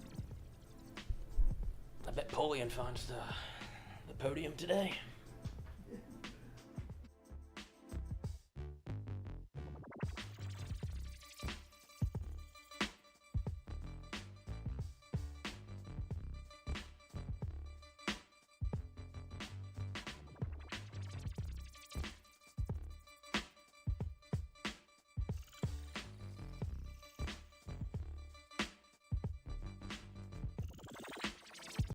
I bet Polian finds the podium today.